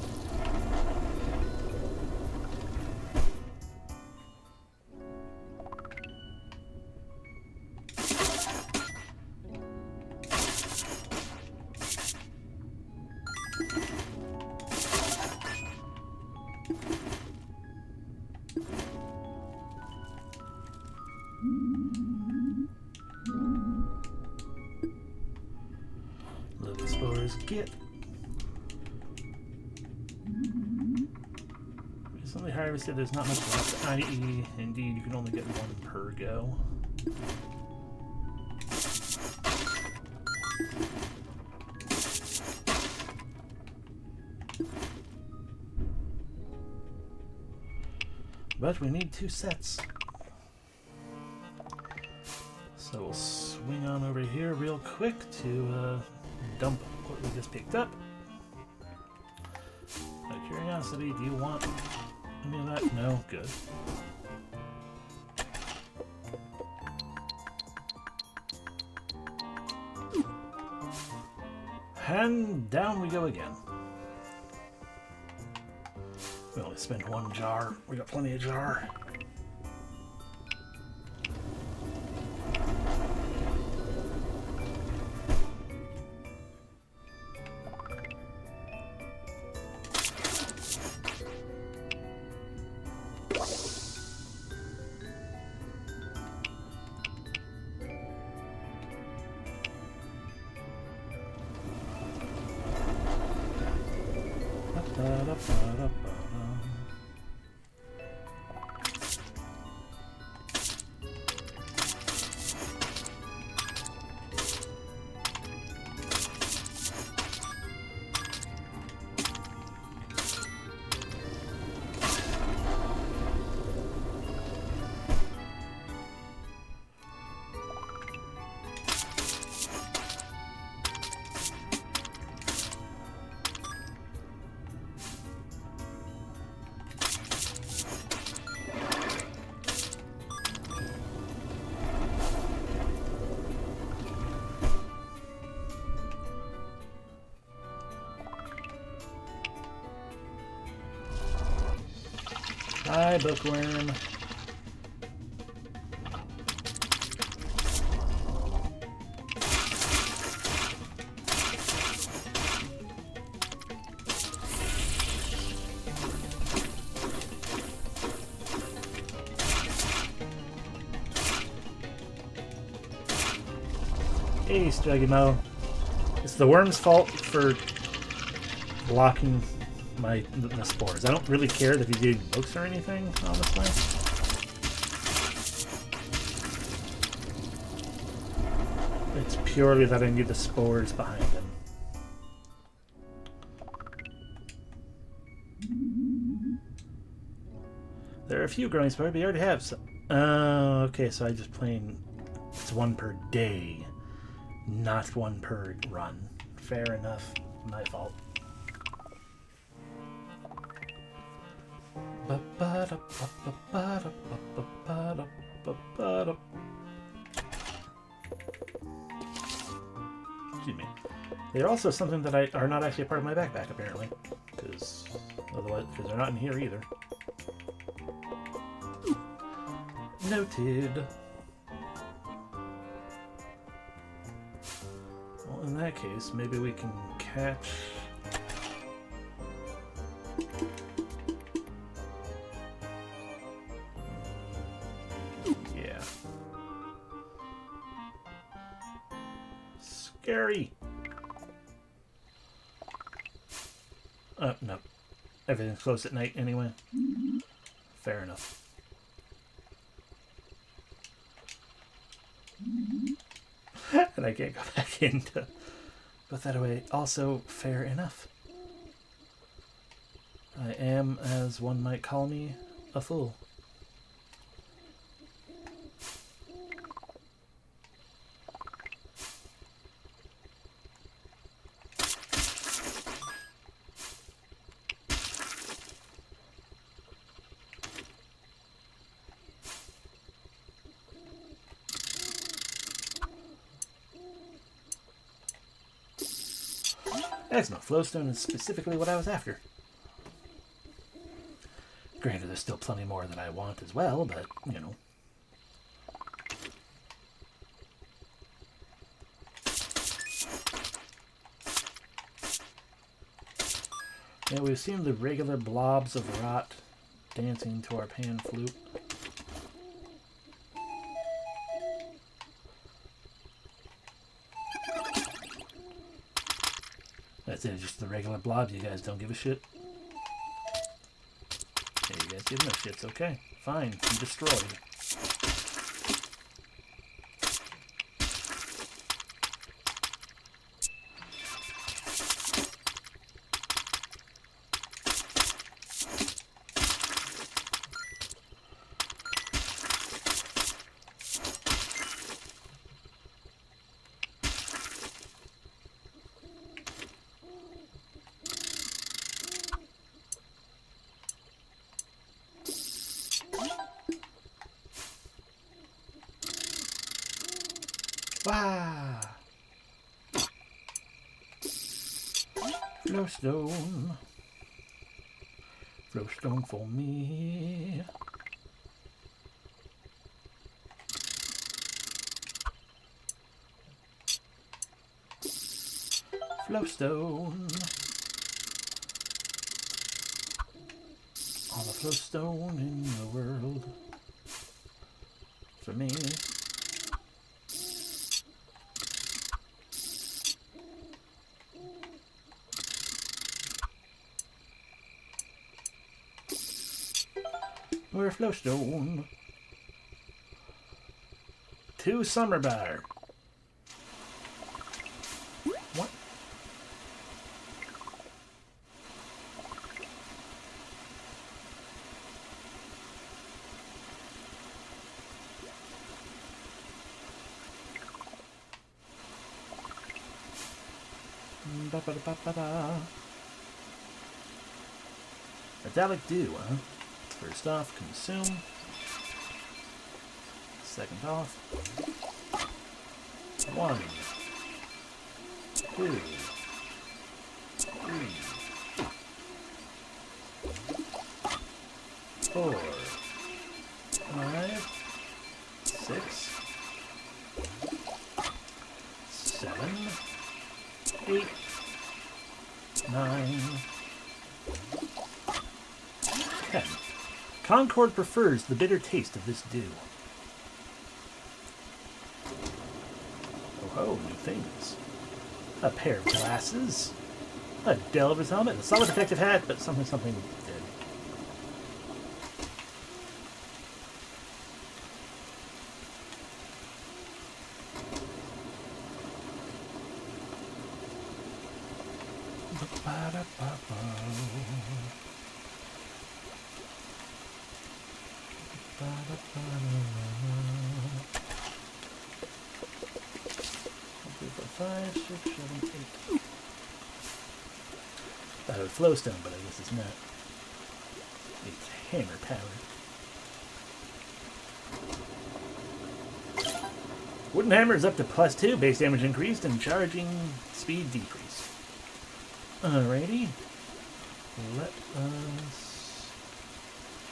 Lily spores get. Recently harvested, there's not much left, i.e., indeed, you can only get one per go. But we need 2 sets. So we'll swing on over here real quick to dump what we just picked up. Out of curiosity, do you want any of that? No? Good. And down we go again. We only spent 1 jar. We got plenty of jar. Hi, Bookworm. Hey, Stragimo. It's the worm's fault for blocking the spores. I don't really care if he's eating books or anything, honestly. It's purely that I need the spores behind him. There are a few growing spores, but you already have some. Okay, so I just plain... It's 1 per day, not 1 per run. Fair enough. My fault. Excuse me. They're also something that are not actually a part of my backpack, apparently, because they're not in here either. Noted. Well, in that case, maybe we can catch. Scary. No. Everything's closed at night anyway. Fair enough. and I can't go back in to put that away. Also, fair enough. I am, as one might call me, a fool. Excellent. Flowstone is specifically what I was after. Granted, there's still plenty more that I want as well, but, you know. Yeah, we've seen the regular blobs of rot dancing to our pan flute. That's it, just the regular blobs. You guys don't give a shit. Yeah, you guys give no shits. Okay, fine. I'm destroyed. Wow! Flowstone. Flowstone for me. Flowstone. All the flowstone in the world. For me. We're Flowstone. 2 Summer Bar. What? Ba-ba-da-ba-ba-da. Metallic Dew, huh? First off, consume. Second off. 1, 2, 3, 4, 5, 6, 7, 8, 9, 10. Concord prefers the bitter taste of this dew. Oh ho, new things. A pair of glasses. A Delver's helmet. A solid protective hat, but something dead. Five, 6, 7, 8. Thought it was Flowstone, but I guess it's not. It's hammer powered. Wooden hammer is up to +2, base damage increased, and charging speed decreased. Alrighty. Let us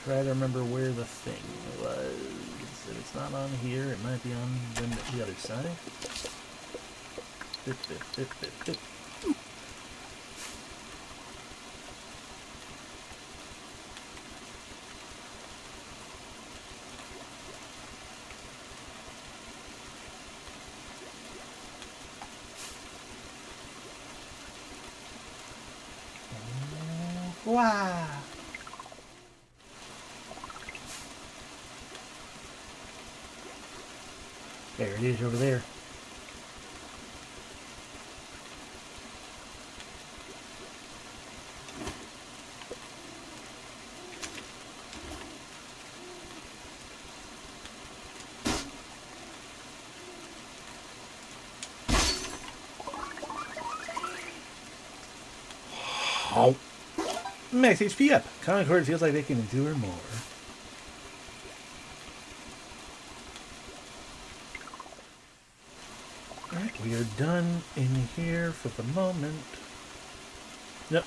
try to remember where the thing was. If it's not on here, it might be on the other side. Wow. There it is over there. Max HP up. Concord feels like they can endure more. Alright, we are done in here for the moment.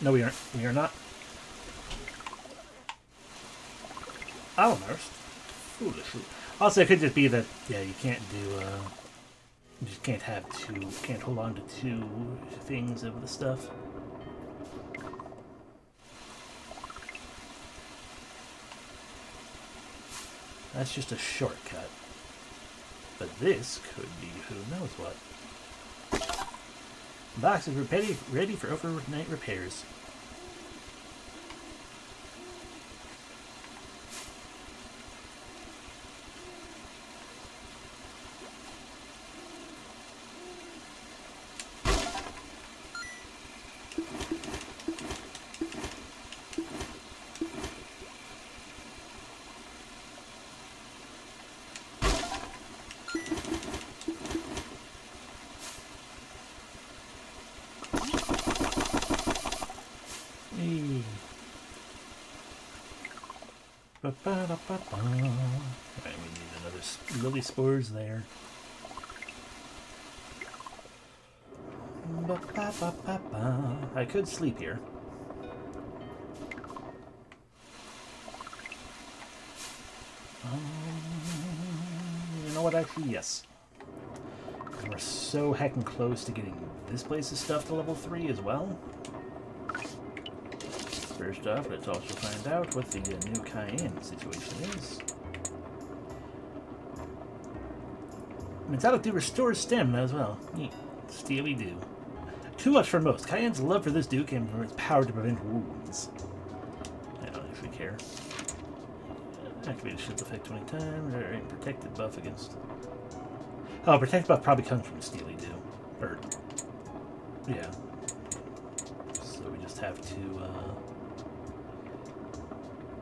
No, we aren't. We are not. Almost. Foolishly. Also, it could just be that, yeah, you can't do, you just can't have two, can't hold on to two things of the stuff. That's just a shortcut. But this could be who knows what. Box is ready for overnight repairs. Alright, we need another lily spores there. I could sleep here. You know what, actually, yes. We're so heckin' close to getting this place's stuff to level 3 as well. First off, let's also find out what the new Cayenne situation is. Metallic do restores stem as well. Neat. Steely do. Too much for most. Cayenne's love for this do came from its power to prevent wounds. I don't actually care. Activated shield effect 20 times. Alright, protected buff against... Oh, protected buff probably comes from Steely do. Or... yeah. So we just have to,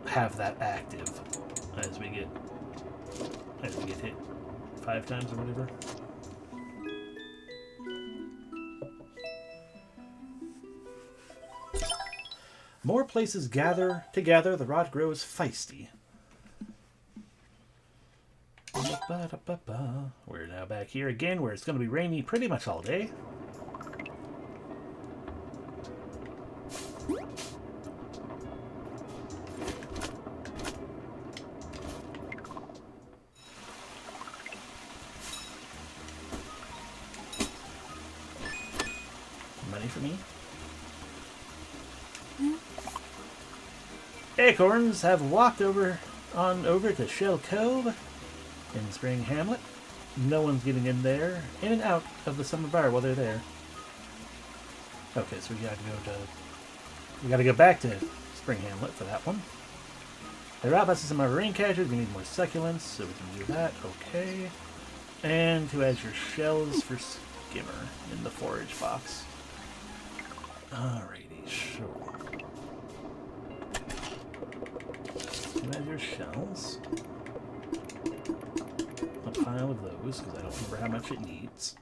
have that active as we get hit 5 times or whatever. More places gather together, the rot grows feisty. We're now back here again where it's going to be rainy pretty much all day. Money for me? Acorns have walked over to Shell Cove in Spring Hamlet. No one's getting in there, in and out of the summer bar while they're there. Okay, so we gotta go back to Spring Hamlet for that one. The route buses some marine catchers. We need more succulents, so we can do that. Okay, and to add your shells for skimmer in the forage box. Alrighty, sure. Add your shells. A pile of those, because I don't remember how much it needs.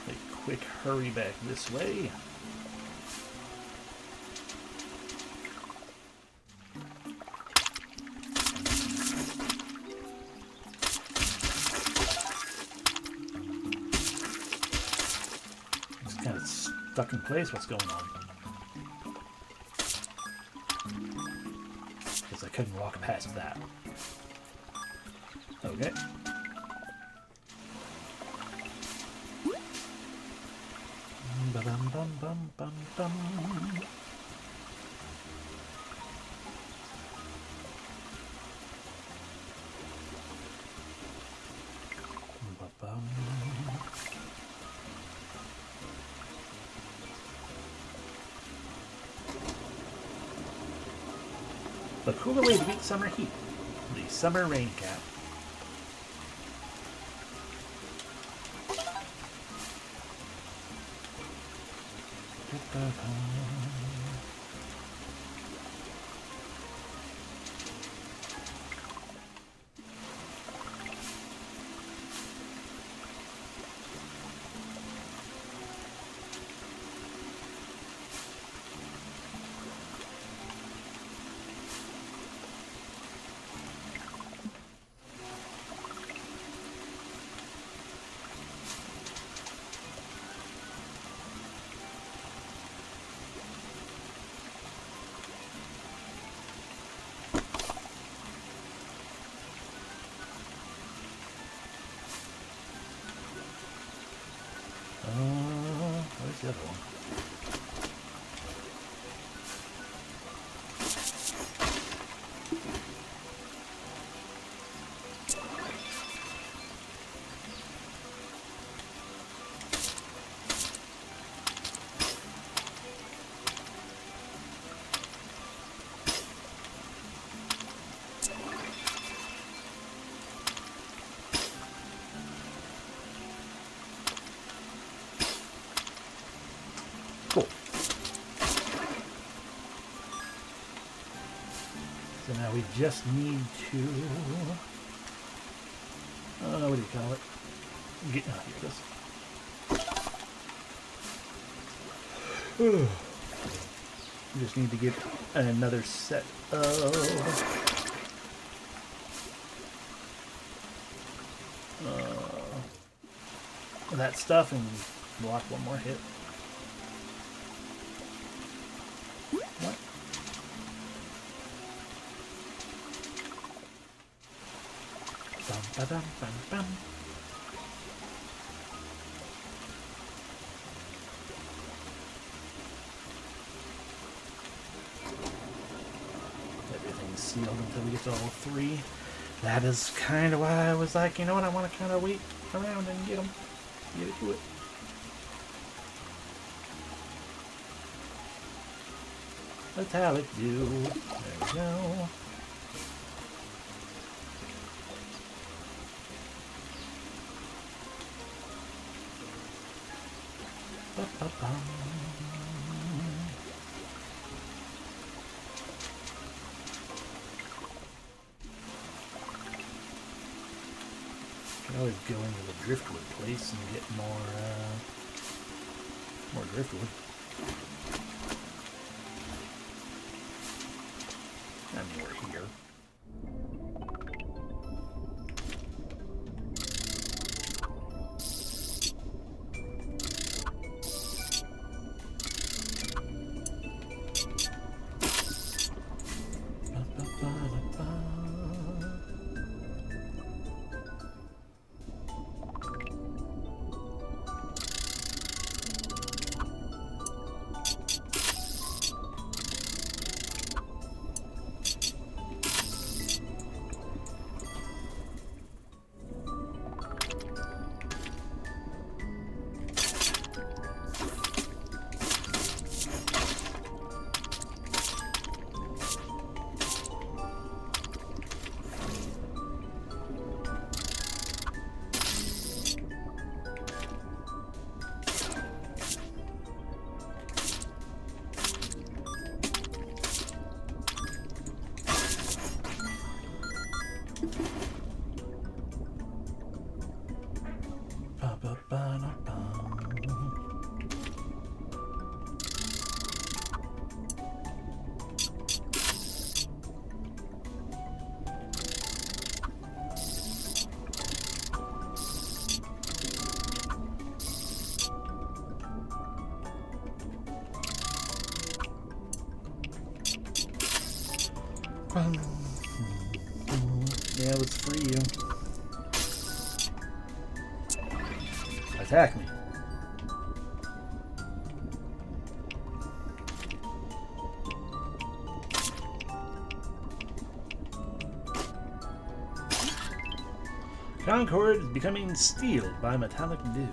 A quick hurry back this way. Stuck in place? What's going on? Because I couldn't walk past that. Okay. Ba-dum bum bum bum bum. Ba-bum. The cooler way to beat summer heat. The summer rain cap. Where's the other one? Cool. So now we just need to, what do you call it? Get, oh, here it is. We just need to get another set of that stuff and block one more hit. What? Bum, ba-dum, bum, bum. Everything's sealed until we get to all three. That is kind of why I was like, you know what, I want to kind of wait around and get them. Get it to it. Metallic dew. There we go. Ba-ba-bum. Can always go into the driftwood place and get more driftwood. I mean, we're here. Yeah, let's free you. Attack me. Concord is becoming steeled by metallic dew.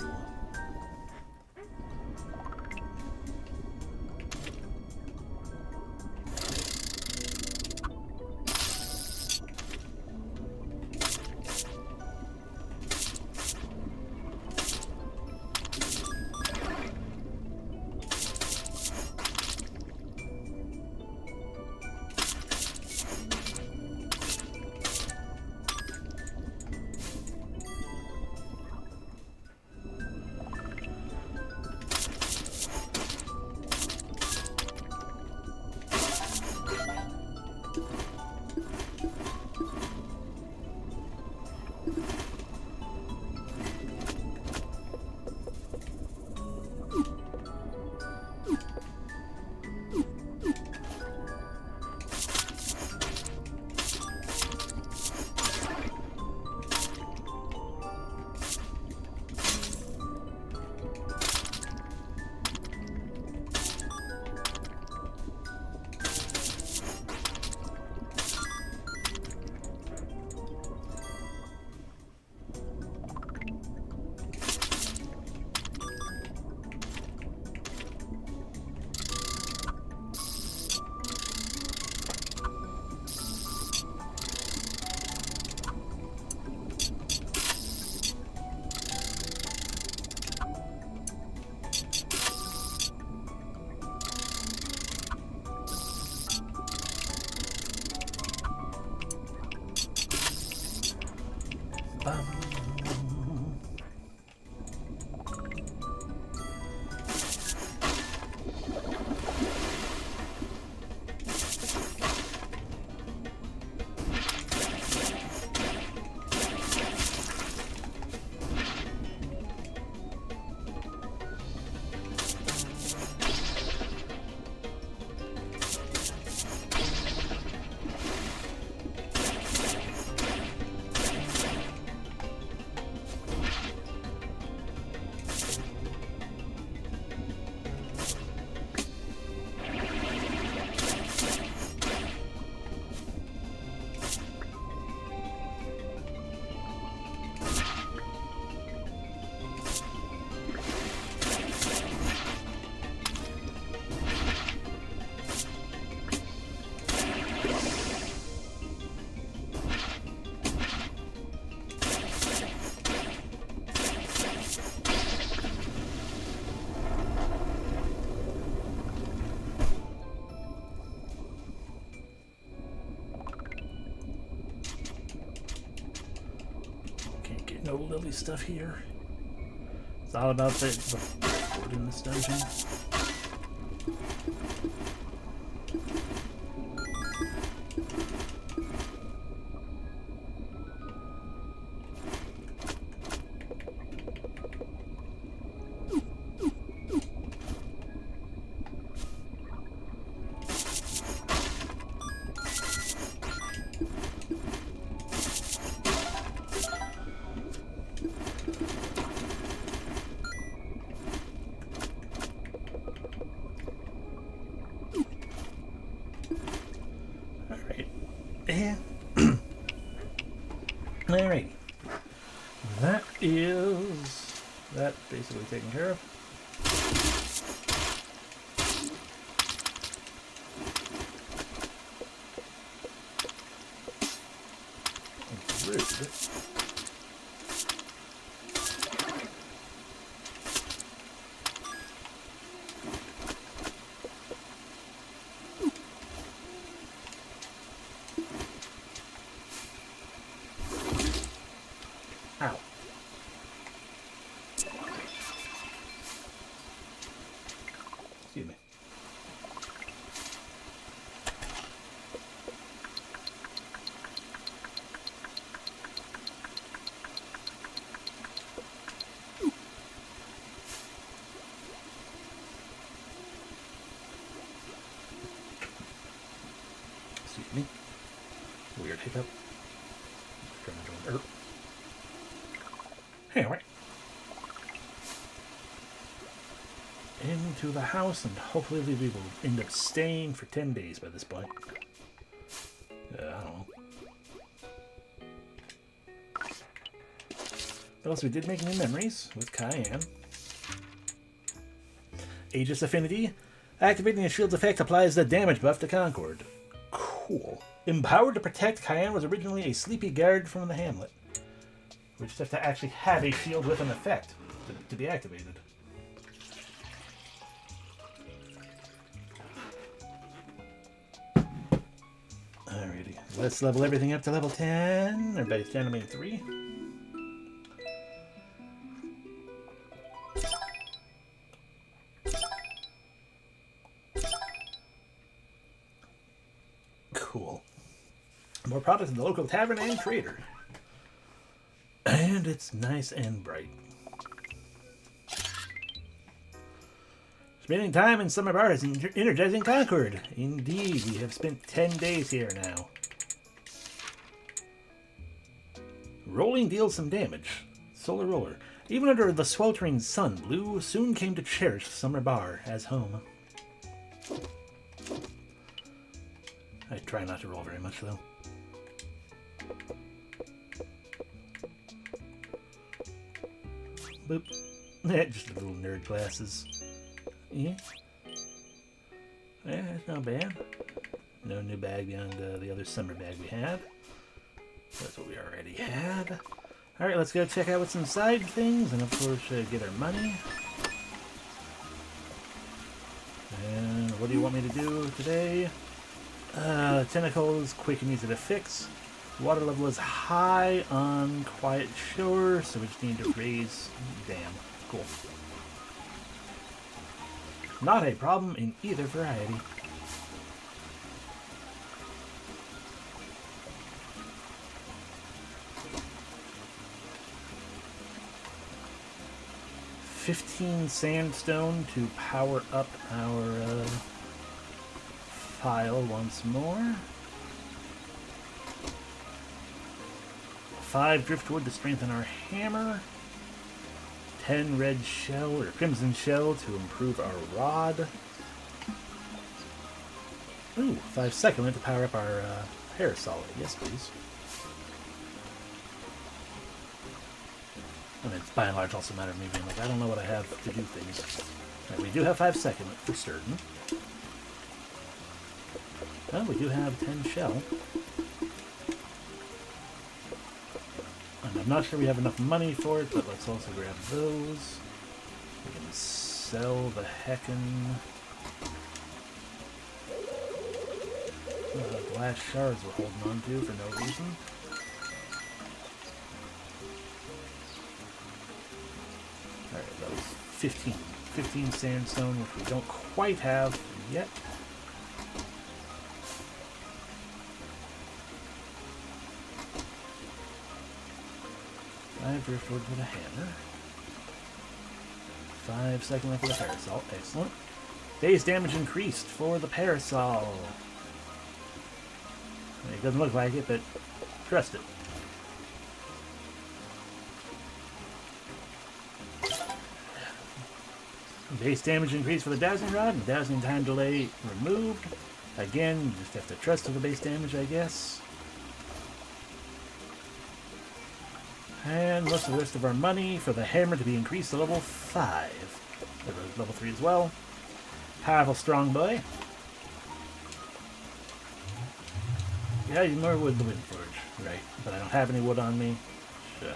lovely stuff here. It's all about the food in this dungeon. Yeah. Alright. That is that basically taken care of. Rude. Ow. Excuse me. Excuse me. Weird hiccup. Trying to join. Anyway. Into the house, and hopefully we will end up staying for 10 days by this point. I don't know. But also, we did make new memories with Cayenne. Aegis Affinity. Activating a shield's effect applies the damage buff to Concord. Cool. Empowered to protect, Cayenne was originally a sleepy guard from the hamlet. We just have to actually have a shield with an effect to be activated. Alrighty, let's level everything up to level 10. Or by 10, I mean 3. Cool. More products in the local tavern and trader. And it's nice and bright. Spending time in Summer Bar is energizing Concord. Indeed, we have spent 10 days here now. Rolling deals some damage. Solar Roller. Even under the sweltering sun, Blue soon came to cherish Summer Bar as home. I try not to roll very much, though. Boop. Just little nerd glasses. Yeah. Yeah, that's not bad. No new bag beyond the other summer bag we had. That's what we already had. Alright, let's go check out what's inside things, and of course get our money. And what do you want me to do today? Tentacles, quick and easy to fix. Water level is high on Quiet Shore, so we just need to raise dam. Cool. Not a problem in either variety. $15 sandstone to power up our file once more. 5 driftwood to strengthen our hammer. 10 red shell or crimson shell to improve our rod. Ooh, 5 succulent to power up our parasol. Yes, please. I mean, it's by and large also a matter of me being like, I don't know what I have to do things. Right, we do have 5 succulent for certain. Well, we do have 10 shell. And I'm not sure we have enough money for it, but let's also grab those. We can sell the heckin' glass shards we're holding on to for no reason. 15. 15 sandstone, which we don't quite have yet. Five driftwood with a hammer. 5 second life with a parasol. Excellent. Base damage increased for the parasol. It doesn't look like it, but trust it. Base damage increased for the dowsing rod, and dowsing time delay removed. Again, you just have to trust to the base damage, I guess. And most of the rest of our money for the hammer to be increased to level 5. Level 3 as well. Powerful strong boy. Yeah, you more wood the wind forge, right? But I don't have any wood on me, so.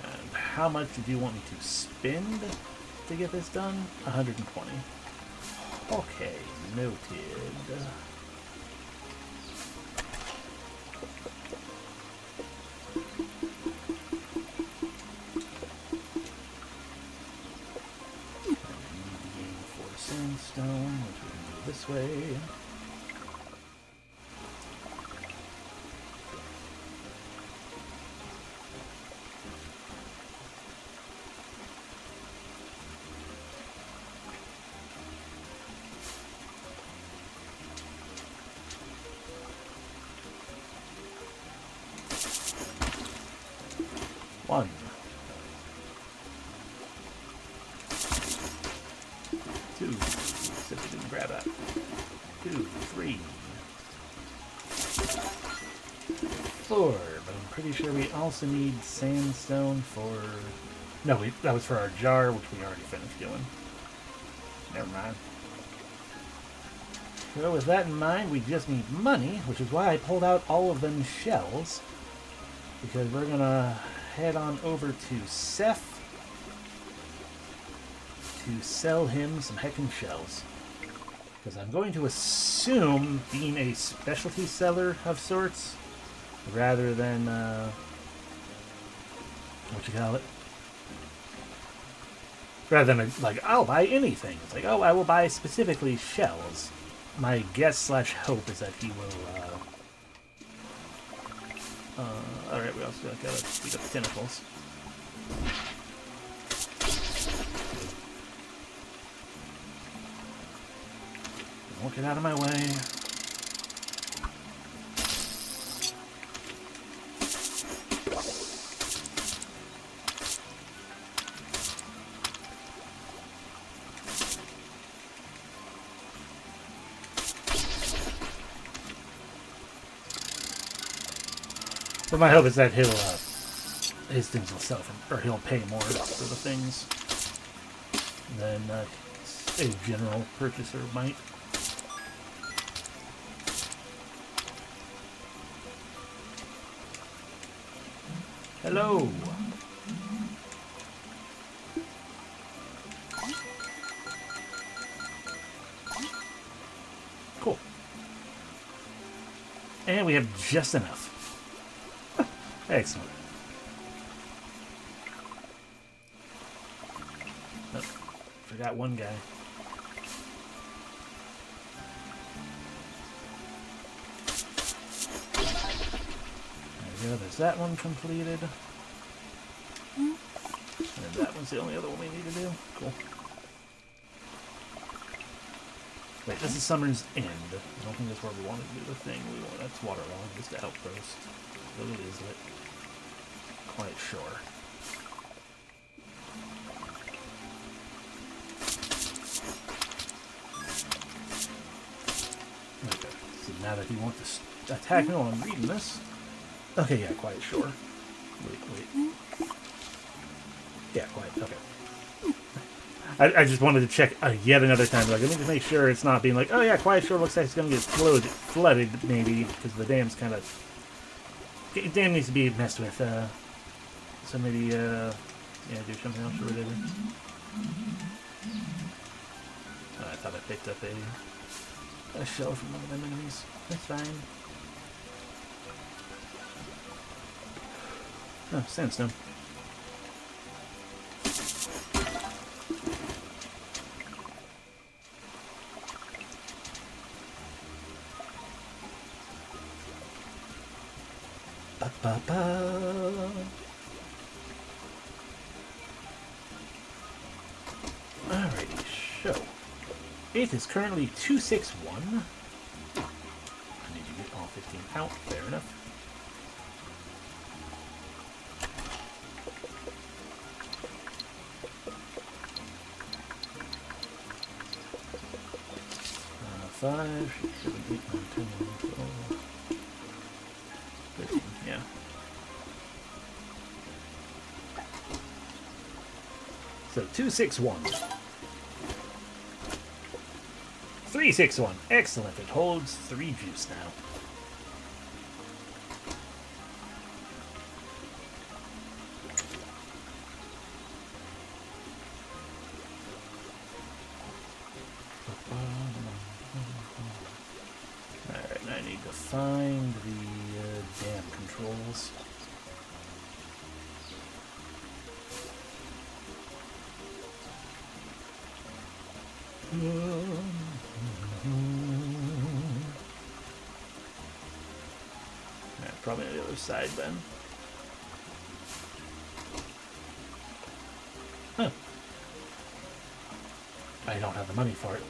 And how much did you want me to spend to get this done? 120. Okay, noted. Sandstone, which we can do this way. One. 2. Except we didn't grab that. 2, 3, 4. But I'm pretty sure we also need sandstone for... No, that was for our jar, which we already finished doing. Never mind. So with that in mind, we just need money, which is why I pulled out all of them shells. Because we're gonna head on over to Seth to sell him some heckin' shells. Because I'm going to assume, being a specialty seller of sorts, rather than, what you call it? Rather than, like, I'll buy anything. It's like, oh, I will buy specifically shells. My guess / hope is that he will, alright, we also gotta speed up the tentacles. Won't get out of my way. But my hope is that he'll, his things will sell for, or he'll pay more for the things than a general purchaser might. Hello. Cool. And we have just enough. Excellent. Oh, forgot one guy. There we go, there's that one completed. And that one's the only other one we need to do. Cool. Wait, this is Summer's End. I don't think that's where we want to do the thing we want. That's Waterlog, just the outpost. Lily Islet. Quite sure. Okay, so now that you want to attack me while I'm reading this. Okay, yeah, quite sure. Wait. Yeah, quite, okay. I just wanted to check yet another time. Like, let me just make sure it's not being like, oh yeah, Quiet Shore looks like it's going to get flooded, maybe, because the dam's kind of... Dam needs to be messed with, so maybe, yeah, do something else or whatever. Oh, I thought I picked up a shell from one of them enemies. That's fine. Oh, sandstone. Ba-ba-ba. Alrighty, so 8th is currently 261. I need to get all 15 out, fair enough. Five, 6, 7, 8, 9, 10, 11, 12, 13, yeah. So 261. 361. Excellent. It holds 3 juice now. Alright, I need to find the dam controls. Alright, probably on the other side then. Huh. I don't have the money for it.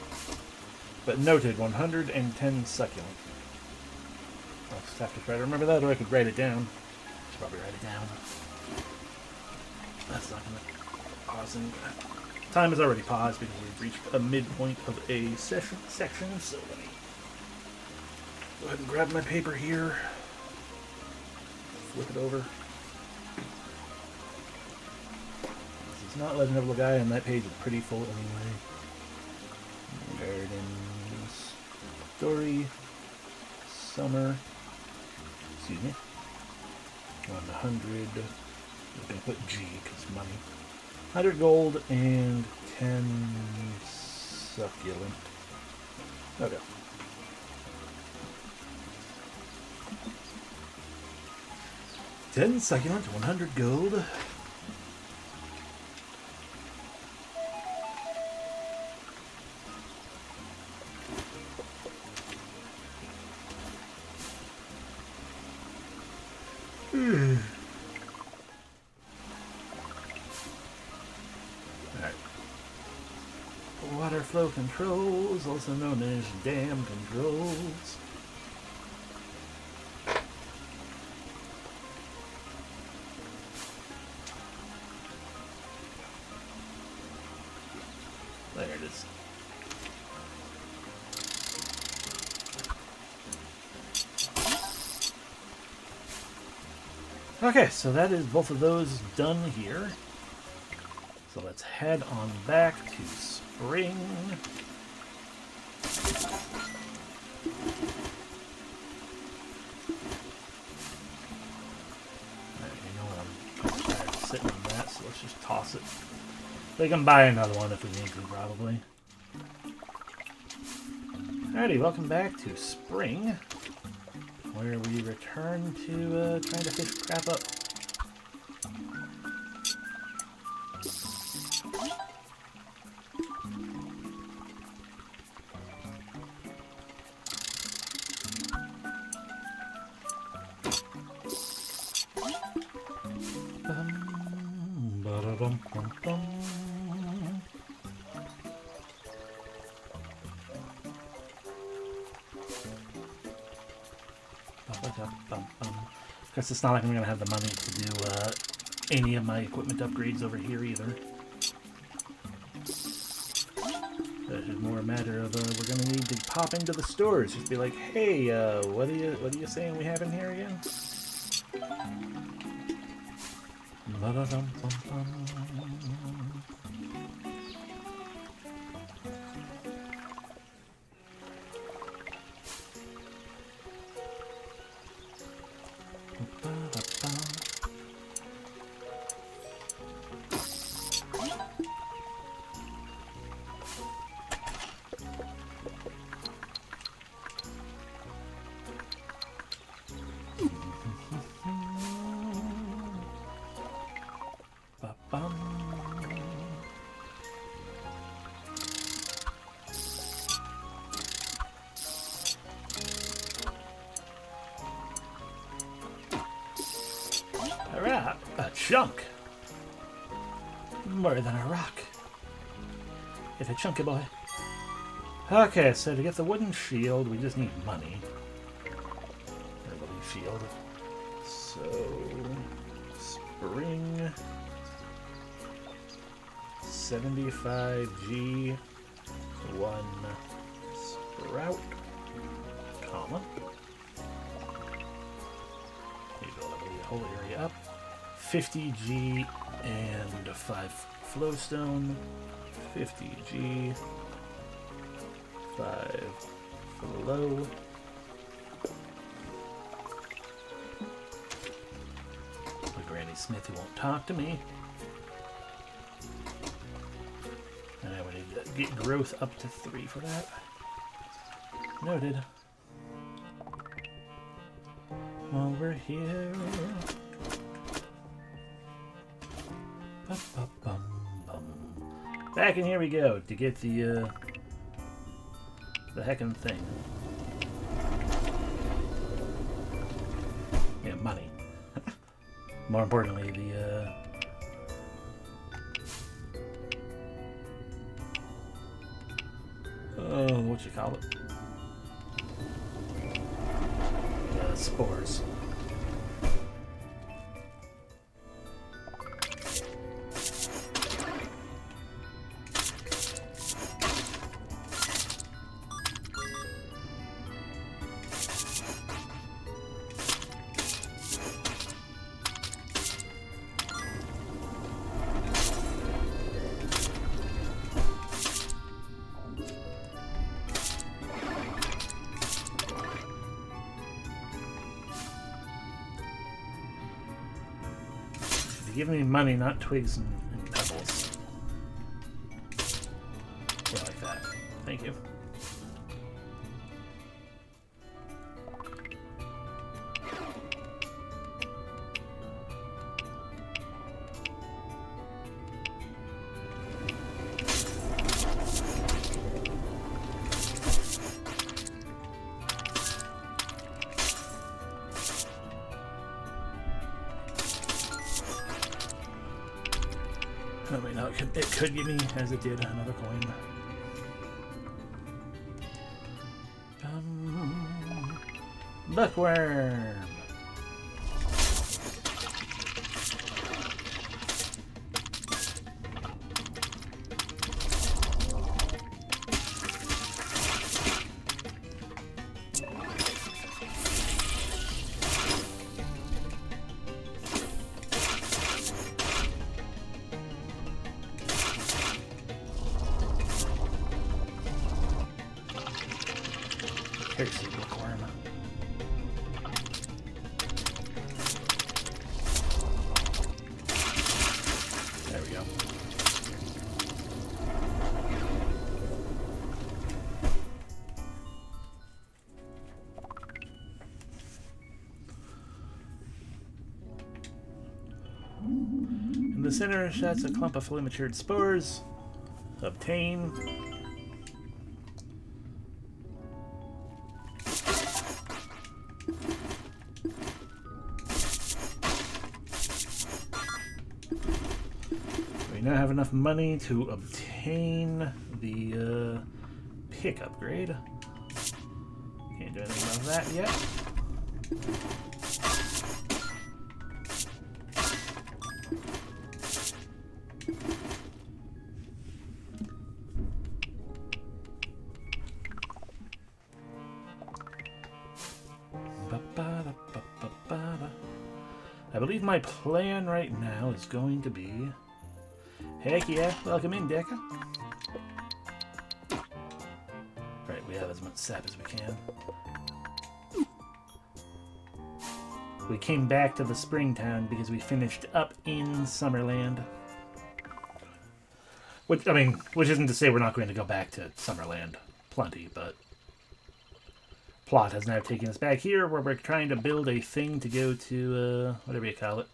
But noted, 110 succulent. I'll just have to try to remember that, or I could write it down. Should probably write it down. That's not gonna pause any. Time is already paused because we've reached a midpoint of a section. So let me go ahead and grab my paper here. Flip it over. This is not Legend of Legaia, and that page is pretty full anyway. Gardens, story, summer. Excuse me. 100. I'm gonna put G because money. 100 gold and 10 succulent. Okay. $10 succulent, 100 gold. Alright. Water flow controls, also known as dam controls. There it is. Okay, so that is both of those done here. So let's head on back to spring. Alright, you know what, I'm tired of sitting on that, so let's just toss it. We can buy another one if we need to, probably. Alrighty, welcome back to spring, where we return to trying to fish crap up. Ba-da-dum-bum-bum. Because it's not like I'm going to have the money to do any of my equipment upgrades over here either. It's more a matter of we're going to need to pop into the stores. Just be like, hey, what are you saying we have in here again? Ba-da-dum-bum-bum. bum. Alright, a chunk. More than a rock. It's a chunky boy. Okay, so to get the wooden shield, we just need money. Or the leaf shield. So, spring. 75G. 1 sprout. Comma. You build up the whole area up. 50G and 5 flowstone. 50G. 5 flow. The Granny Smith who won't talk to me. And I would need to get growth up to 3 for that. Noted. While we're here. Ba-ba-bum, bum. Back in here we go to get the heckin' thing. Yeah, money. More importantly, the what you call it? Spores. Give me money, not twigs and pebbles. Yeah, like that. Thank you. Oh wait, no, it could give me, as it did, another coin. Bookworm! Here's the bookworm. There we go. In the center sets a clump of fully matured spores. Obtain. We now have enough money to obtain the pick upgrade. Can't do anything about that yet. I believe my plan right now is going to be... Heck yeah, welcome in, Deca. Right, we have as much sap as we can. We came back to the Springtown because we finished up in Summerland. Which isn't to say we're not going to go back to Summerland plenty, but... Plot has now taken us back here where we're trying to build a thing to go to, whatever you call it,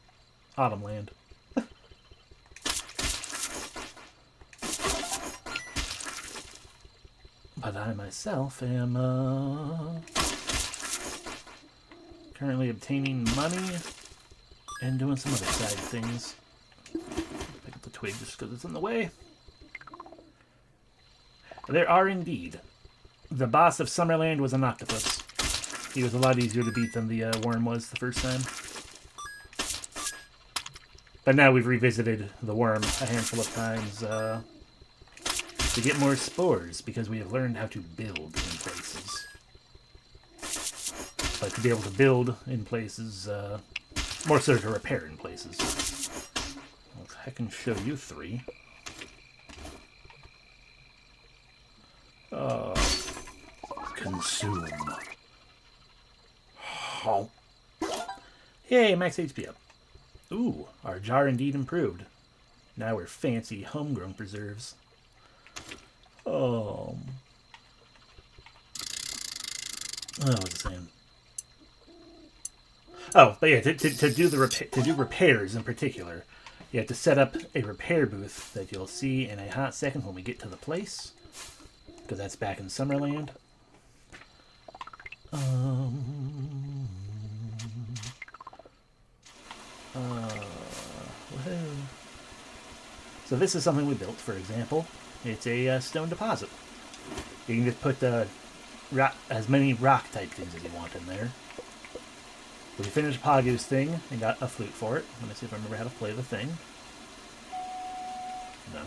Autumnland. But I myself am currently obtaining money and doing some other side things. Pick up the twig just because it's in the way. There are indeed. The boss of Summerland was an octopus. He was a lot easier to beat than the worm was the first time. But now we've revisited the worm a handful of times to get more spores, because we have learned how to build in places. But to be able to build in places, more so to repair in places. Well, I can show you 3. Consume. Oh. Yay, max HP up. Ooh, our jar indeed improved. Now we're fancy homegrown preserves. What was I saying? Oh, but yeah, to do repairs in particular, you have to set up a repair booth that you'll see in a hot second when we get to the place, because that's back in Summerland. So this is something we built, for example. It's a stone deposit. You can just put as many rock type things as you want in there. We finished Pagu's thing and got a flute for it. Let me see if I remember how to play the thing. No.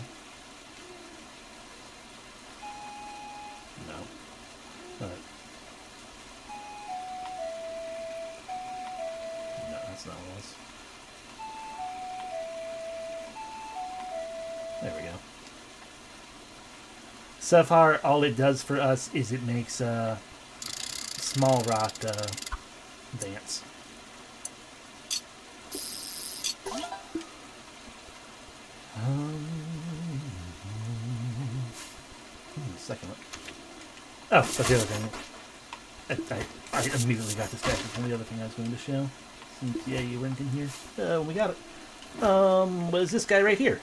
No. No, that's not what it was. There we go. So far, all it does for us is it makes small rock dance. Second one. Oh, that's the other thing. I immediately got distracted from the other thing I was going to show. Since, yeah, you went in here. We got it. Was this guy right here?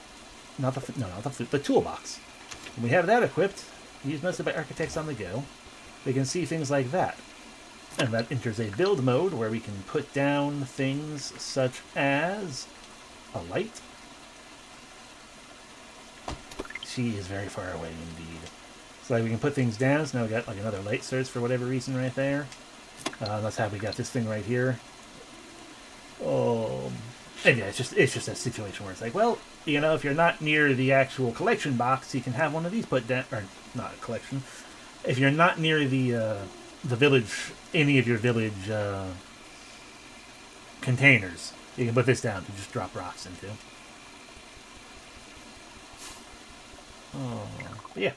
Not the flute, the toolbox. When we have that equipped, used mostly by architects on the go, we can see things like that. And that enters a build mode where we can put down things such as a light. She is very far away indeed. So like we can put things down, so now we got like another light source for whatever reason right there. That's how we got this thing right here. And yeah, it's just a situation where it's like, well, you know, if you're not near the actual collection box, you can have one of these put down, or not a collection. If you're not near the village, any of your village containers, you can put this down to just drop rocks into. But yeah.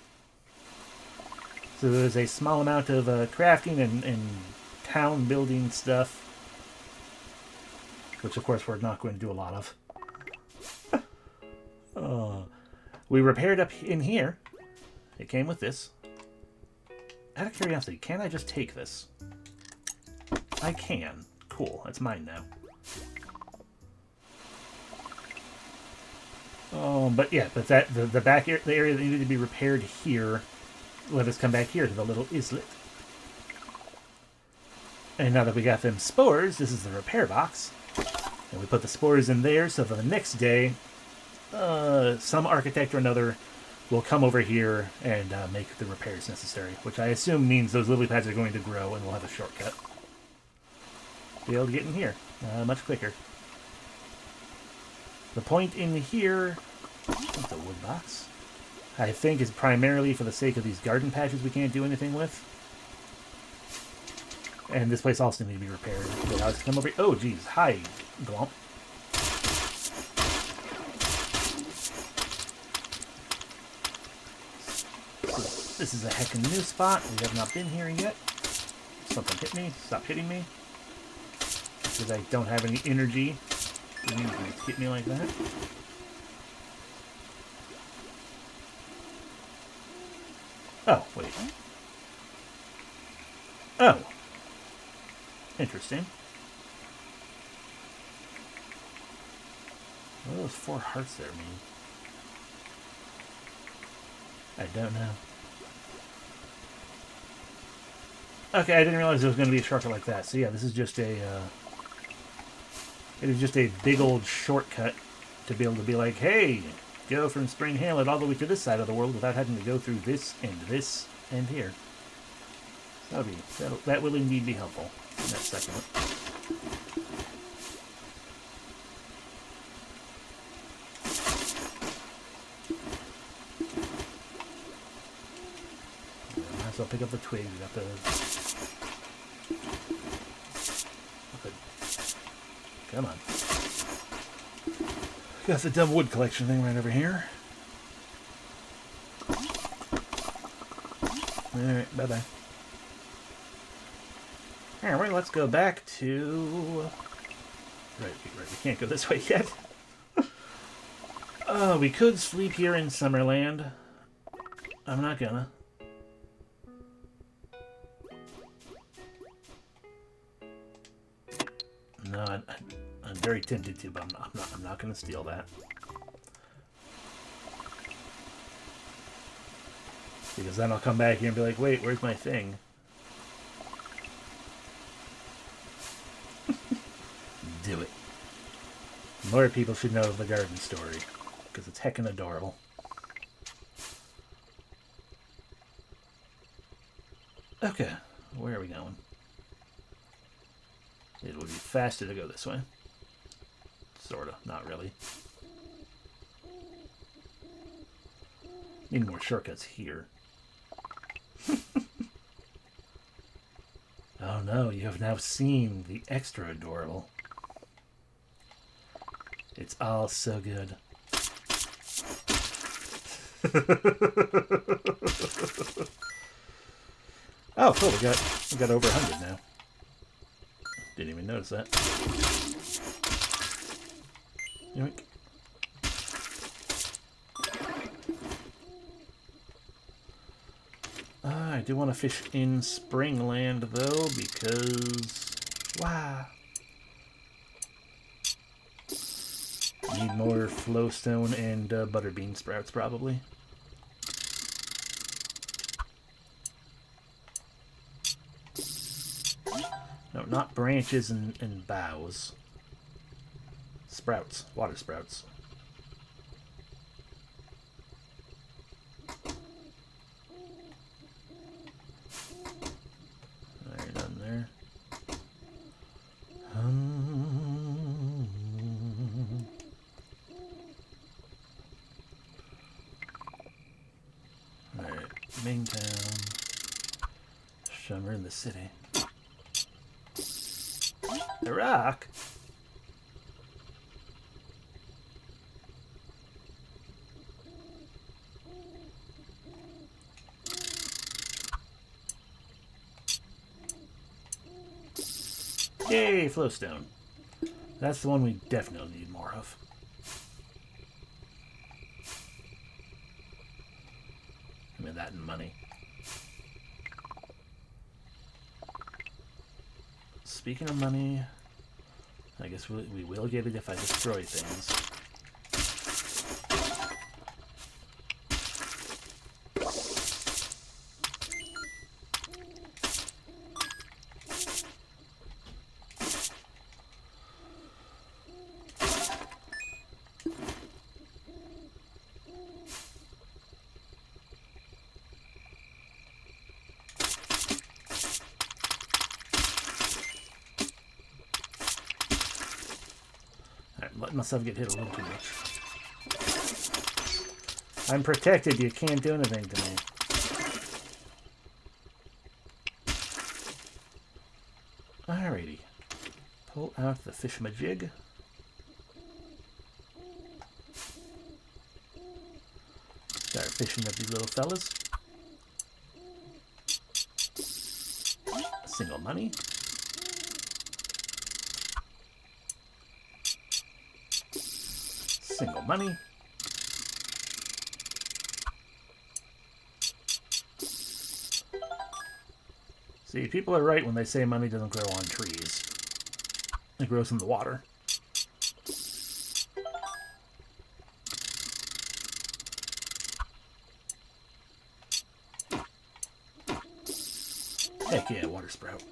So there's a small amount of crafting and town building stuff, which of course we're not going to do a lot of. We repaired up in here. It came with this. Out of curiosity, can I just take this? I can. Cool, that's mine now. But yeah, but the back the area that needed to be repaired here, let us come back here to the little islet. And now that we got them spores, this is the repair box. And we put the spores in there, so for the next day, some architect or another will come over here and make the repairs necessary, which I assume means those lily pads are going to grow and we'll have a shortcut. Be able to get in here much quicker. The point in here, that's a wood box, I think is primarily for the sake of these garden patches we can't do anything with. And this place also needs to be repaired. Okay, I'll just come over here. Oh, geez. Hi, Glomp. So this is a heckin' new spot. We have not been here yet. Something hit me. Stop hitting me. Because I don't have any energy. You hit me like that. Oh, wait. Oh. Interesting. What do those 4 hearts there mean? I don't know. Okay, I didn't realize there was going to be a shortcut like that. So yeah, this is just a... it is just a big old shortcut to be able to be like, hey, go from Spring Hamlet all the way to this side of the world without having to go through this and here. That will indeed be helpful in that second one. Might as well pick up the twigs. We got the come on. Got the dumb wood collection thing right over here. Alright, bye-bye. Alright, let's go back to... Right, we can't go this way yet. We could sleep here in Summerland. I'm not gonna. No, I'm very tempted to, but I'm not gonna steal that. Because then I'll come back here and be like, wait, where's my thing? Do it. More people should know the garden story. Because it's heckin' adorable. Okay, where are we going? It would be faster to go this way. Sorta, not really. Need more shortcuts here. Oh no, you have now seen the extra adorable. It's all so good. Oh, cool, we got over 100 now. Didn't even notice that. Yoink. I do want to fish in Springland, though, because... Wow. Need more flowstone and butterbean sprouts, probably. No, not branches and boughs. Sprouts. Water sprouts. There, done there. Alright, main town. Summer in the city. The rock? Yay, flowstone. That's the one we definitely need more of. I mean, that and money. Speaking of money, I guess we will get it if I destroy things. Let myself get hit a little too much. I'm protected. You can't do anything to me. Alrighty. Pull out the fish-majig. Start fishing up these little fellas. Single money. Single money. See, people are right when they say money doesn't grow on trees. It grows in the water. Heck yeah, water sprout.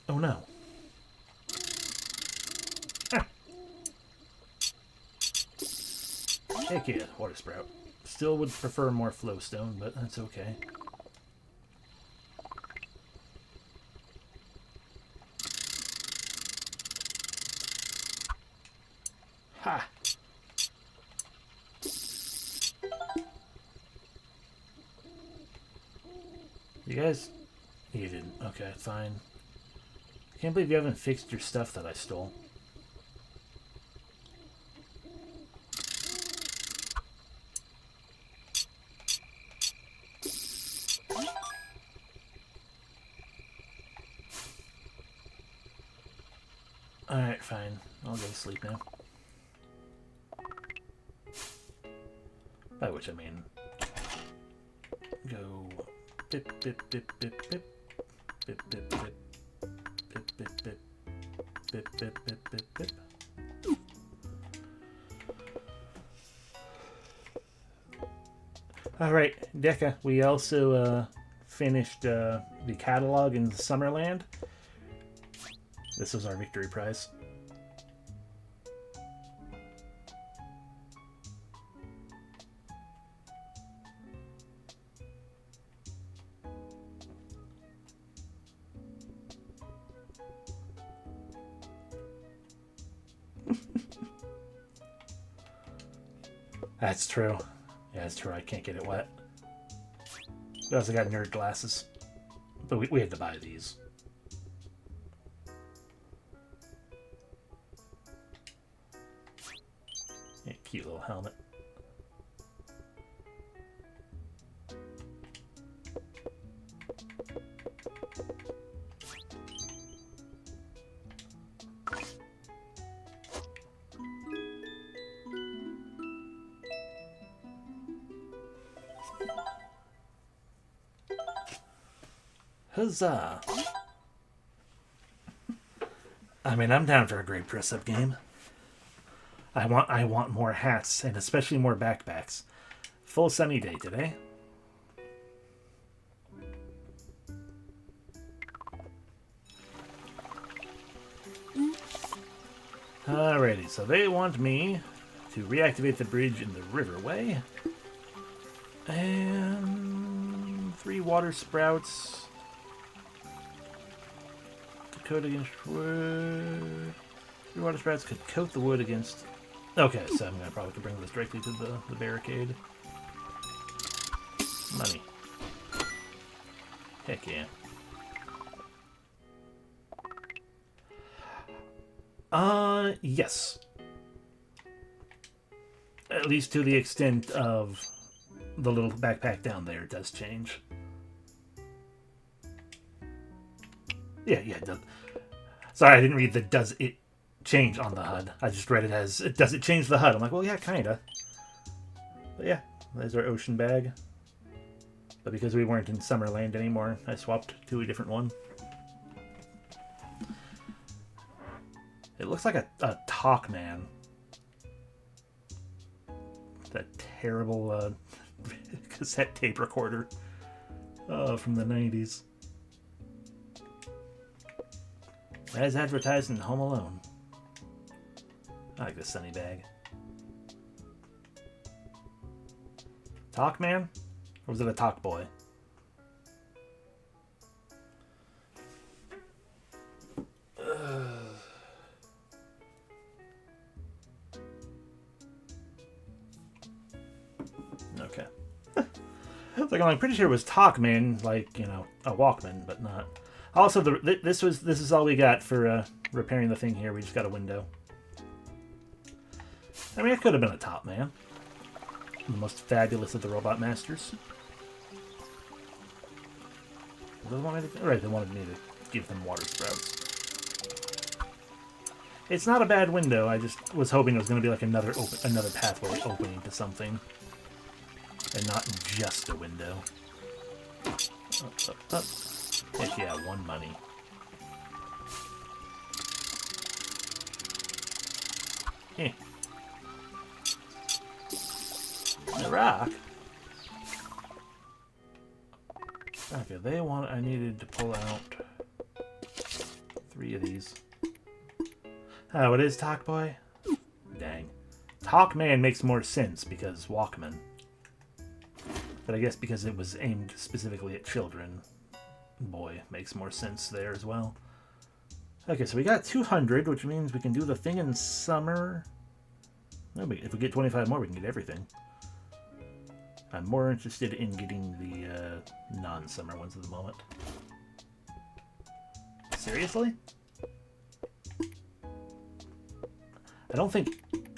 Oh no. Ah. Heck yeah, water sprout. Still would prefer more flowstone, but that's okay. Ha! You guys... You didn't. Okay, fine. Can't believe you haven't fixed your stuff that I stole. Alright, fine. I'll go to sleep now. By which I mean... Go... Bip, bip, bip, bip, bip. Bip, bip, bip. Bip, bip, bip. Bip, bip, bip, bip, bip. Alright, Deca, we also finished the catalog in Summerland. This was our victory prize. That's true. Yeah, that's true. I can't get it wet. We also got nerd glasses. But we had to buy these. Yeah, cute little helmet. Huzzah! I mean, I'm down for a great press-up game. I want more hats, and especially more backpacks. Full sunny day today. Alrighty, so they want me to reactivate the bridge in the riverway. And 3 water sprouts. Coat against wood. 3 water sprouts could coat the wood against... Okay, so I'm going to probably bring this directly to the barricade. Money. Heck yeah. Yes. At least to the extent of the little backpack down there does change. Yeah, it does. Sorry, I didn't read the does it change on the HUD. I just read it as, does it change the HUD? I'm like, well, yeah, kinda. But yeah, there's our ocean bag. But because we weren't in Summerland anymore, I swapped to a different one. It looks like a Talkman. That terrible cassette tape recorder from the 90s. As advertised in Home Alone. I like this sunny bag. Talkman? Or was it a Talk Boy? Okay. It's like, I'm pretty sure it was Talkman, like, you know, a Walkman, but not. Also, this is all we got for repairing the thing here. We just got a window. I mean, it could have been a top man. the most fabulous of the robot masters. What do they want me to, right, they wanted me to give them water sprouts. It's not a bad window. I just was hoping it was going to be like another pathway opening to something, and not just a window. Up. Heck yeah, 1 money. The rock. Okay, I needed to pull out 3 of these. Oh, it is Talkboy? Dang. Talkman makes more sense because Walkman. But I guess because it was aimed specifically at children, Boy makes more sense there as well. Okay, so we got 200, which means we can do the thing in summer. If we get 25 more, we can get everything. I'm more interested in getting the non-summer ones at the moment. Seriously?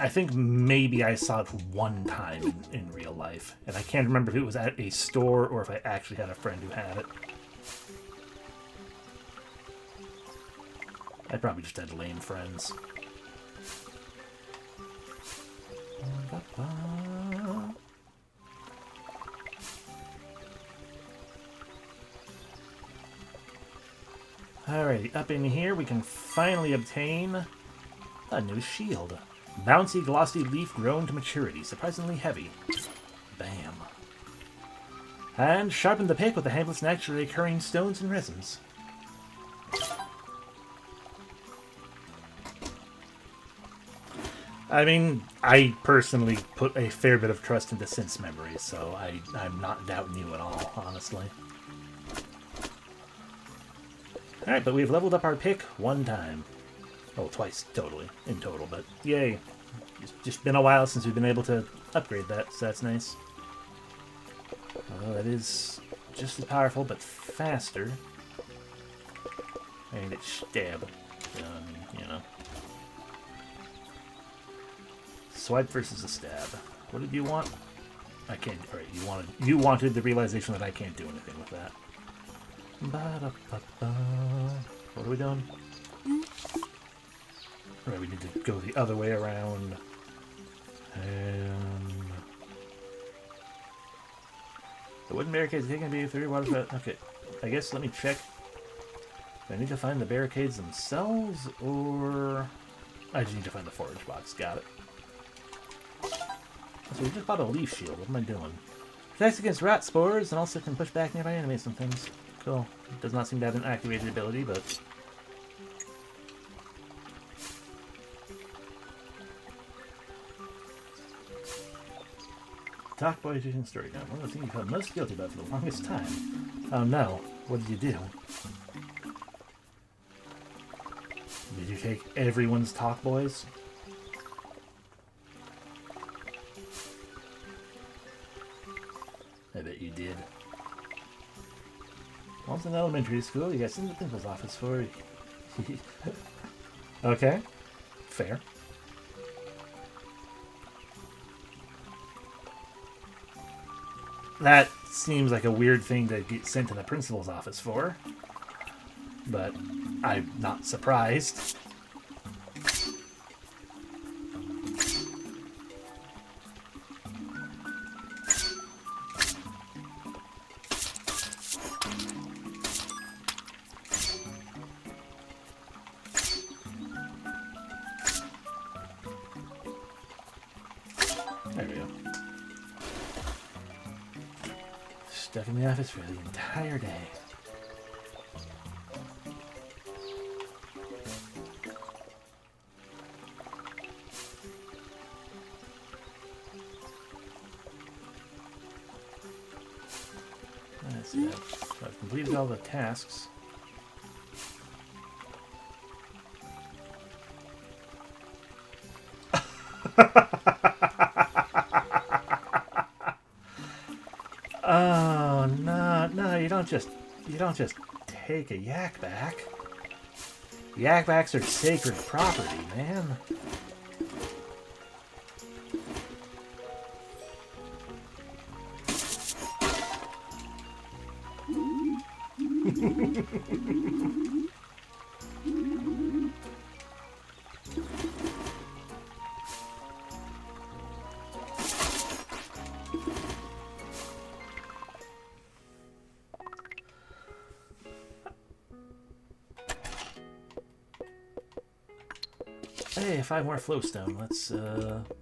I think maybe I saw it 1 time in real life, and I can't remember if it was at a store or if I actually had a friend who had it. I probably just had lame friends. Alrighty, up in here we can finally obtain a new shield. Bouncy, glossy leaf grown to maturity. Surprisingly heavy. Bam. And sharpen the pick with the handless naturally occurring stones and resins. I mean, I personally put a fair bit of trust into Sense Memories, so I'm not doubting you at all, honestly. Alright, but we've leveled up our pick 1 time. Oh, twice, totally, in total, but yay. It's just been a while since we've been able to upgrade that, so that's nice. Although that is just as powerful, but faster. And it's stab. You know. Swipe versus a stab. What did you want? I can't. Alright, you wanted the realization that I can't do anything with that. Ba-da-ba-ba. What are we doing? Right, we need to go the other way around. And the wooden barricades taken to be 3 water shot. Okay, I guess let me check. Do I need to find the barricades themselves, or I just need to find the forage box? Got it. So we just bought a leaf shield. What am I doing? Protects against rat spores and also can push back nearby enemies and things. Cool. It does not seem to have an activated ability, but Talkboy using story time. One of the things you felt most guilty about for the longest time. Oh no. What did you do? Did you take everyone's Talkboys? I bet you did. Once in elementary school, you got sent to the principal's office for... Okay. Fair. That seems like a weird thing to get sent to the principal's office for. But I'm not surprised. There we go. Stuck in the office for the entire day. That's it. So I've completed all the tasks. Oh no, you don't just take a yak back. Yak backs are sacred property, man. Hey, 5 more flowstone. Let's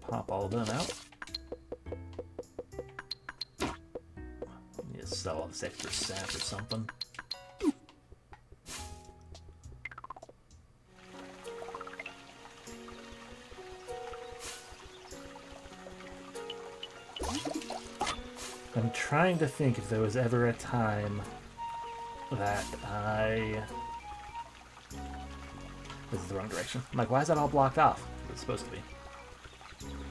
pop all of them out. Need to sell all this extra sap or something. I'm trying to think if there was ever a time that I... This is the wrong direction. I'm like, why is that all blocked off? It's supposed to be.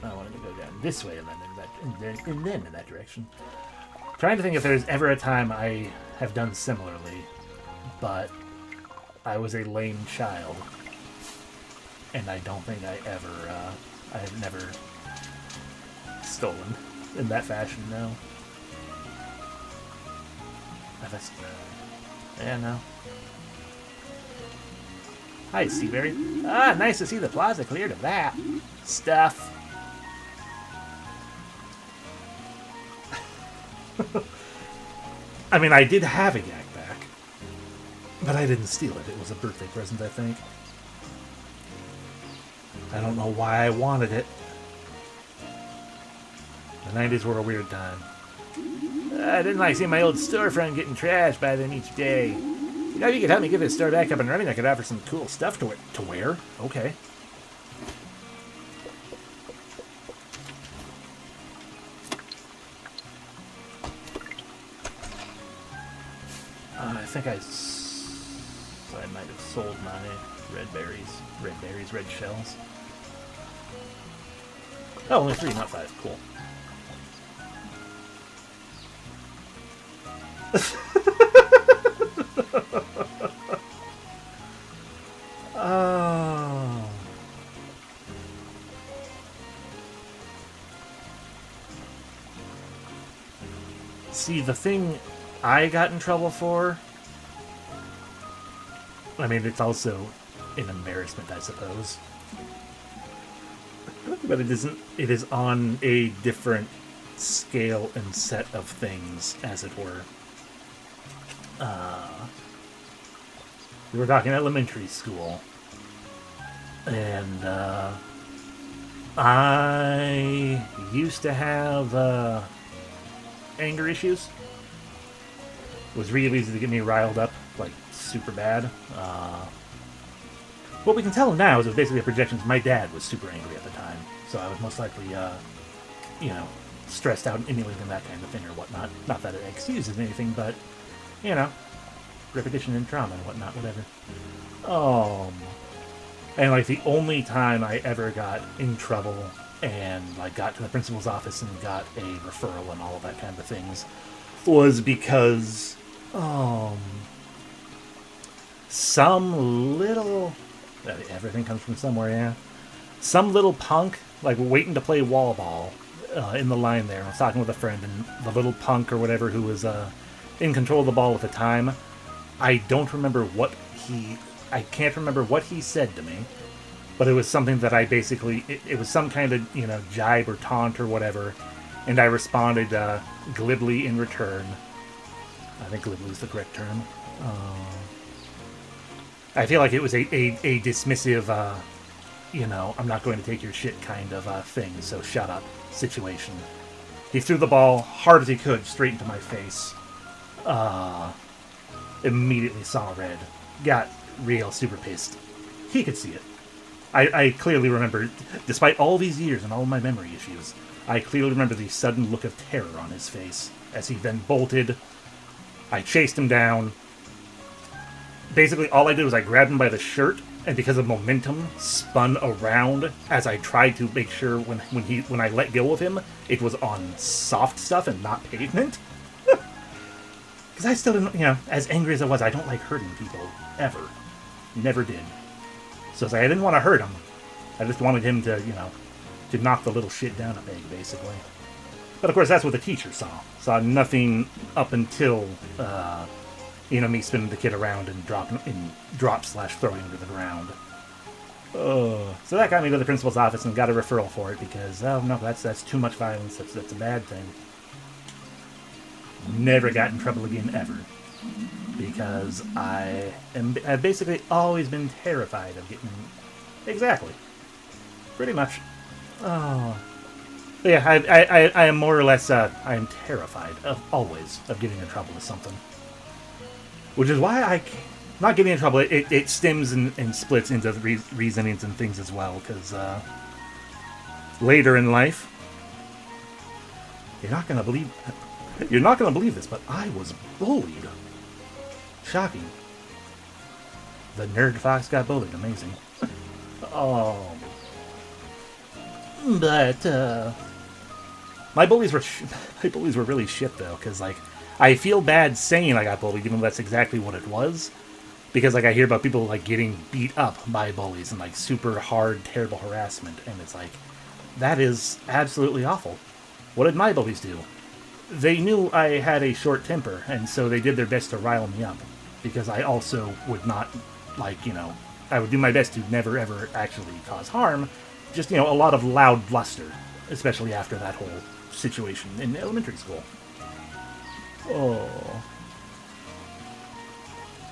I wanted to go down this way and then in that, and then in that direction. Trying to think if there's ever a time I have done similarly, but I was a lame child, and I don't think I ever, I have never stolen in that fashion. No. Yeah, no. Hi, Seaberry. Ah, nice to see the plaza cleared of that stuff. I mean, I did have a yak back, but I didn't steal it. It was a birthday present, I think. I don't know why I wanted it. The 90s were a weird time. I didn't like seeing my old storefront getting trashed by them each day. You know, if you could help me get this store back up and running, I could offer some cool stuff to wear. Okay. I think I might have sold my red berries, red shells. Oh, only 3, not 5. Cool. Oh. See, the thing I got in trouble for, I mean, it's also an embarrassment, I suppose. But it isn't. It is on a different scale and set of things, as it were. We were talking elementary school, and I used to have anger issues. It was really easy to get me riled up, like super bad. What we can tell now is it was basically a projection. My dad was super angry at the time, so I was most likely, you know, stressed out and emulating that kind of thing or whatnot. Not that it excuses anything, but, you know, repetition and trauma and whatnot, whatever. And like the only time I ever got in trouble and like got to the principal's office and got a referral and all of that kind of things was because some little, everything comes from somewhere, yeah. Some little punk, like waiting to play wall ball in the line there. I was talking with a friend, and the little punk or whatever who was in control of the ball at the time, I don't remember I can't remember what he said to me, but it was something that I basically, it was some kind of, you know, jibe or taunt or whatever, and I responded glibly in return. I think glibly is the correct term. I feel like it was a dismissive, you know, I'm not going to take your shit kind of thing, so shut up situation. He threw the ball hard as he could straight into my face. Immediately saw red. Got real super pissed. He could see it. I clearly remember, despite all these years and all my memory issues, I clearly remember the sudden look of terror on his face as he then bolted. I chased him down. Basically, all I did was I grabbed him by the shirt, and because of momentum, spun around as I tried to make sure when I let go of him, it was on soft stuff and not pavement. Because I still didn't, you know, as angry as I was, I don't like hurting people, ever. Never did. So it's like, I didn't want to hurt him. I just wanted him to, you know, to knock the little shit down a peg, basically. But of course, that's what the teacher saw. Saw nothing up until, me spinning the kid around and drop/throwing him to the ground. So that got me to the principal's office and got a referral for it because, oh no, that's too much violence. That's a bad thing. Never got in trouble again ever. Because I've basically always been terrified of getting... Exactly. Pretty much. Oh. But yeah, I am more or less, I am terrified always of getting in trouble with something. Which is why not getting in trouble, it stems and splits into reasonings and things as well, because later in life, you're not gonna believe this, but I was bullied. Shocking. The nerd fox got bullied. Amazing. But my bullies were really shit though, because like I feel bad saying I got bullied, even though that's exactly what it was. Because like I hear about people like getting beat up by bullies and like super hard, terrible harassment, and it's like that is absolutely awful. What did my bullies do? They knew I had a short temper, and so they did their best to rile me up. Because I also would not, I would do my best to never ever actually cause harm. Just, a lot of loud bluster, especially after that whole situation in elementary school. Oh.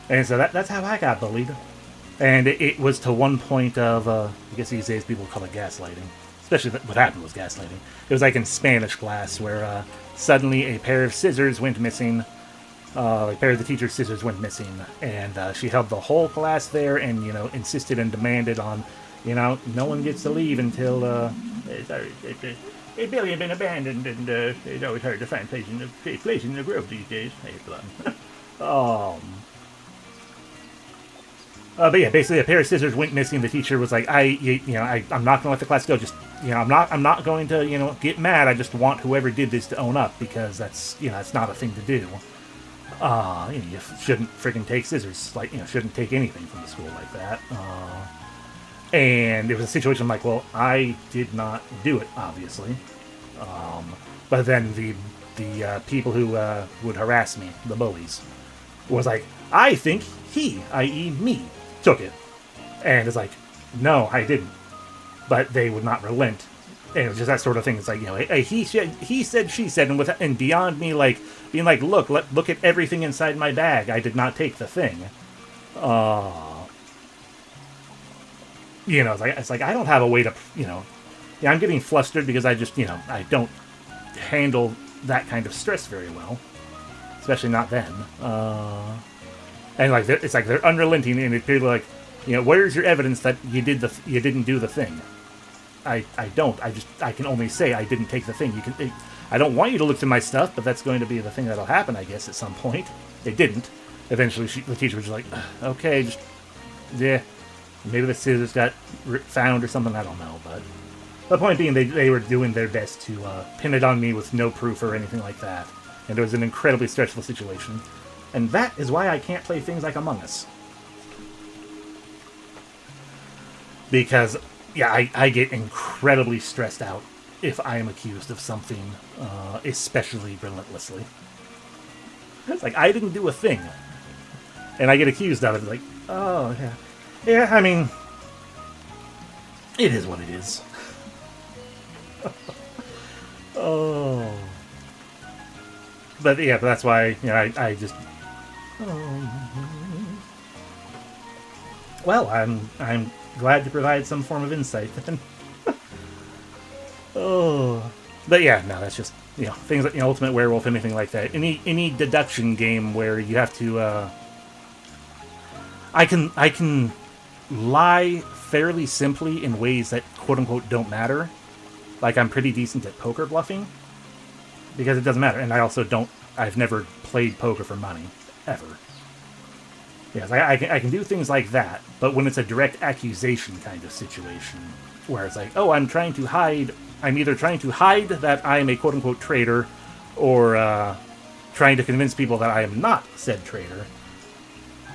And so that's how I got bullied. And it was to one point of, I guess these days people call it gaslighting. Especially what happened was gaslighting. It was like in Spanish class where suddenly a pair of scissors went missing. A pair of the teacher's scissors went missing. And she held the whole class there and, insisted and demanded on, no one gets to leave until a building had been abandoned and it's always hard to find place in the grove these days. But yeah, basically a pair of scissors went missing. The teacher was like, I'm not gonna let the class go. Just, I'm not going to, get mad. I just want whoever did this to own up because that's, it's not a thing to do. You shouldn't freaking take scissors. Like, shouldn't take anything from the school like that. And it was a situation like, well, I did not do it, obviously. But then the people who would harass me, the bullies, was like, I think he, i.e. me, took it. And it's like, no, I didn't. But they would not relent. And it was just that sort of thing. It's like, he said, she said, and beyond me, like, being like, look at everything inside my bag. I did not take the thing. It's like I don't have a way to, I'm getting flustered because I just, I don't handle that kind of stress very well, especially not then. And like it's like they're unrelenting, and it's people like, where's your evidence that you didn't do the thing? I don't. I can only say I didn't take the thing. I don't want you to look through my stuff, but that's going to be the thing that'll happen, I guess, at some point. They didn't. Eventually, the teacher was like, okay, just yeah. Maybe the scissors got found or something, I don't know, but... The point being, they were doing their best to pin it on me with no proof or anything like that. And it was an incredibly stressful situation. And that is why I can't play things like Among Us. Because, yeah, I get incredibly stressed out if I am accused of something, especially relentlessly. It's like, I didn't do a thing. And I get accused of it, like, oh, yeah. Yeah, I mean, it is what it is. Oh. But yeah, that's why, I just... Well, I'm glad to provide some form of insight then. Oh. But yeah, no, that's just, things like, Ultimate Werewolf, anything like that. Any deduction game where you have to, I can lie fairly simply in ways that quote-unquote don't matter. Like, I'm pretty decent at poker bluffing because it doesn't matter. And I've never played poker for money, ever. Yes, I can do things like that, but when it's a direct accusation kind of situation, where it's like, oh, I'm either trying to hide that I am a quote-unquote traitor, or trying to convince people that I am not said traitor,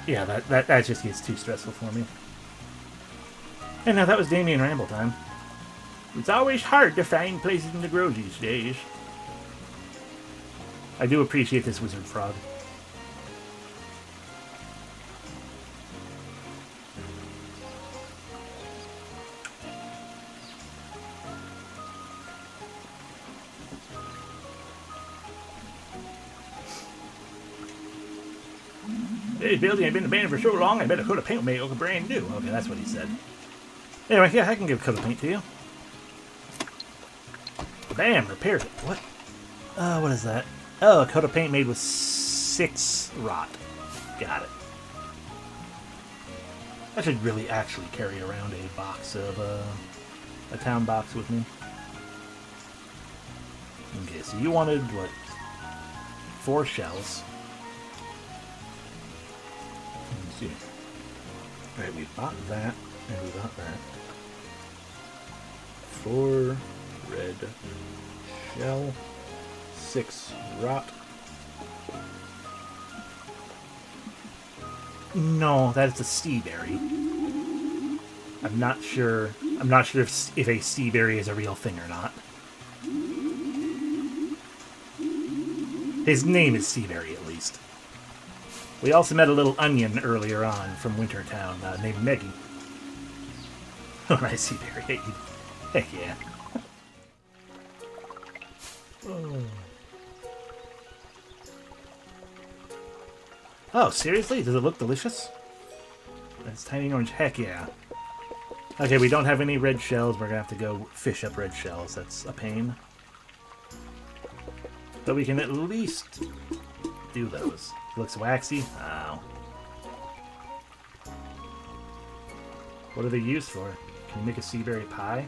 yeah, that just gets too stressful for me. And now that was Damien Ramble time. It's always hard to find places in the grove these days. I do appreciate this wizard frog. This building had been abandoned for so long, I bet a coat of paint will make it look brand new. Okay, that's what he said. Anyway, yeah, I can give a coat of paint to you. Bam, repairs it. What? What is that? Oh, a coat of paint made with 6 rot. Got it. I should really actually carry around a box of, a town box with me. Okay, so you wanted, what, 4 shells. Let's see. Alright, we bought that, and we bought that. 4 red shell, 6 rot. No, that is a sea berry. I'm not sure if a sea berry is a real thing or not. His name is Seaberry, at least. We also met a little onion earlier on from Wintertown named Meggie. Oh, nice Seaberry. Heck yeah. Oh, seriously? Does it look delicious? That's tiny orange. Heck yeah. Okay, we don't have any red shells. We're gonna have to go fish up red shells. That's a pain. But we can at least do those. It looks waxy. Oh. What are they used for? Can you make a seaberry pie?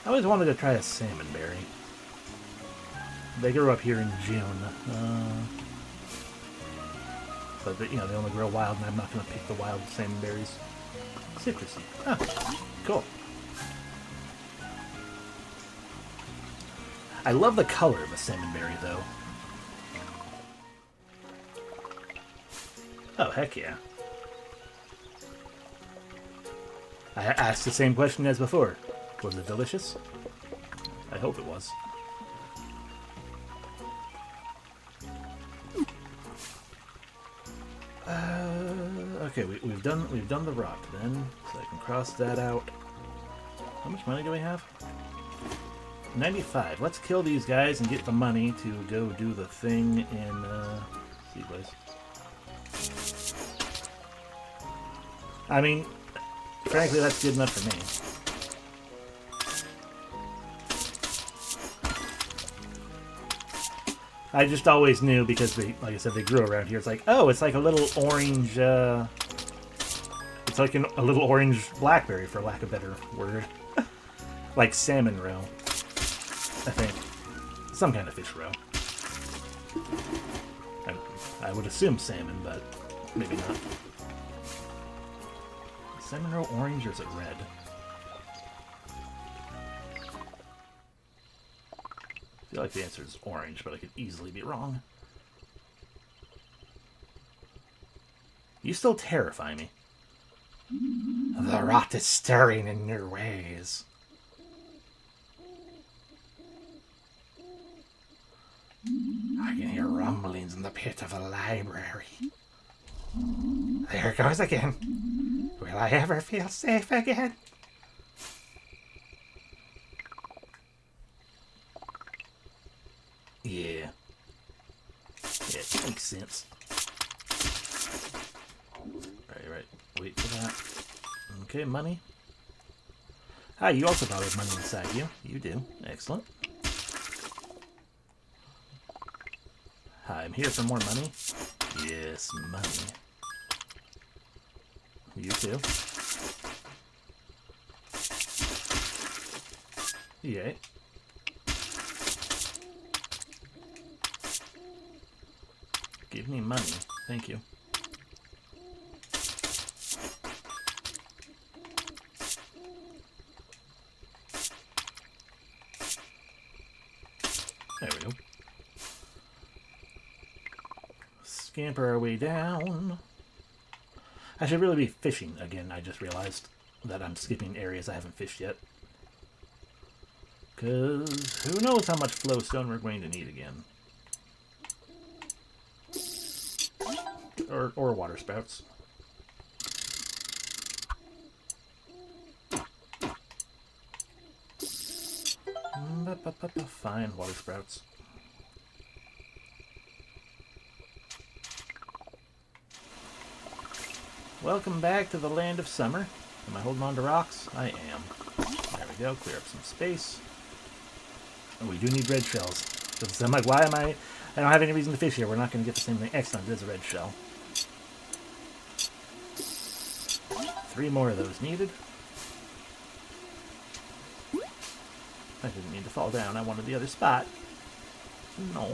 I always wanted to try a salmonberry. They grow up here in June. But they, they only grow wild, and I'm not going to pick the wild salmonberries. Citrusy. Oh, cool. I love the color of a salmonberry, though. Oh, heck yeah. I asked the same question as before. Was it delicious? I hope it was. Okay, we've done the rock then, so I can cross that out. How much money do we have? 95. Let's kill these guys and get the money to go do the thing in Seaways. I mean, frankly, that's good enough for me. I just always knew because they, like I said, they grew around here. It's like, oh, it's like a little orange. It's like a little orange blackberry, for lack of a better word, like salmon roe. I think some kind of fish roe. I would assume salmon, but maybe not. Is salmon roe orange or is it red? I feel like the answer is orange, but I could easily be wrong. You still terrify me. The rot is stirring in your ways. I can hear rumblings in the pit of a library. There it goes again. Will I ever feel safe again? Yeah. Yeah, it makes sense. Right. Wait for that. Okay, money. Ah, you also probably have money inside you. You do. Excellent. Hi, I'm here for more money. Yes, money. You too. Yay. Give me money. Thank you. There we go. Scamper our way down. I should really be fishing again. I just realized that I'm skipping areas I haven't fished yet. Because who knows how much flowstone we're going to need again. Or water spouts. Fine, water sprouts. Welcome back to the land of summer. Am I holding on to rocks? I am. There we go. Clear up some space. Oh, we do need red shells. Because I'm like, why am I... I don't have any reason to fish here. We're not going to get the same thing. Excellent. There's a red shell. 3 more of those needed. I didn't mean to fall down. I wanted the other spot. No.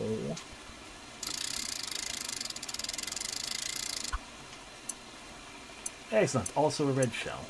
Excellent. Also a red shell.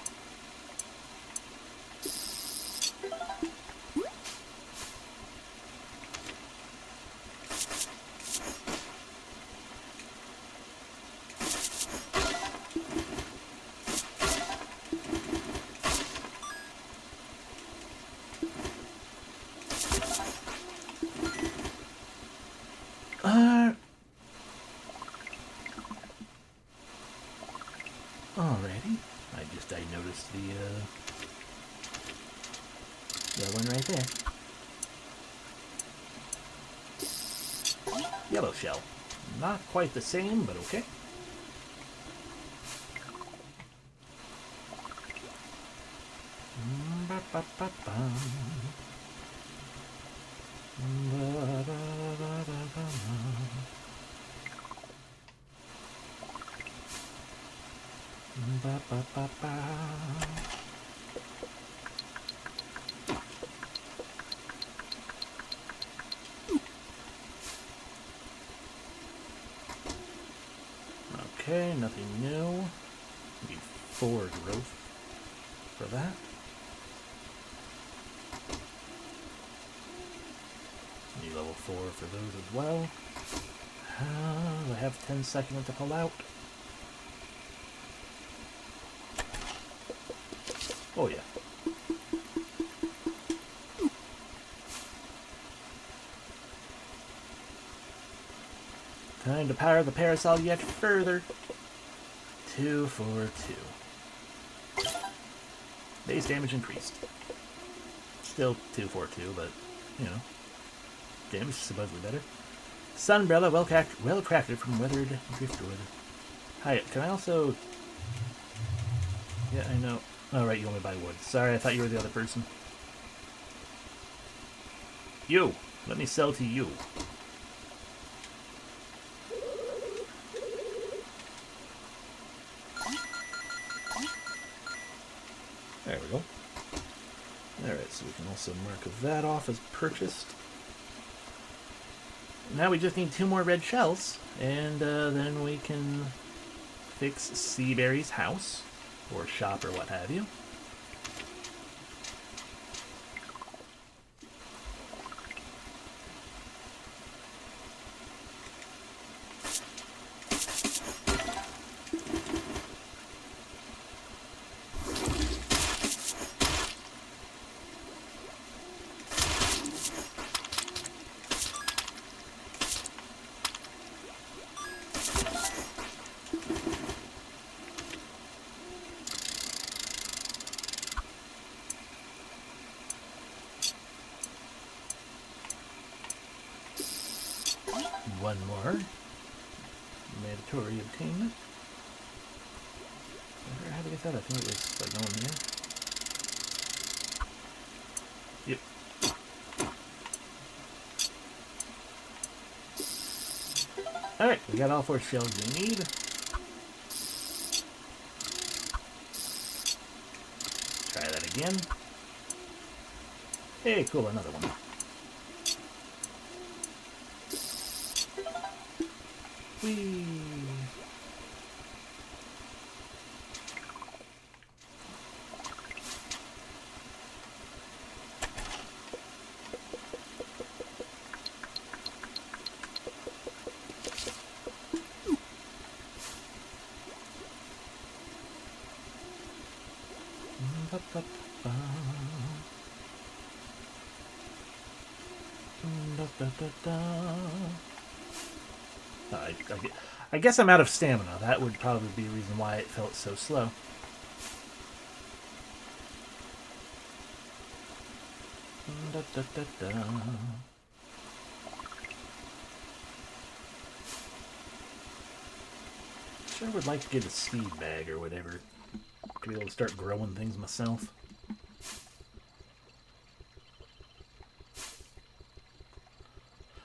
Alrighty. I noticed the one right there. Yellow shell. Not quite the same, but okay. Okay, nothing new. Need 4 growth for that. Need level 4 for those as well. I have 10 seconds to pull out. Oh yeah. Time to power the parasol yet further. 2 for 2. Base damage increased. Still 2 for 2, but, you know, damage is supposedly better. Sunbrella, well crafted from weathered driftwood. Hi, can I also... Yeah, I know. Oh, right, you want me to buy wood. Sorry, I thought you were the other person. You! Let me sell to you. There we go. Alright, so we can also mark that off as purchased. Now we just need 2 more red shells, and then we can fix Seaberry's house, or shop, or what have you. One more. Mandatory obtainment. How did I get that? I think it was like going there. Yep. Alright, we got all 4 shells we need. Try that again. Hey, cool, another one. Whee! I guess I'm out of stamina. That would probably be a reason why it felt so slow. Sure would like to get a seed bag or whatever to be able to start growing things myself.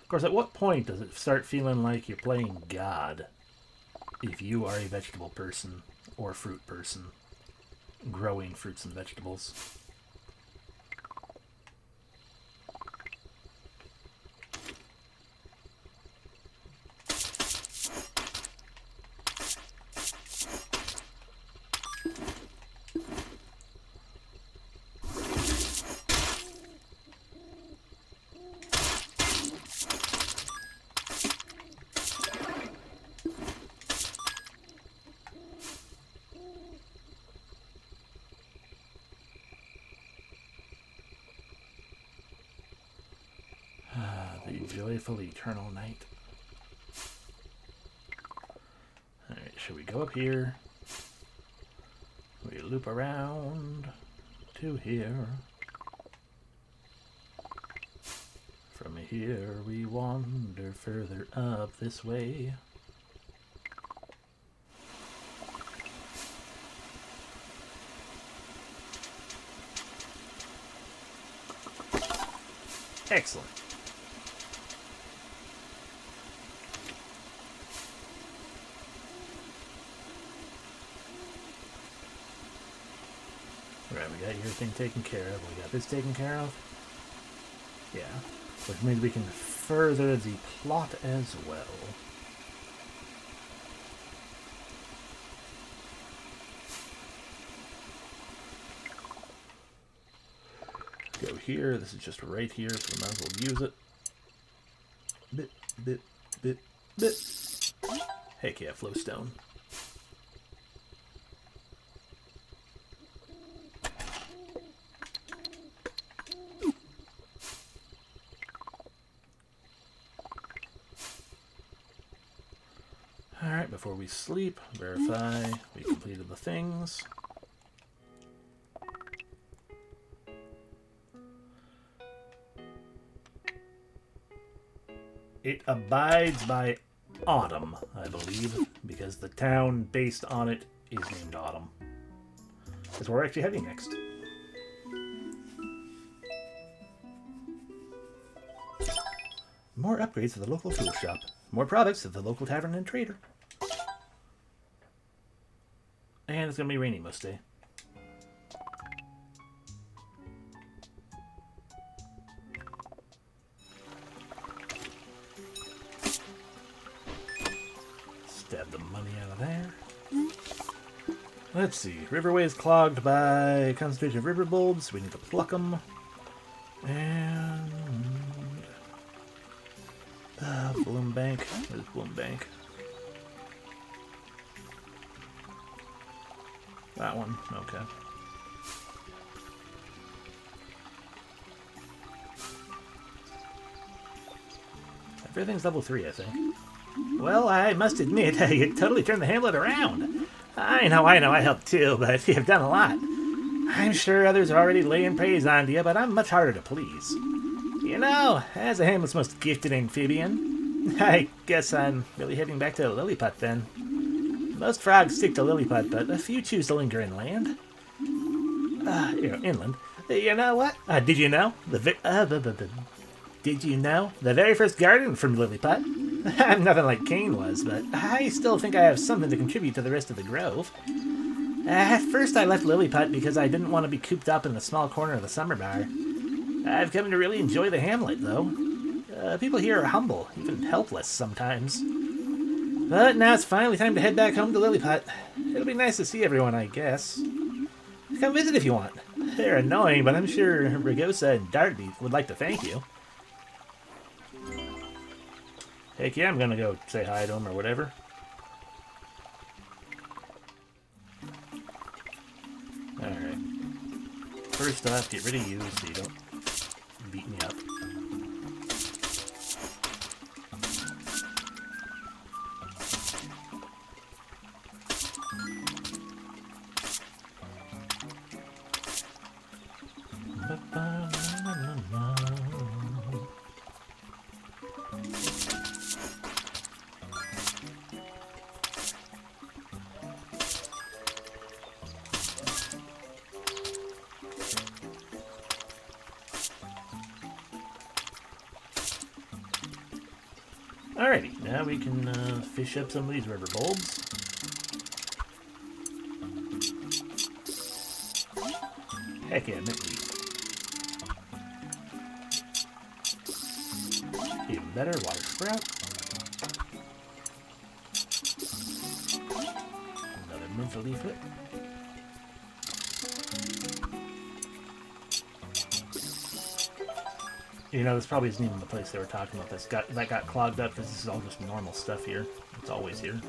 Of course, at what point does it start feeling like you're playing God if you are a vegetable person or fruit person growing fruits and vegetables? The joyful eternal night. Alright, should we go up here? We loop around to here. From here we wander further up this way. Excellent. Right, we got your thing taken care of. We got this taken care of. Yeah. Which means we can further the plot as well. Go here. This is just right here, so we might as well use it. Bit, bit, bit, bit. Heck yeah, flowstone. Alright, before we sleep, verify we completed the things. It abides by Autumn, I believe, because the town based on it is named Autumn. That's where we're actually heading next. More upgrades to the local tool shop. More products at the local tavern and trader. And it's going to be rainy most day. Stab the money out of there. Let's see. Riverway is clogged by concentration of river bulbs. We need to pluck them. And... Bloom Bank. Where's Bloom Bank? That one. Okay. Everything's level 3, I think. Well, I must admit, you totally turned the hamlet around. I know, I helped too, but you've done a lot. I'm sure others are already laying praise on you, but I'm much harder to please. You know, as the hamlet's most gifted amphibian, I guess I'm really heading back to Lilliput then. Most frogs stick to Lilliput, but a few choose to linger inland. Inland. You know what? Did you know? Did you know? The very first garden from Lilliput? I'm nothing like Cain was, but I still think I have something to contribute to the rest of the grove. At first I left Lilliput because I didn't want to be cooped up in the small corner of the summer bar. I've come to really enjoy the hamlet, though. People here are humble, even helpless sometimes. But now it's finally time to head back home to Lilliput. It'll be nice to see everyone, I guess. Come visit if you want. They're annoying, but I'm sure Ragosa and Dartbeat would like to thank you. Heck yeah, I'm gonna go say hi to them or whatever. Alright. First off, get rid of you so you don't beat me up. Alrighty, now we can fish up some of these river bulbs. Heck yeah, mint leaf. Even better, water sprout. Another mint leaflet. You know, this probably isn't even the place they were talking about. That got clogged up because this is all just normal stuff here. It's always here.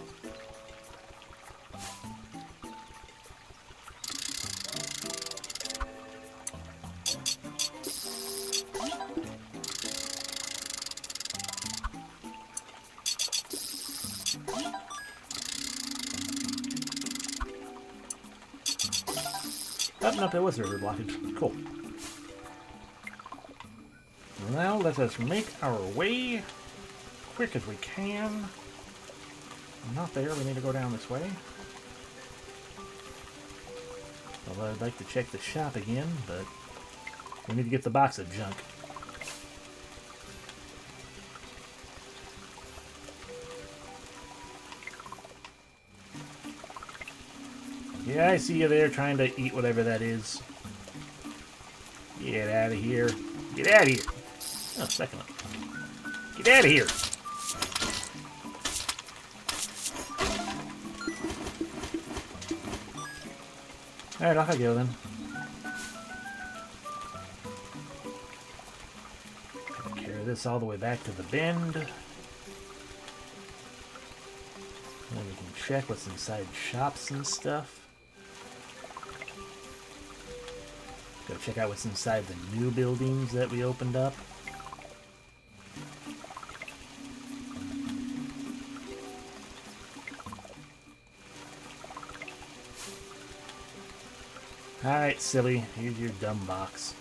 Oh, no, there was a river blockage. Cool. Now let us make our way quick as we can. I'm not there, we need to go down this way. Although I'd like to check the shop again, but we need to get the box of junk. Yeah, I see you there trying to eat whatever that is. Get out of here. Get out of here. Oh, second up. Get out of here. Alright, off I go then. Gonna carry this all the way back to the bend. Then we can check what's inside shops and stuff. Go check out what's inside the new buildings that we opened up. Alright, silly. Here's your dumb box.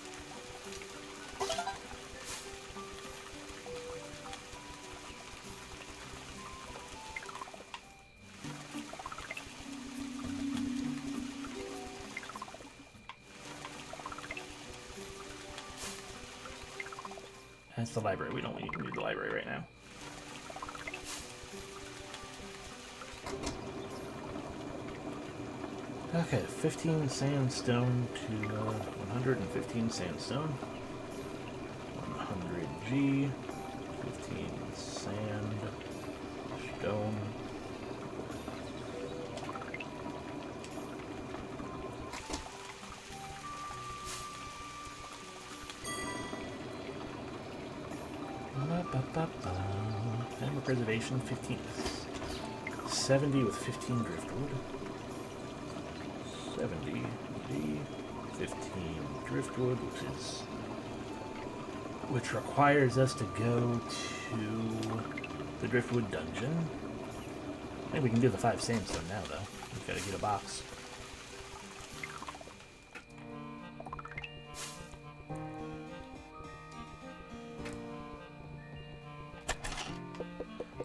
That's the library. We don't need the library right now. Okay, 15 sandstone to 115 sandstone. 100 G. 15 sand. Stone. Animal preservation, 15. 70 with 15 driftwood. 70 D, 15 driftwood, which requires us to go to the driftwood dungeon. I think we can do the 5 sandstone now, though. We've got to get a box.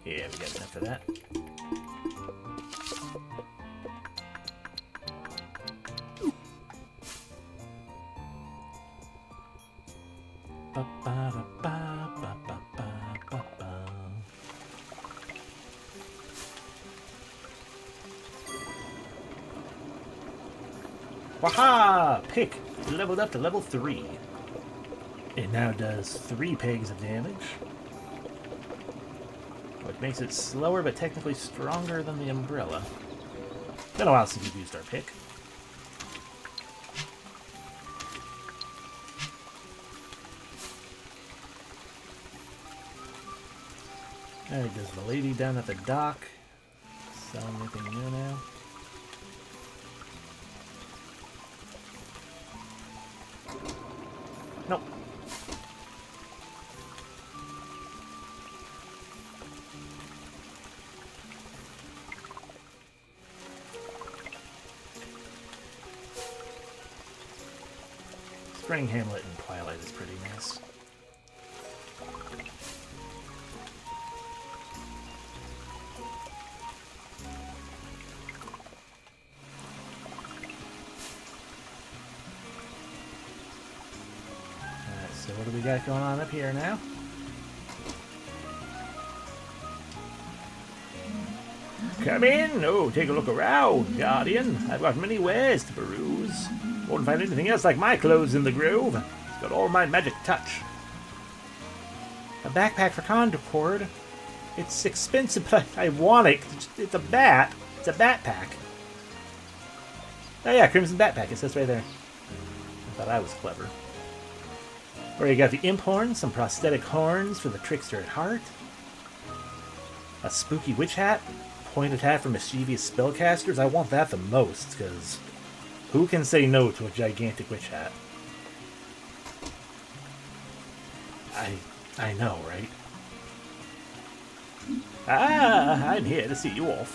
Yeah, we got enough of that. Waha! Pick leveled up to level 3. It now does 3 pegs of damage, which makes it slower but technically stronger than the umbrella. Been a while since we've used our pick. Alright, does the lady down at the dock sell anything new now? Nope. Spring Hamlet and Twilight is pretty nice. So what do we got going on up here now?
Come in. Oh, take a look around, Guardian. I've got many wares to peruse. Won't find anything else like my clothes in the grove. It's got all my magic touch.
A backpack for Concord. It's expensive, but I want it. It's a bat. It's a backpack. Oh yeah, Crimson Backpack. It says right there. I thought I was clever. Or you got the imp horns, some prosthetic horns for the trickster at heart. A spooky witch hat. Pointed hat for mischievous spellcasters. I want that the most, because who can say no to a gigantic witch hat? I know, right?
Ah, I'm here to see you off.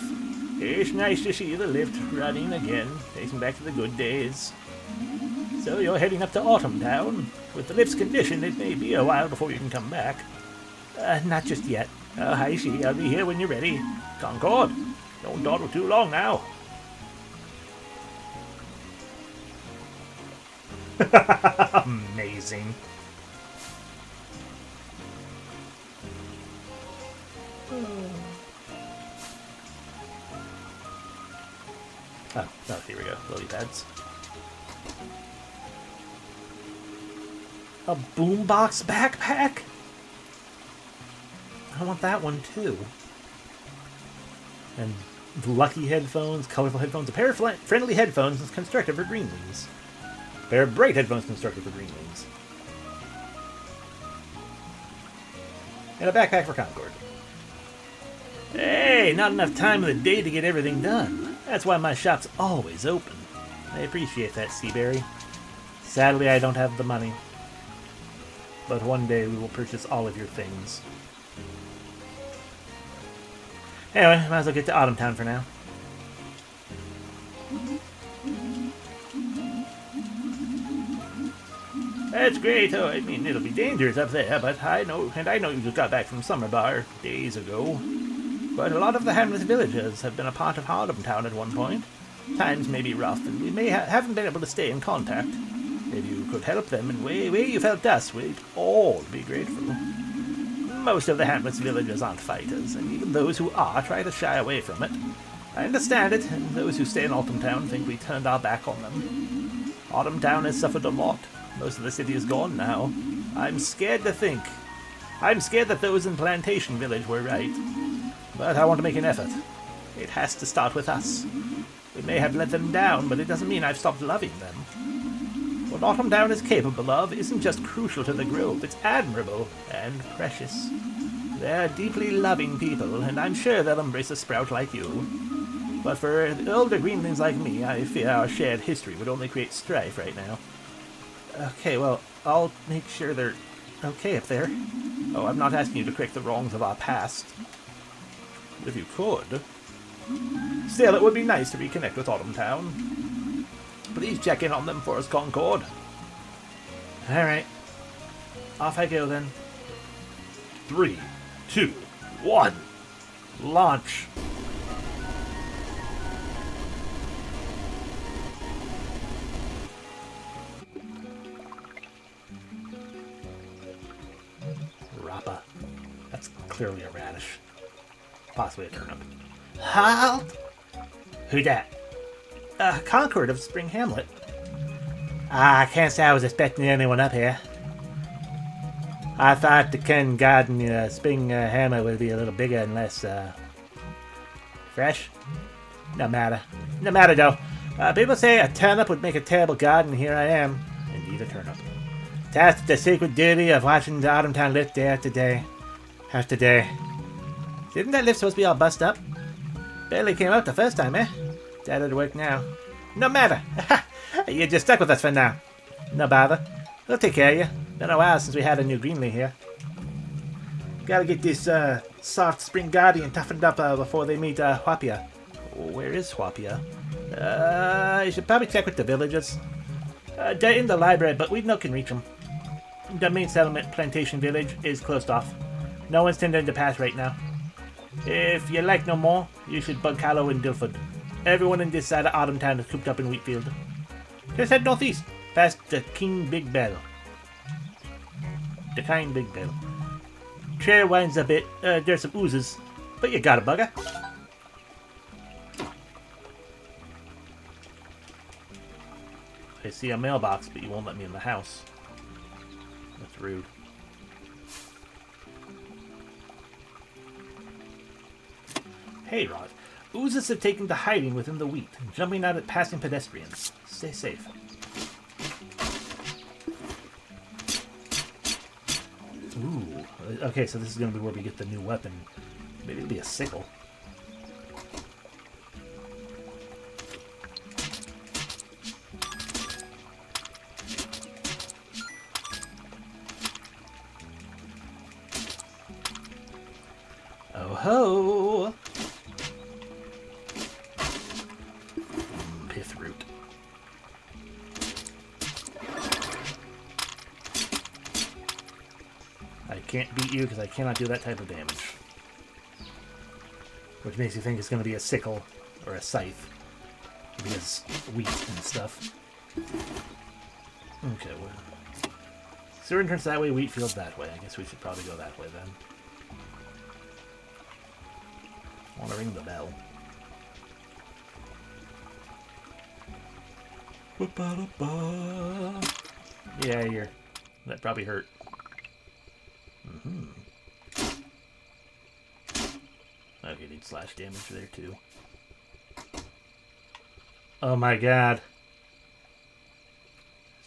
It's nice to see the lift running again, taking back to the good days. So you're heading up to Autumn Town. With the lift's condition, it may be a while before you can come back.
Not just yet.
Oh, I see. I'll be here when you're ready. Concord, don't dawdle too long now.
Amazing. Oh, here we go. Lily pads. A boombox backpack? I want that one too. And lucky headphones, colorful headphones, a pair of friendly headphones constructed for greenlings. A pair of bright headphones constructed for greenlings. And a backpack for Concord. Hey, not enough time of the day to get everything done. That's why my shop's always open. I appreciate that, Seaberry. Sadly, I don't have the money. But one day we will purchase all of your things. Anyway, might as well get to Autumn Town for now. That's great. Oh, I mean, it'll be dangerous up there, but I know you just got back from Summer Bar days ago. But a lot of the Hamlet villagers have been a part of Autumn Town at one point. Times may be rough, and we may haven't been able to stay in contact. If you could help them in way you felt us, we'd all be grateful. Most of the Hamlet's villagers aren't fighters, and even those who are try to shy away from it. I understand it, and those who stay in Autumn Town think we turned our back on them. Autumn Town has suffered a lot. Most of the city is gone now. I'm scared that those in Plantation Village were right. But I want to make an effort. It has to start with us. We may have let them down, but it doesn't mean I've stopped loving them. What Autumn Town is capable of isn't just crucial to the grove, it's admirable and precious. They're deeply loving people, and I'm sure they'll embrace a sprout like you. But for the older greenlings like me, I fear our shared history would only create strife right now. Okay, well, I'll make sure they're okay up there. Oh, I'm not asking you to correct the wrongs of our past. If you could. Still, it would be nice to reconnect with Autumn Town. Please check in on them for us, Concord. Alright. Off I go then. 3, 2, 1. Launch. Rappa. That's clearly a radish. Possibly a turnip. Halt! Who dat? Concord of Spring Hamlet. I can't say I was expecting anyone up here. I thought the Ken Garden Spring Hamlet would be a little bigger and less, fresh. No matter. No matter though. People say a turnip would make a terrible garden, and here I am. Indeed a turnip. Tasked with the sacred duty of watching the Autumn Town lift day after day. After day. Isn't that lift supposed to be all bust up? Barely came out the first time, eh? It's out of work now. No matter. You're just stuck with us for now. No bother. We'll take care of you. Been a while since we had a new greenling here. Gotta get this soft spring guardian toughened up before they meet Huapia. Where is Huapia? You should probably check with the villagers. They're in the library, but we know can reach them. The main settlement, Plantation Village, is closed off. No one's tending to pass right now. If you like no more, you should bug Callow and Dilford. Everyone in this side of Autumn Town is cooped up in Wheatfield. Just head northeast, past the King Big Bell. The Kind Big Bell. Trail winds a bit, there's some oozes, but you got a bugger.
I see a mailbox, but you won't let me in the house. That's rude. Hey, Rod. Oozes have taken to hiding within the wheat, jumping out at passing pedestrians. Stay safe. Ooh. Okay, so this is going to be where we get the new weapon. Maybe it'll be a sickle. Oh ho! Pith root. I can't beat you because I cannot do that type of damage. Which makes you think it's going to be a sickle or a scythe. Because wheat and stuff. Okay, well. Sewer entrance that way, wheat field that way. I guess we should probably go that way then. I want to ring the bell. Yeah, that probably hurt. Okay, need slash damage there too. Oh my god.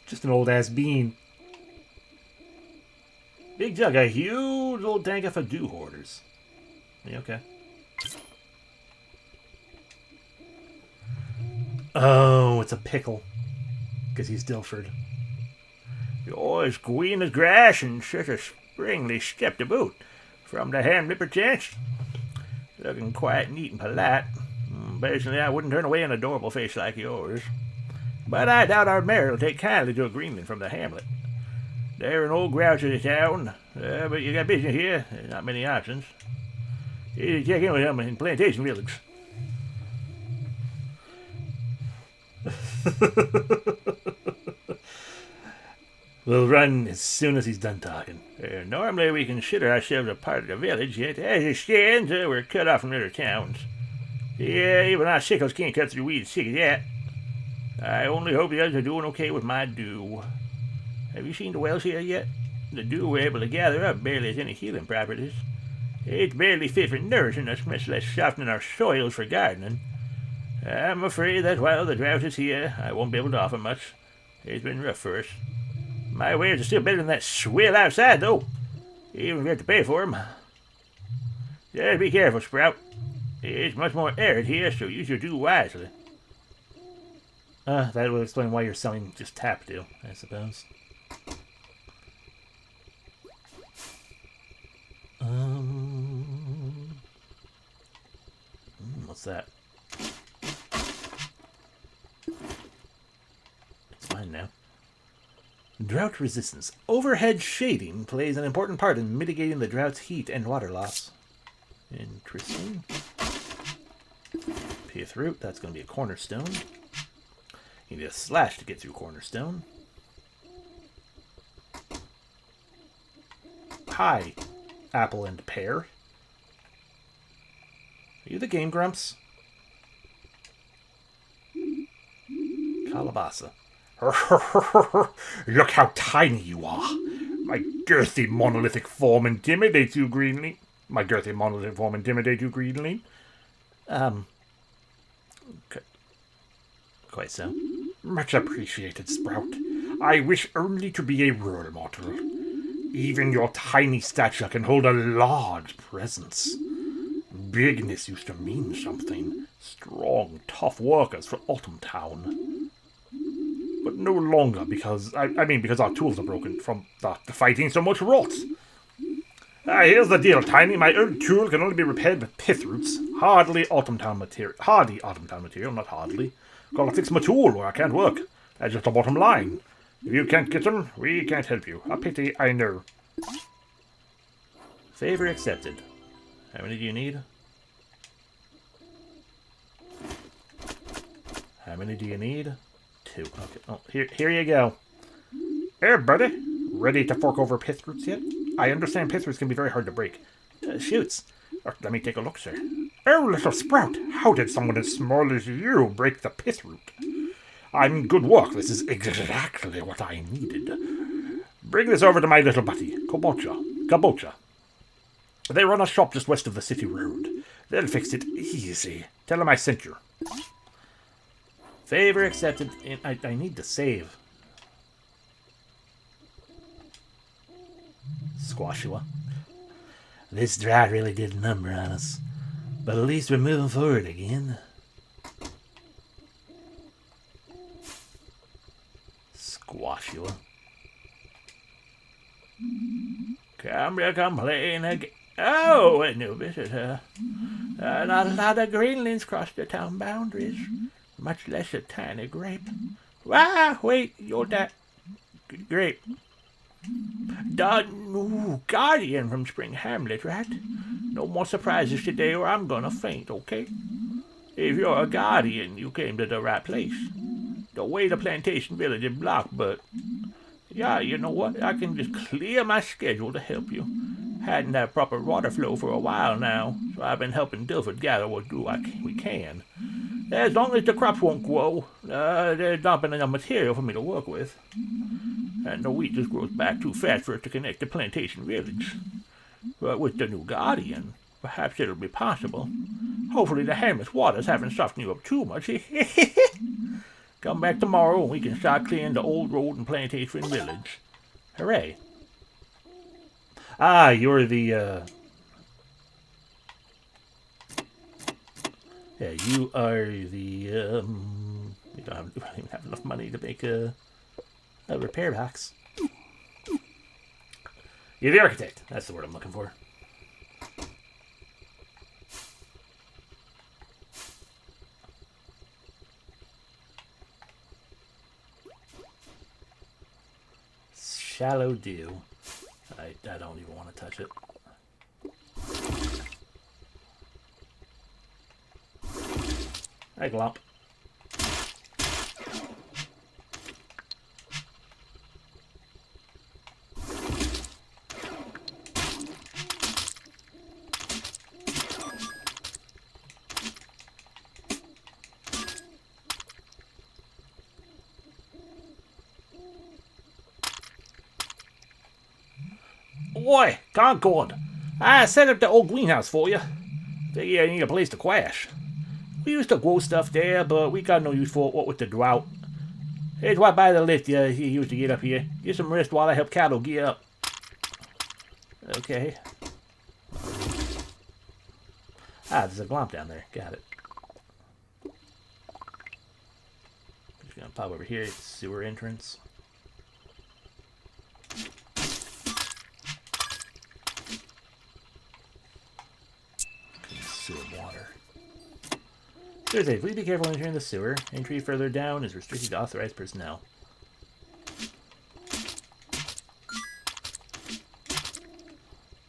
It's just an old ass bean. Big Jug, a huge old tank of Fadoo hoarders. Yeah, okay. Oh, it's a pickle. Because he's Dilford. You're as green as grass and such a springly stepped about. From the Hamlet perchance. Looking quite neat and polite. Personally, I wouldn't turn away an adorable face like yours. But I doubt our mayor will take kindly to a Greenland from the Hamlet. They're an old grouch of the town, but you got business here. There's not many options. You check in with them in Plantation Village. We'll run as soon as he's done talking. Normally we consider ourselves a part of the village, yet as it stands, we're cut off from other towns. Yeah, even our sickles can't cut through weeds thick as that. I only hope the others are doing okay with my dew. Have you seen the wells here yet? The dew we're able to gather up barely has any healing properties. It's barely fit for nourishing us, much less softening our soils for gardening. I'm afraid that while the drought is here, I won't be able to offer much. It's been rough for us. My wares are still better than that swill outside, though. Even if we have to pay for 'em. Just be careful, Sprout. It's much more arid here, so use your dew wisely. That will explain why you're selling just tap dew, I suppose. What's that? It's mine now. Drought resistance. Overhead shading plays an important part in mitigating the drought's heat and water loss. Interesting. Pith root, that's going to be a cornerstone. You need a slash to get through cornerstone. Hi, apple and pear. Are you the Game Grumps? Calabasa.
Look how tiny you are. My girthy monolithic form intimidates you, Greenleaf.
Quite so.
Much appreciated, Sprout. I wish only to be a role model. Even your tiny stature can hold a large presence. Bigness used to mean something. Strong, tough workers for Autumn Town. But no longer because, because our tools are broken from the fighting so much rot. Here's the deal, Tiny. My old tool can only be repaired with pith roots. Hardy Autumn Town material, not hardly. Gotta fix my tool or I can't work. That's just the bottom line. If you can't get them, we can't help you. A pity, I know.
Favor accepted. How many do you need? How many do you need? 2. Okay. Oh, here you go.
Here, buddy. Ready to fork over pith roots yet? I understand pith roots can be very hard to break.
Shoots.
Let me take a look, sir. Oh, little Sprout, how did someone as small as you break the pith root? I'm good work. This is exactly what I needed. Bring this over to my little buddy, Kabocha. They run a shop just west of the city road. They'll fix it easy. Tell them I sent you.
Favor accepted. I need to save. Squashua. This drought really did a number on us. But at least we're moving forward again. Squashua.
Come to complain again. Oh, a new visitor. Not a lot of greenlings cross the town boundaries, much less a tiny grape. Ah, wait, you're that grape. The new guardian from Spring Hamlet, right? No more surprises today or I'm gonna faint, okay? If you're a guardian, you came to the right place. The way to Plantation Village is blocked, but yeah, you know what? I can just clear my schedule to help you. Hadn't had proper water flow for a while now, so I've been helping Dilford gather what we can. As long as the crops won't grow, there's not been enough material for me to work with. And the wheat just grows back too fast for it to connect to Plantation Village. But with the new Guardian, perhaps it'll be possible. Hopefully the Hamlet's waters haven't softened you up too much. Come back tomorrow and we can start clearing the old road in Plantation Village.
Hooray. Ah, you're the, yeah, you are the, you don't even have enough money to make a repair box. You're the architect. That's the word I'm looking for. Shallow dew. I don't even want to touch it. Hey, Glomp.
Oi, Concord! I set up the old greenhouse for you. Figure you need a place to crash. We used to grow stuff there, but we got no use for it, what with the drought. Here's right by the lift you used to get up here. Get some rest while I help cattle gear up.
Okay. Ah, there's a glomp down there. Got it. Just gonna pop over here. Sewer entrance. Sewer water. Thursday, please be careful entering the sewer. Entry further down is restricted to authorized personnel.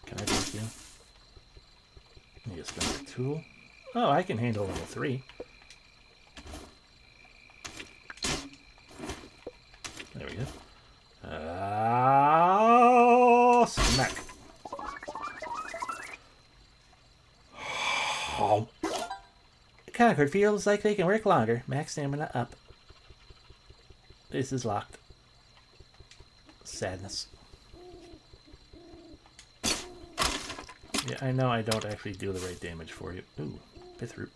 Can I take you? Need a stronger tool. Oh, I can handle level 3. There we go. Smack. Oh. Concord feels like they can work longer. Max stamina up. This is locked. Sadness. Yeah, I know I don't actually do the right damage for you. Ooh, pith root.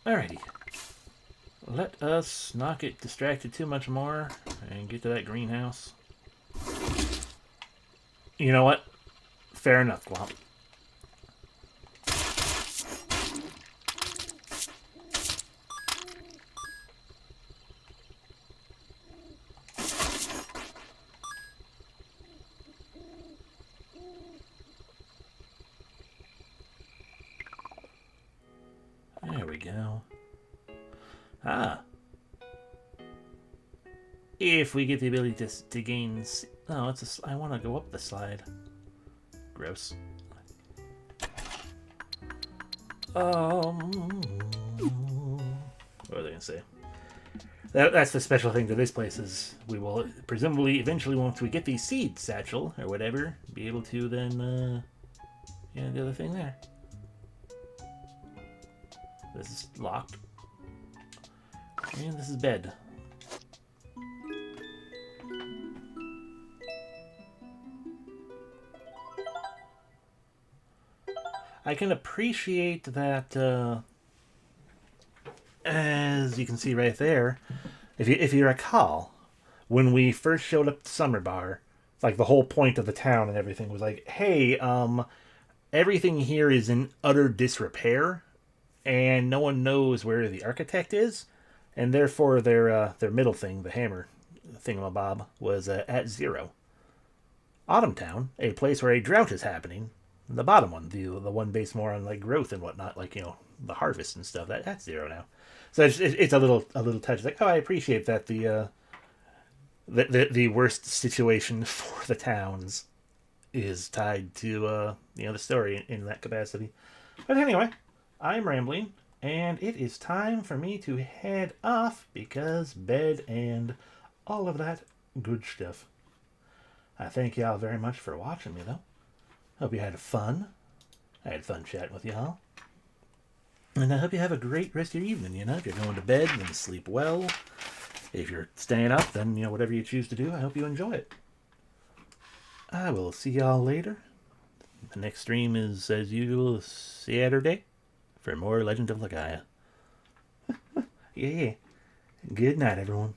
Alrighty. Let us not get distracted too much more and get to that greenhouse. You know what? Fair enough, Glomp. There we go. Ah. If we get the ability to gain... No, it's a... I want to go up the slide. Gross. What are they going to say?
That's the special thing to this place is we will presumably eventually once we get these seeds, Satchel or whatever, be able to then the other thing there. This is locked. And this is bed. I can appreciate that, as you can see right there, if you recall, when we first showed up at Summer Bar, like the whole point of the town and everything was like, hey, everything here is in utter disrepair, and no one knows where the architect is, and therefore their middle thing, the hammer thingamabob, was at 0. Autumn Town, a place where a drought is happening. The bottom one, the one based more on like growth and whatnot, like the harvest and stuff. That's 0 now. So it's a little touch. Like, oh, I appreciate that the worst situation for the towns is tied to the story in that capacity. But anyway, I'm rambling, and it is time for me to head off because bed and all of that good stuff. I thank y'all very much for watching me though. Hope you had fun. I had fun chatting with y'all. And I hope you have a great rest of your evening. If you're going to bed, then sleep well. If you're staying up, then, whatever you choose to do, I hope you enjoy it. I will see y'all later. The next stream is, as usual, Saturday for more Legend of Legaia. Yeah. Good night, everyone.